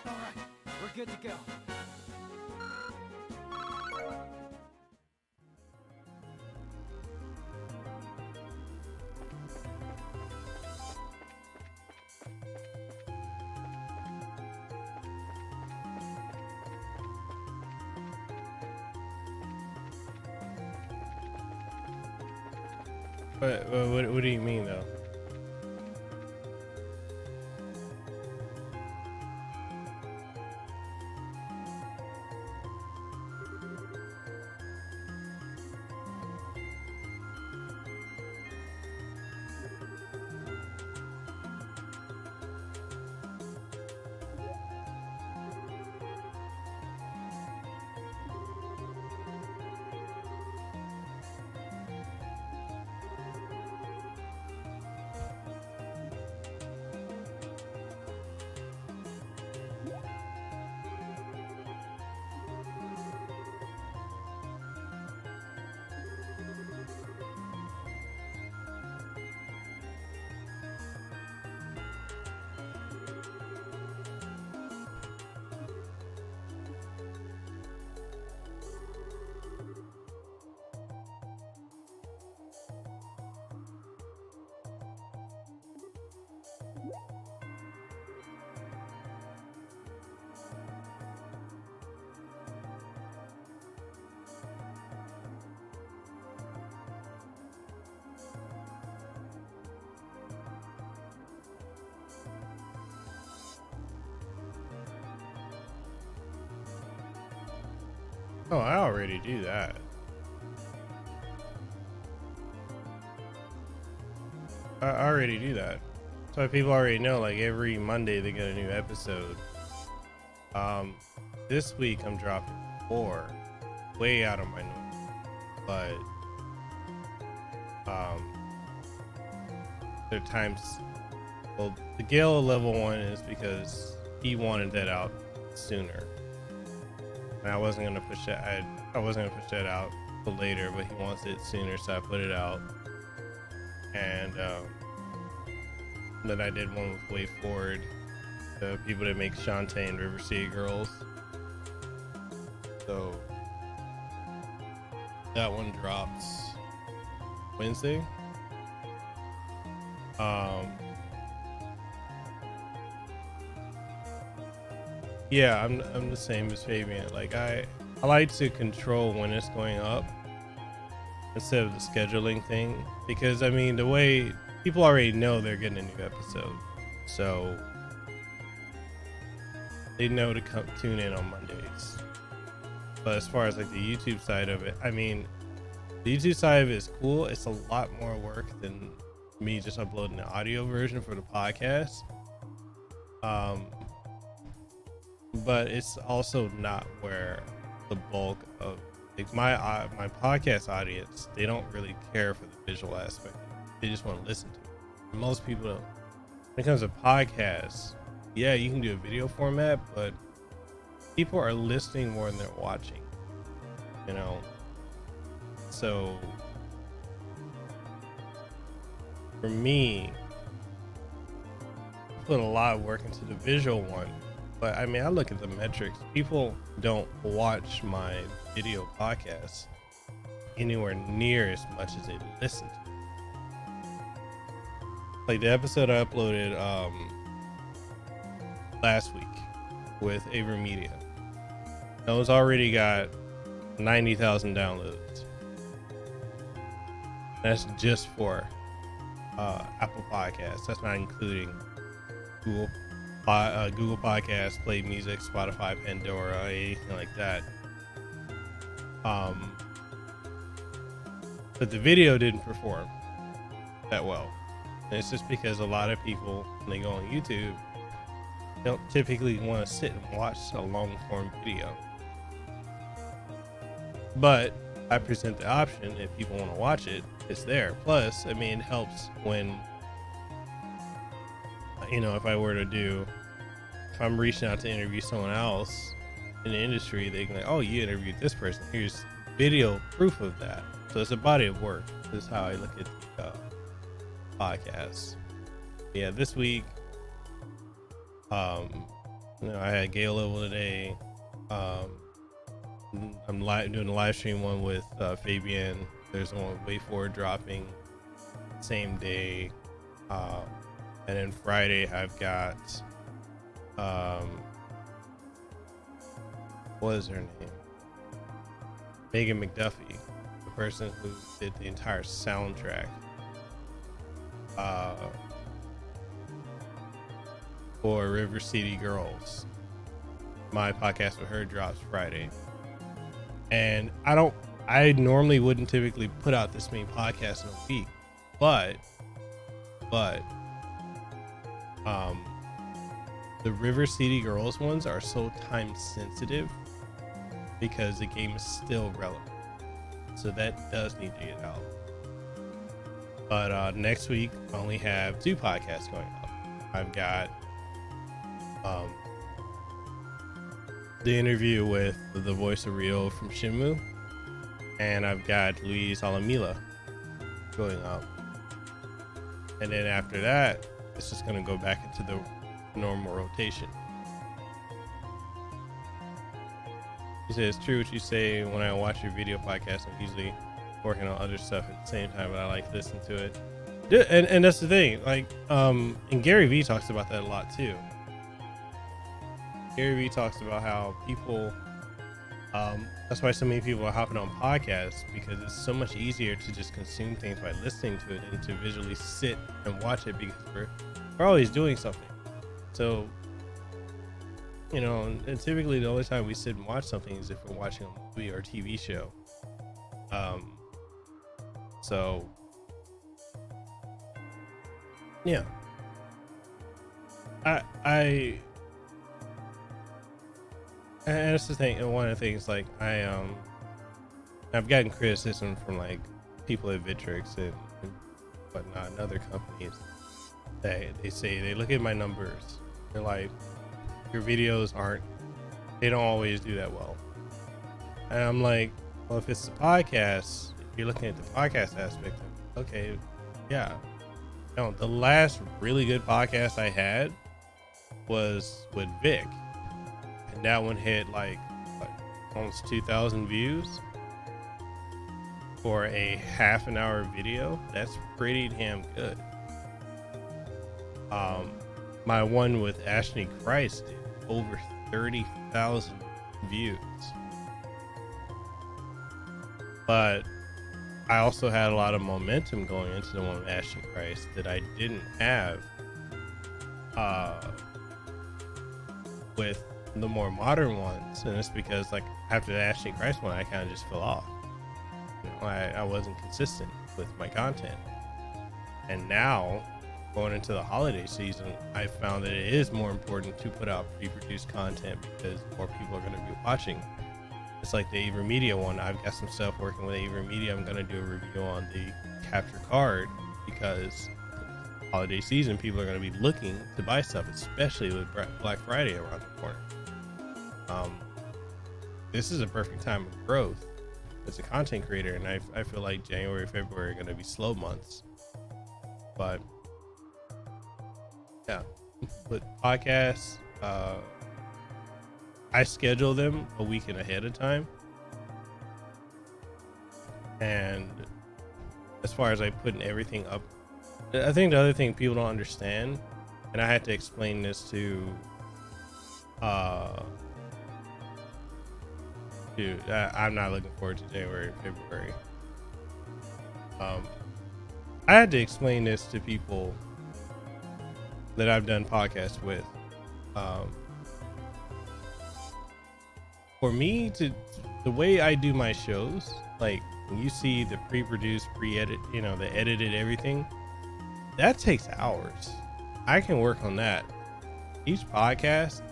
All right, we're good to go. What do you mean though? Oh, I already do that. I already do that. So people already know, like every Monday they get a new episode. This week I'm dropping 4, way out of my norm, but there are times. Well, the Gale level 1 is because he wanted that out sooner. And I wasn't gonna push that. I wasn't gonna push that out till later, but he wants it sooner, so I put it out. And then I did one with Way Forward, the people that make Shantae and River City Girls. So that one drops Wednesday. Yeah, I'm the same as Fabian. Like I like to control when it's going up instead of the scheduling thing, because I mean the way people already know they're getting a new episode, so they know to come tune in on Mondays. But as far as like the YouTube side of it, I mean the YouTube side of it is cool. It's a lot more work than me just uploading the audio version for the podcast. But it's also not where the bulk of like my podcast audience, they don't really care for the visual aspect. They just want to listen to it. And most people don't. When it comes to podcasts, yeah, you can do a video format, but people are listening more than they're watching, you know? So for me, I put a lot of work into the visual one. But I mean, I look at the metrics. People don't watch my video podcasts anywhere near as much as they listen to. Like the episode I uploaded last week with Avery Media, that was already got 90,000 downloads. That's just for Apple Podcasts. That's not including Google Podcasts, Play Music, Spotify, Pandora, anything like that. But the video didn't perform that well. And it's just because a lot of people, when they go on YouTube, don't typically want to sit and watch a long form video. But I present the option if people want to watch it, it's there. Plus, I mean, it helps when you know, if I'm reaching out to interview someone else in the industry, they can like, oh, you interviewed this person. Here's video proof of that. So it's a body of work. This is how I look at the podcast. Yeah, this week, you know, I had Gale Level today. I'm doing a live stream one with Fabian. There's one with Way Forward dropping same day. And then Friday I've got what is her name? Megan McDuffie, the person who did the entire soundtrack for River City Girls. My podcast with her drops Friday. And I normally wouldn't typically put out this many podcasts in a week, but the River City Girls ones are so time sensitive because the game is still relevant. So that does need to get out. But next week I only have 2 podcasts going up. I've got the interview with the voice of Rio from Shenmue, and I've got Luis Alamila going up. And then after that, it's just going to go back into the normal rotation. He says, it's true what you say. When I watch your video podcast, I'm usually working on other stuff at the same time, but I like to listen to it. And that's the thing. Like, and Gary Vee talks about that a lot too. Gary Vee talks about how people, that's why so many people are hopping on podcasts, because it's so much easier to just consume things by listening to it than to visually sit and watch it, because we're always doing something. So, you know, and typically the only time we sit and watch something is if we're watching a movie or a TV show. So, yeah. And that's the thing, and one of the things, like, I've gotten criticism from like people at Vitrix and whatnot and other companies. They say, they look at my numbers, they're like, your videos they don't always do that well. And I'm like, well, if it's the podcast, if you're looking at the podcast aspect, okay, yeah. No, the last really good podcast I had was with Vic. And that one hit like almost 2,000 views for a half an hour video. That's pretty damn good. My one with Ashley Christ did over 30,000 views. But I also had a lot of momentum going into the one with Ashley Christ that I didn't have with the more modern ones. And it's because, like, after the Ashley Christ one, I kind of just fell off. You know, I wasn't consistent with my content. And now, going into the holiday season, I found that it is more important to put out pre-produced content because more people are going to be watching. It's like the Aver Media one. I've got some stuff working with Aver Media. I'm going to do a review on the capture card because holiday season, people are going to be looking to buy stuff, especially with Black Friday around the corner. This is a perfect time of growth as a content creator, and I feel like January, February are going to be slow months. But yeah, with podcasts, I schedule them a weekend ahead of time. And as far as like putting everything up, I think the other thing people don't understand, and I had to explain this to dude, I'm not looking forward to January, February. I had to explain this to people that I've done podcasts with. For me, the way I do my shows, like when you see the pre-produced, pre-edit, you know, the edited everything, that takes hours. I can work on that. Each podcast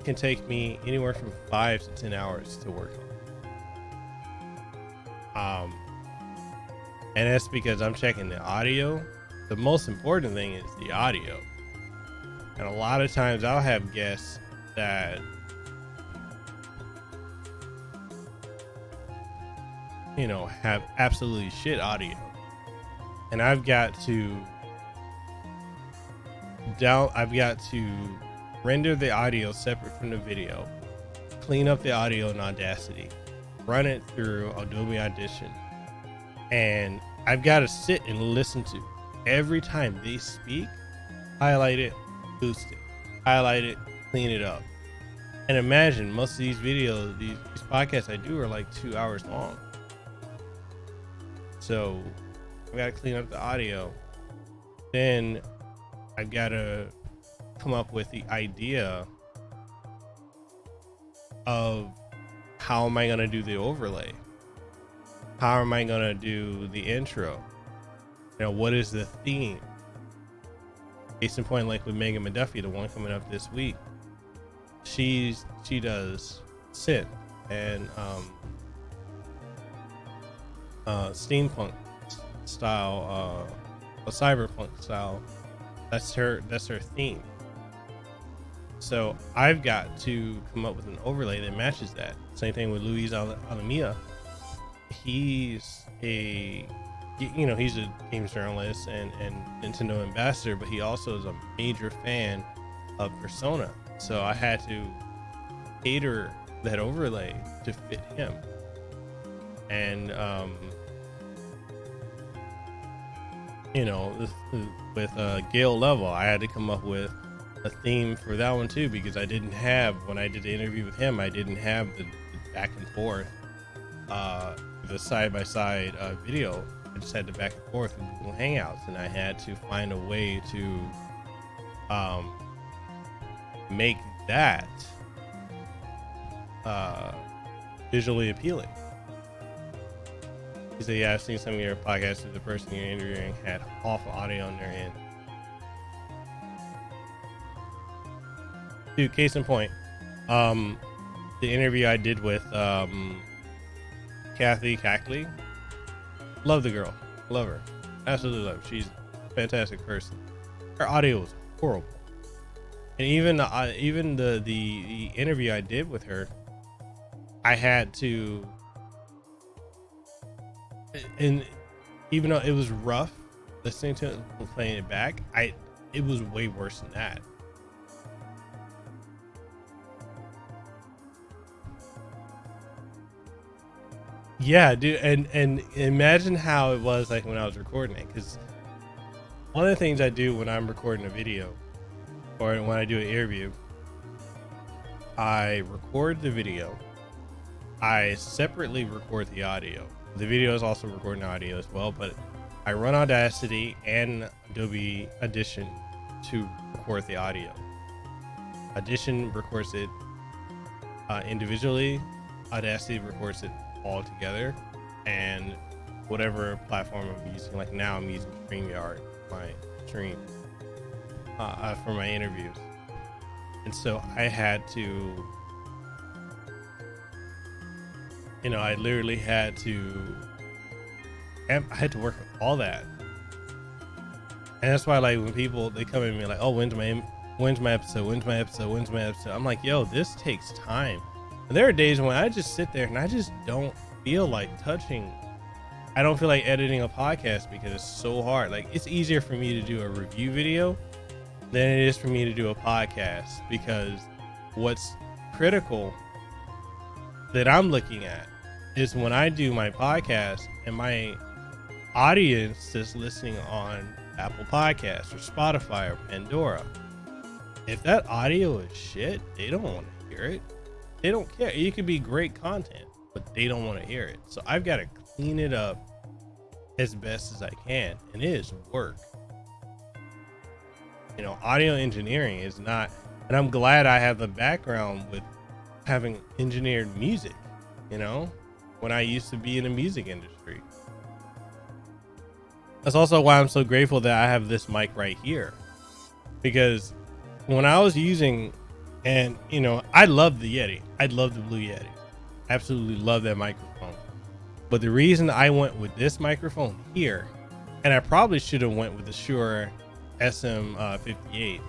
can take me anywhere from 5 to 10 hours to work on. And that's because I'm checking the audio. The most important thing is the audio. And a lot of times I'll have guests that, you know, have absolutely shit audio. And I've got to render the audio separate from the video, clean up the audio in Audacity, run it through Adobe Audition, and I've got to sit and listen to every time they speak, highlight it, boost it, highlight it, clean it up. And imagine most of these videos, these podcasts I do are like 2 hours long. So I've got to clean up the audio. Then I've got to come up with the idea of how am I going to do the overlay? How am I going to do the intro? You know, what is the theme? Case in point, like with Megan McDuffie, the one coming up this week, she does synth and steampunk style, a cyberpunk style. That's her theme. So I've got to come up with an overlay that matches that. Same thing with Luis Alamia. He's a games journalist and Nintendo ambassador, but he also is a major fan of Persona. So I had to cater that overlay to fit him. And with Gale Level, I had to come up with a theme for that one too, because I didn't have, when I did the interview with him, I didn't have the back and forth, the side-by-side video. I just had the back and forth with Google Hangouts, and I had to find a way to make that visually appealing. He said, yeah, I've seen some of your podcasts where the person you're interviewing had awful audio on their end. Dude, case in point, the interview I did with Kathy Cackley, love the girl, love her, absolutely love her. She's a fantastic person. Her audio was horrible, and even the interview I did with her, I had to, and even though it was rough listening to it and playing it back, it was way worse than that. Yeah, dude, and imagine how it was like when I was recording it, because one of the things I do when I'm recording a video or when I do an interview, I record the video, I separately record the audio. The video is also recording audio as well, but I run Audacity and Adobe Audition to record the audio. Audition records it individually, Audacity records it all together, and whatever platform I'm using, like now I'm using StreamYard, my stream for my interviews. And so I had to, I literally had to work with all that. And that's why, like, when people, they come at me like, oh, when's my episode? I'm like, yo, this takes time. And there are days when I just sit there and I just don't feel like touching. I don't feel like editing a podcast because it's so hard. Like, it's easier for me to do a review video than it is for me to do a podcast, because what's critical that I'm looking at is when I do my podcast and my audience is listening on Apple Podcasts or Spotify or Pandora. If that audio is shit, they don't want to hear it. They don't care. It could be great content, but they don't want to hear it. So I've got to clean it up as best as I can, and it is work. Audio engineering is not, and I'm glad I have a background with having engineered music, when I used to be in the music industry. That's also why I'm so grateful that I have this mic right here, because when I was using, and I love the Yeti. I love the Blue Yeti. Absolutely love that microphone. But the reason I went with this microphone here, and I probably should have went with the Shure SM58,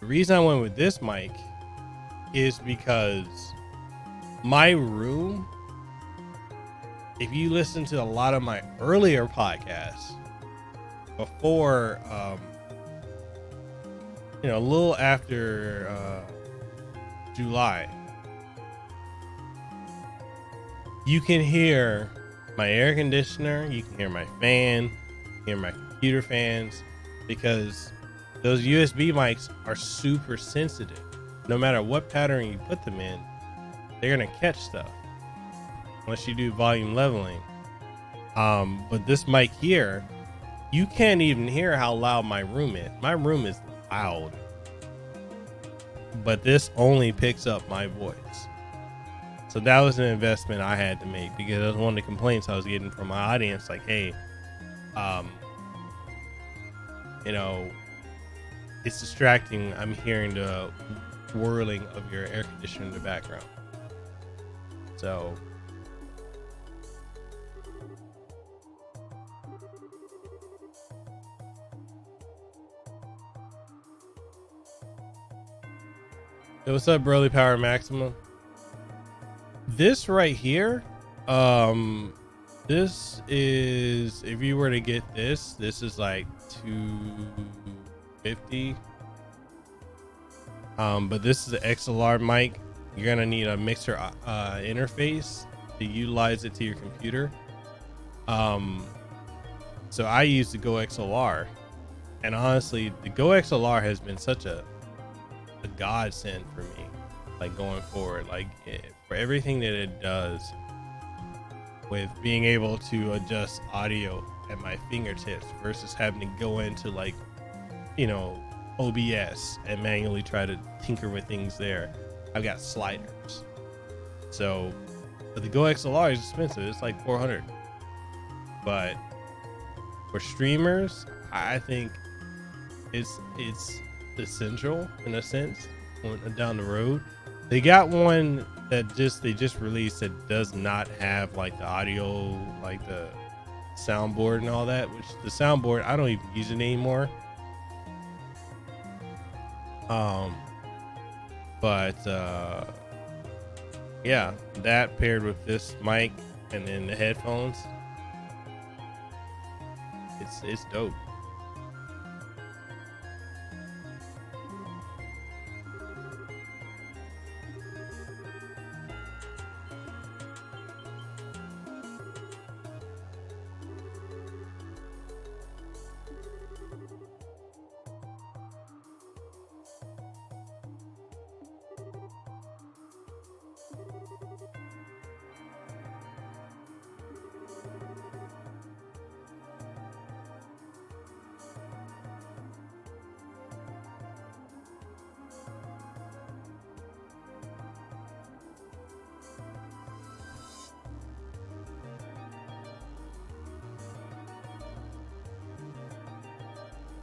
The reason I went with this mic is because my room, if you listen to a lot of my earlier podcasts before, a little after July, you can hear my air conditioner, you can hear my fan, you can hear my computer fans, because those USB mics are super sensitive. No matter what pattern you put them in, they're gonna catch stuff unless you do volume leveling. But this mic here, you can't even hear how loud my room is. My room is loud, but this only picks up my voice. So that was an investment I had to make, because that was one of the complaints I was getting from my audience. Like, hey, it's distracting. I'm hearing the whirling of your air conditioner in the background. So hey, what's up, Broly Power Maximum? This right here, this is, if you were to get this is like $250. But this is an XLR mic. You're gonna need a mixer interface to utilize it to your computer. So I use the Go XLR, and honestly, the Go XLR has been such a godsend for me, like going forward, like for everything that it does, with being able to adjust audio at my fingertips versus having to go into like, OBS and manually try to tinker with things there. I've got sliders. So, but the Go XLR is expensive. It's like $400. But for streamers, I think it's essential in a sense. Down the road, they got one that they just released that does not have like the audio, like the soundboard and all that. Which the soundboard, I don't even use it anymore. Yeah, that paired with this mic and then the headphones, it's dope.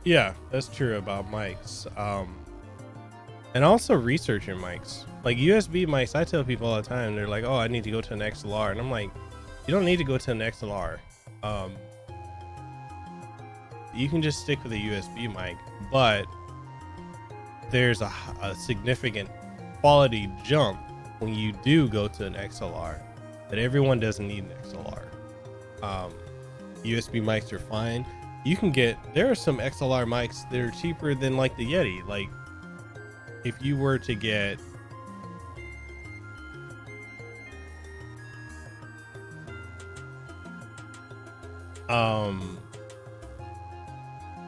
Yeah, that's true about mics. And also research your mics. Like USB mics, I tell people all the time, they're like, oh, I need to go to an XLR. And I'm like, you don't need to go to an XLR. You can just stick with a USB mic, but there's a significant quality jump when you do go to an XLR, that everyone doesn't need an XLR. USB mics are fine. There are some XLR mics that are cheaper than like the Yeti. Like if you were to get I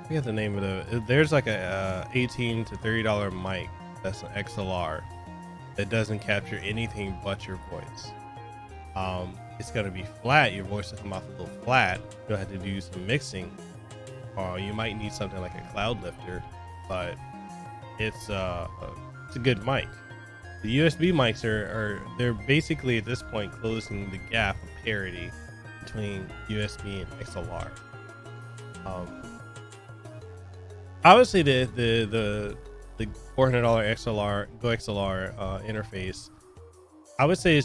forget the name of there's like a $18 to $30 mic that's an XLR that doesn't capture anything but your voice. It's gonna be flat. Your voice will come off a little flat. You'll have to do some mixing, or you might need something like a cloud lifter, but it's a good mic. The USB mics they're basically at this point closing the gap of parity between USB and XLR. Obviously the $400 XLR Go XLR interface, I would say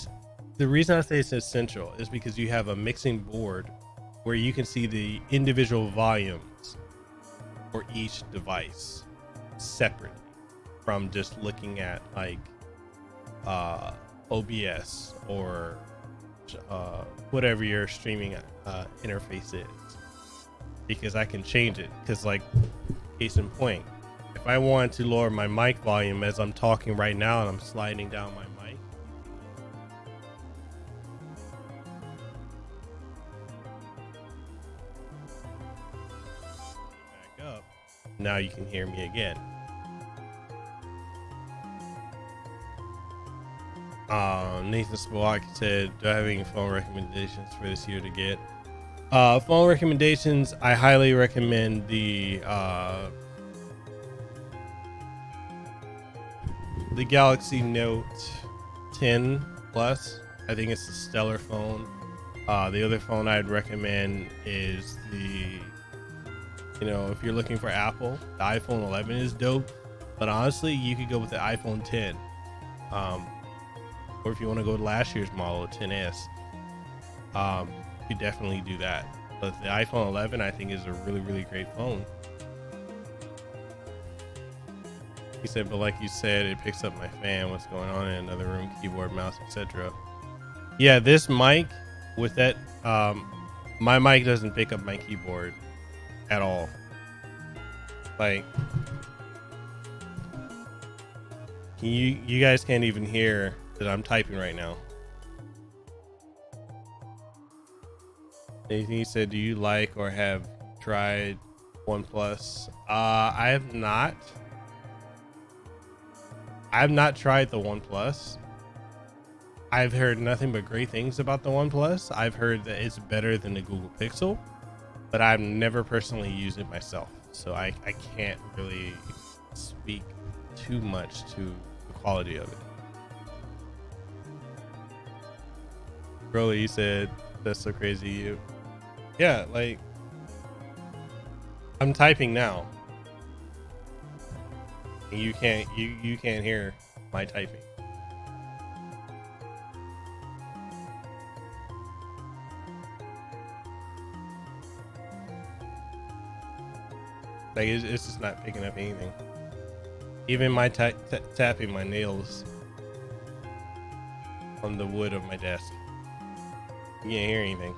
the reason I say it's essential is because you have a mixing board where you can see the individual volumes for each device separately. from just looking at like OBS or whatever your streaming interface is, because I can change it. Because like, case in point, if I want to lower my mic volume as I'm talking right now and I'm sliding down my mic, back up, now you can hear me again. Nathan Spalak said, do I have any phone recommendations for this year to get? Phone recommendations, I highly recommend the Galaxy Note 10 Plus. I think it's a stellar phone. The other phone I'd recommend is if you're looking for Apple, the iPhone 11 is dope, but honestly, you could go with the iPhone 10. Or if you want to go to last year's model, 10s, you could definitely do that. But the iPhone 11, I think, is a really, really great phone. He said, but like you said, it picks up my fan, what's going on in another room, keyboard, mouse, etc. Yeah, this mic with that, my mic doesn't pick up my keyboard at all. Like, you guys can't even hear that I'm typing right now. He said, do you like or have tried OnePlus? I have not. I have not tried the OnePlus. I've heard nothing but great things about the OnePlus. I've heard that it's better than the Google Pixel, but I've never personally used it myself, so I can't really speak too much to the quality of it. Broly, you said, that's so crazy. You, yeah, like, I'm typing now. And you can't hear my typing. Like, it's just not picking up anything. Even my tapping my nails on the wood of my desk. You can't hear anything.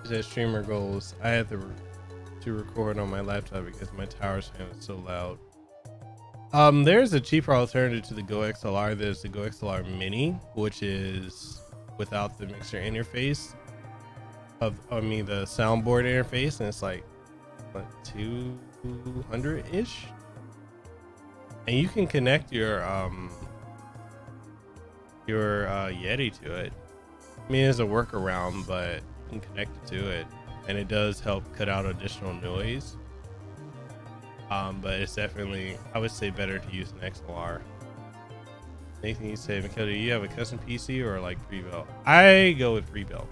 That streamer goals, I have to record on my laptop because my tower fan is so loud. There's a cheaper alternative to the Go XLR. There's the Go XLR Mini, which is without the mixer interface the soundboard interface, and it's like what, 200-ish, and you can connect your Yeti to it. I mean, it's a workaround, but and connected to it, and it does help cut out additional noise, but it's definitely, I would say, better to use an XLR. Nathan, you say, Mikhail, do you have a custom PC or like pre-built? I go with pre-built.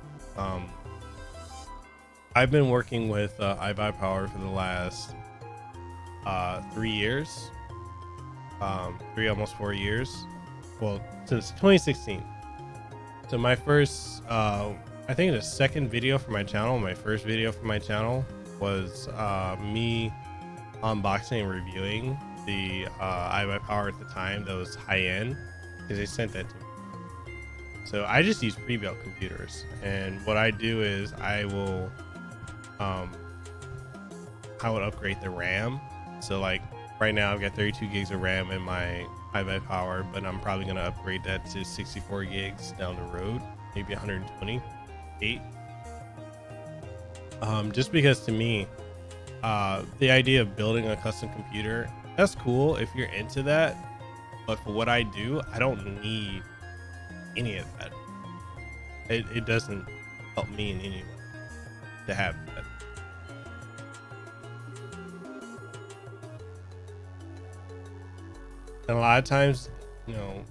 I've been working with iBuyPower for the last 3 years, almost 4 years, well, since 2016. So my first I think the second video for my channel, my first video for my channel, was me unboxing and reviewing the iBuyPower at the time that was high end, because they sent that to me. So I just use pre-built computers, and what I do is I would upgrade the RAM. So like right now I've got 32 gigs of RAM in my iBuyPower, but I'm probably going to upgrade that to 64 gigs down the road, maybe 128. Just because to me, the idea of building a custom computer, that's cool if you're into that, but for what I do, I don't need any of that. It doesn't help me in any way to have that. And a lot of times, you know,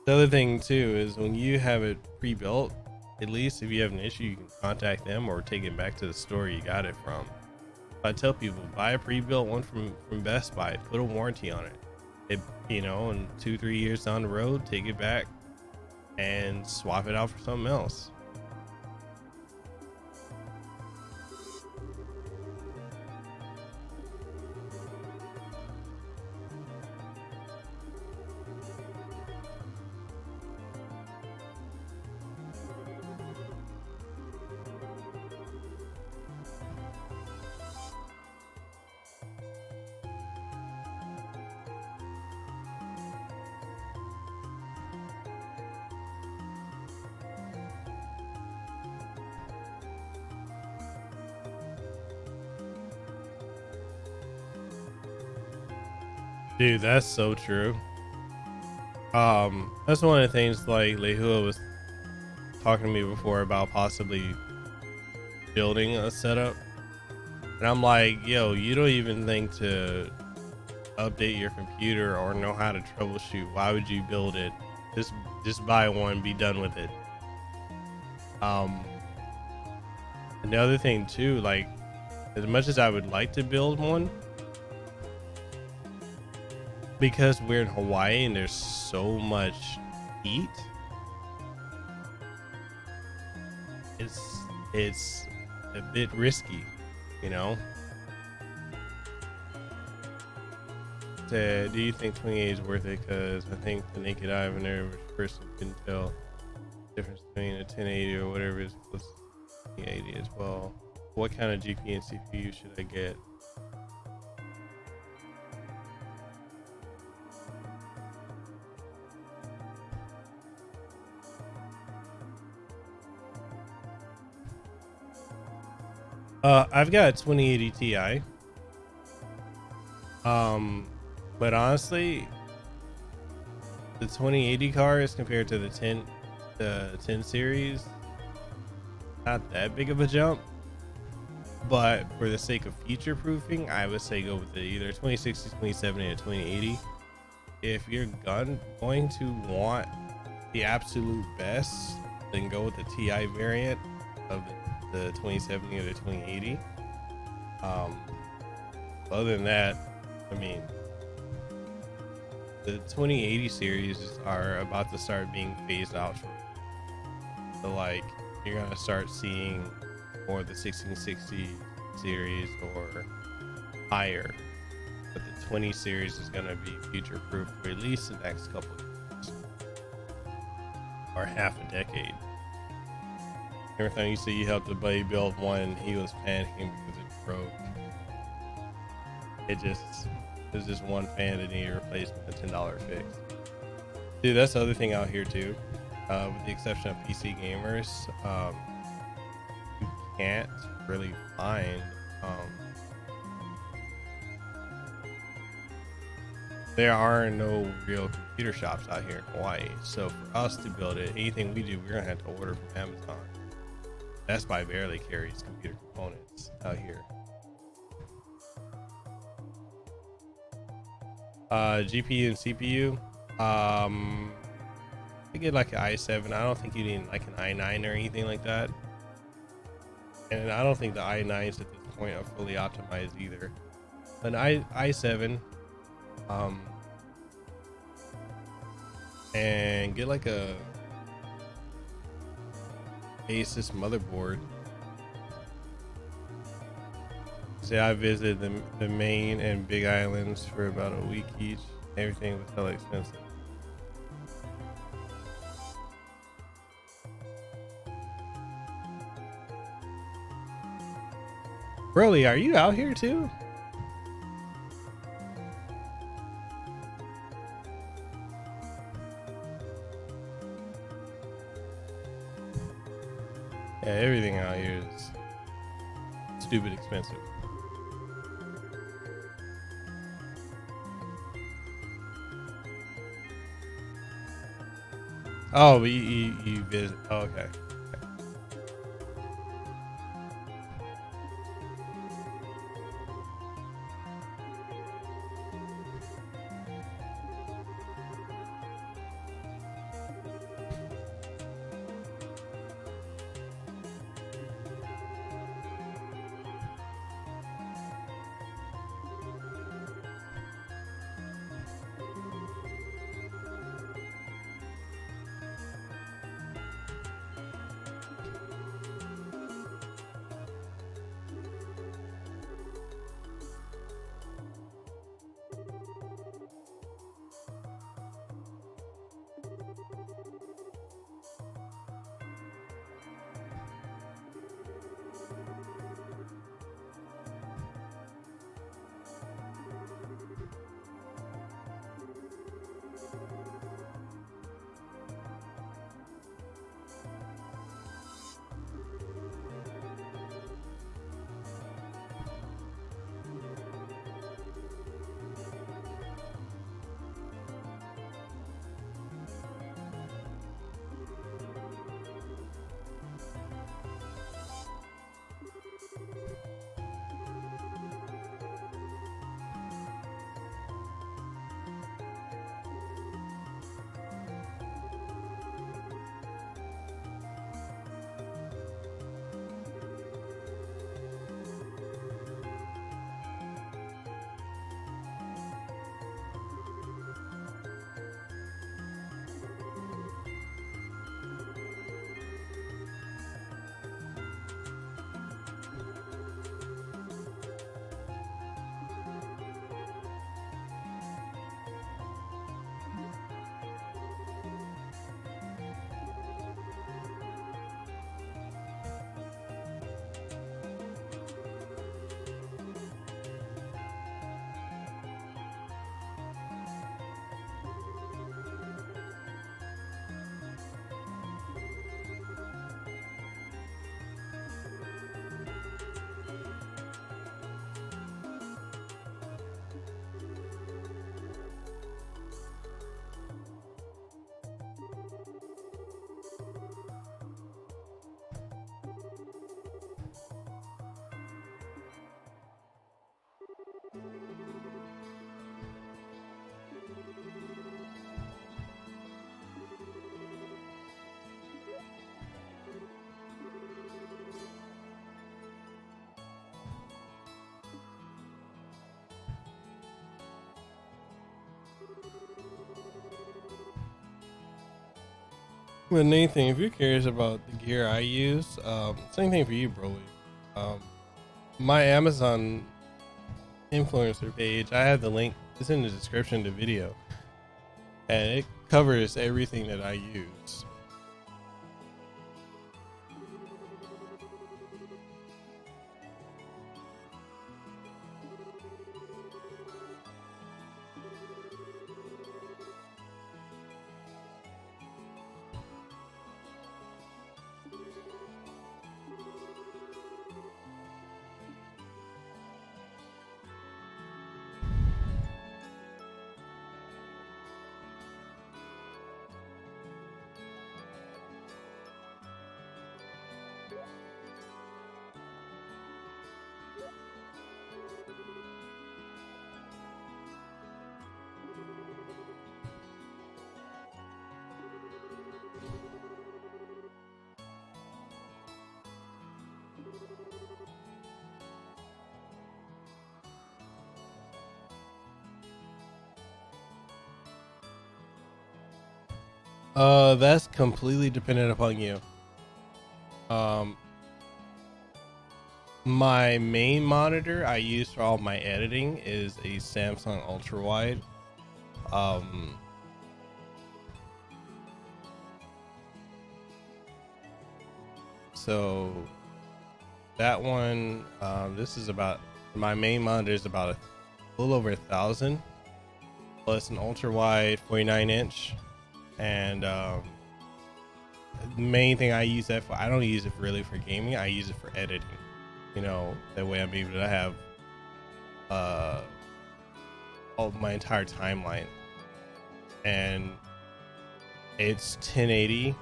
the other thing too is when you have it pre-built, at least if you have an issue, you can contact them or take it back to the store you got it from. I tell people, buy a pre-built one from Best Buy, put a warranty on it. You know, and 2-3 years down the road, take it back and swap it out for something else. Dude, that's so true. That's one of the things like Lehua was talking to me before about possibly building a setup. And I'm like, yo, you don't even think to update your computer or know how to troubleshoot. Why would you build it? Just buy one, be done with it. And the other thing too, like as much as I would like to build one, because we're in Hawaii and there's so much heat, it's a bit risky, you know. Do you think 28 is worth it? Because I think the naked eye of an average person can tell the difference between a 1080 or whatever is close to 1080 as well. What kind of GPU and CPU should I get? I've got a 2080 Ti. But honestly, the 2080 cars compared to the 10 series, not that big of a jump. But for the sake of future proofing, I would say go with either 2060, 2070, or 2080. If you're going to want the absolute best, then go with the Ti variant of the 2070 or the 2080. Other than that, I mean, the 2080 series are about to start being phased out. So like, you're gonna start seeing more of the 1660 series or higher, but the 20 series is gonna be future proof for at least the next couple of years or half a decade. Every time you say you helped a buddy build one, he was panicking because it broke. There's just one fan that needed replacement, a $10 fix. Dude, that's the other thing out here too. With the exception of PC gamers, you can't really find. There are no real computer shops out here in Hawaii. So for us to build it, anything we do, we're gonna have to order from Amazon. Best Buy barely carries computer components out here. GPU and CPU. I get like an i7. I don't think you need like an i9 or anything like that. And I don't think the i9s at this point are fully optimized either. An i7, and get like a Asus motherboard. Say I visited the main and big islands for about a week each. Everything was hella expensive. Broly, are you out here too? Yeah, everything out here is stupid expensive. Oh, but you visit. Oh, okay. But Nathan, if you're curious about the gear I use, same thing for you, Broly. My Amazon influencer page, I have the link. It's in the description of the video, and it covers everything that I use. That's completely dependent upon you. My main monitor I use for all my editing is a Samsung Ultra Wide. So that one, this is about, my main monitor is about a little over 1,000, plus an ultra wide 49-inch, and the main thing I use that for, I don't use it really for gaming. I use it for editing. You know, that way I'm able to have all my entire timeline. And It's 1080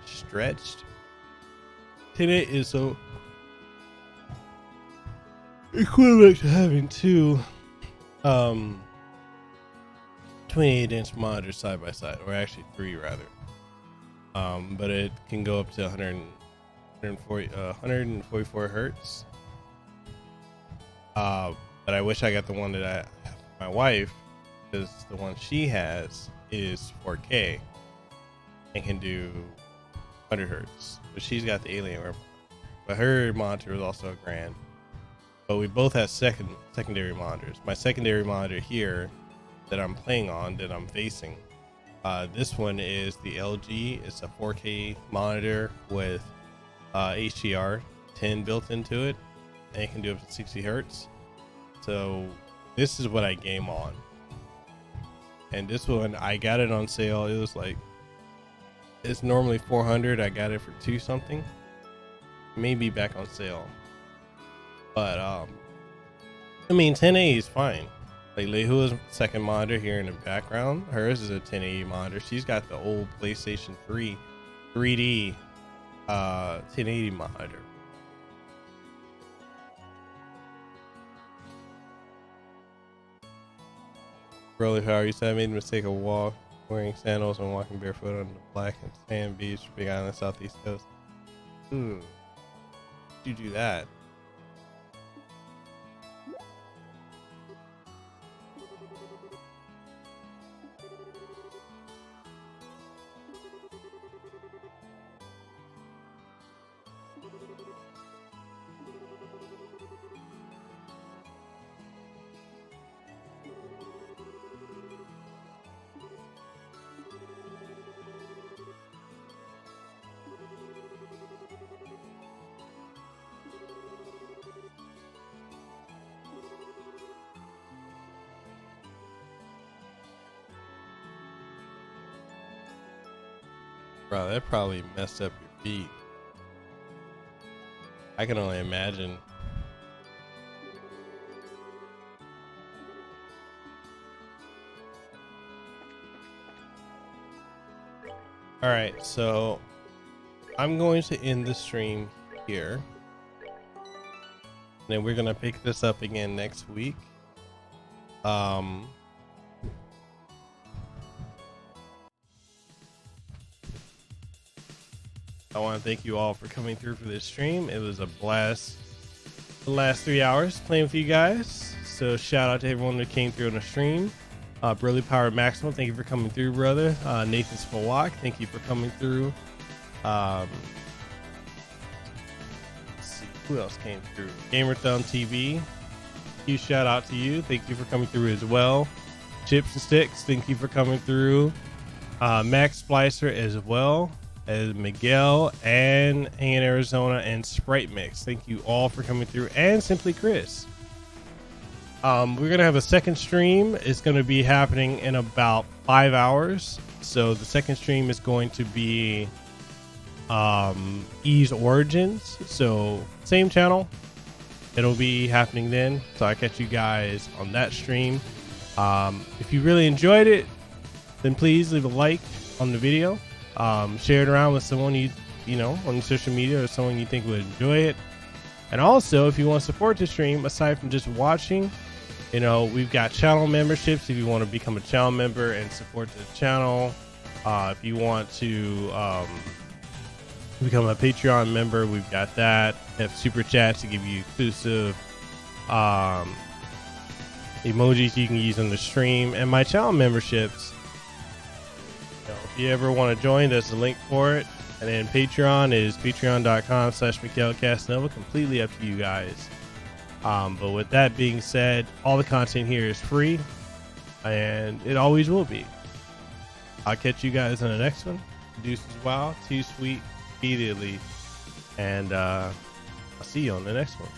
stretched. 1080 is so equivalent to having two 28-inch monitors side by side, or actually three rather. But it can go up to 144 hertz. But I wish I got the one that my wife, because the one she has is 4K and can do 100 hertz. But she's got the Alienware, but her monitor is also $1,000. But we both have secondary monitors. My secondary monitor here that I'm playing on, that I'm facing, this one is the LG. It's a 4K monitor with HDR10 built into it, and it can do up to 60 hertz. So this is what I game on. And this one, I got it on sale. It was like, it's normally $400. I got it for $2 something. Maybe back on sale. But I mean, 1080 is fine. Like Lehua's second monitor here in the background, hers is a 1080 monitor. She's got the old PlayStation 3 3D 1080 monitor. Really, how you said I made the mistake of wearing sandals and walking barefoot on the black and sand beach, Big Island, Southeast Coast. Ooh, you do that? Bro, that probably messed up your feet. I can only imagine. All right, so I'm going to end the stream here. And then we're gonna pick this up again next week. I want to thank you all for coming through for this stream. It was a blast the last 3 hours playing with you guys. So shout out to everyone that came through on the stream. Burly Power Maximum, thank you for coming through, brother. Nathan Spawak, thank you for coming through. Let's see, who else came through? Gamer Thumb TV, huge shout out to you. Thank you for coming through as well. Chips and Sticks, thank you for coming through. Max Splicer as well as Miguel and Hanging Arizona and Sprite Mix. Thank you all for coming through, and Simply Chris. We're gonna have a second stream. It's gonna be happening in about 5 hours. So the second stream is going to be Ys Origins. So same channel. It'll be happening then. So I catch you guys on that stream. If you really enjoyed it, then please leave a like on the video. Share it around with someone you know on social media, or someone you think would enjoy it. And also, if you want to support the stream aside from just watching, you know, we've got channel memberships if you want to become a channel member and support the channel. If you want to become a Patreon member, we've got that. We have super chats to give you exclusive emojis you can use on the stream, and my channel memberships. If you ever want to join, there's a link for it. And then Patreon is patreon.com/MikhailCasanova. Completely up to you guys. But with that being said, all the content here is free, and it always will be. I'll catch you guys in the next one. Deuces Wow, Too Sweet, Immediately, and I'll see you on the next one.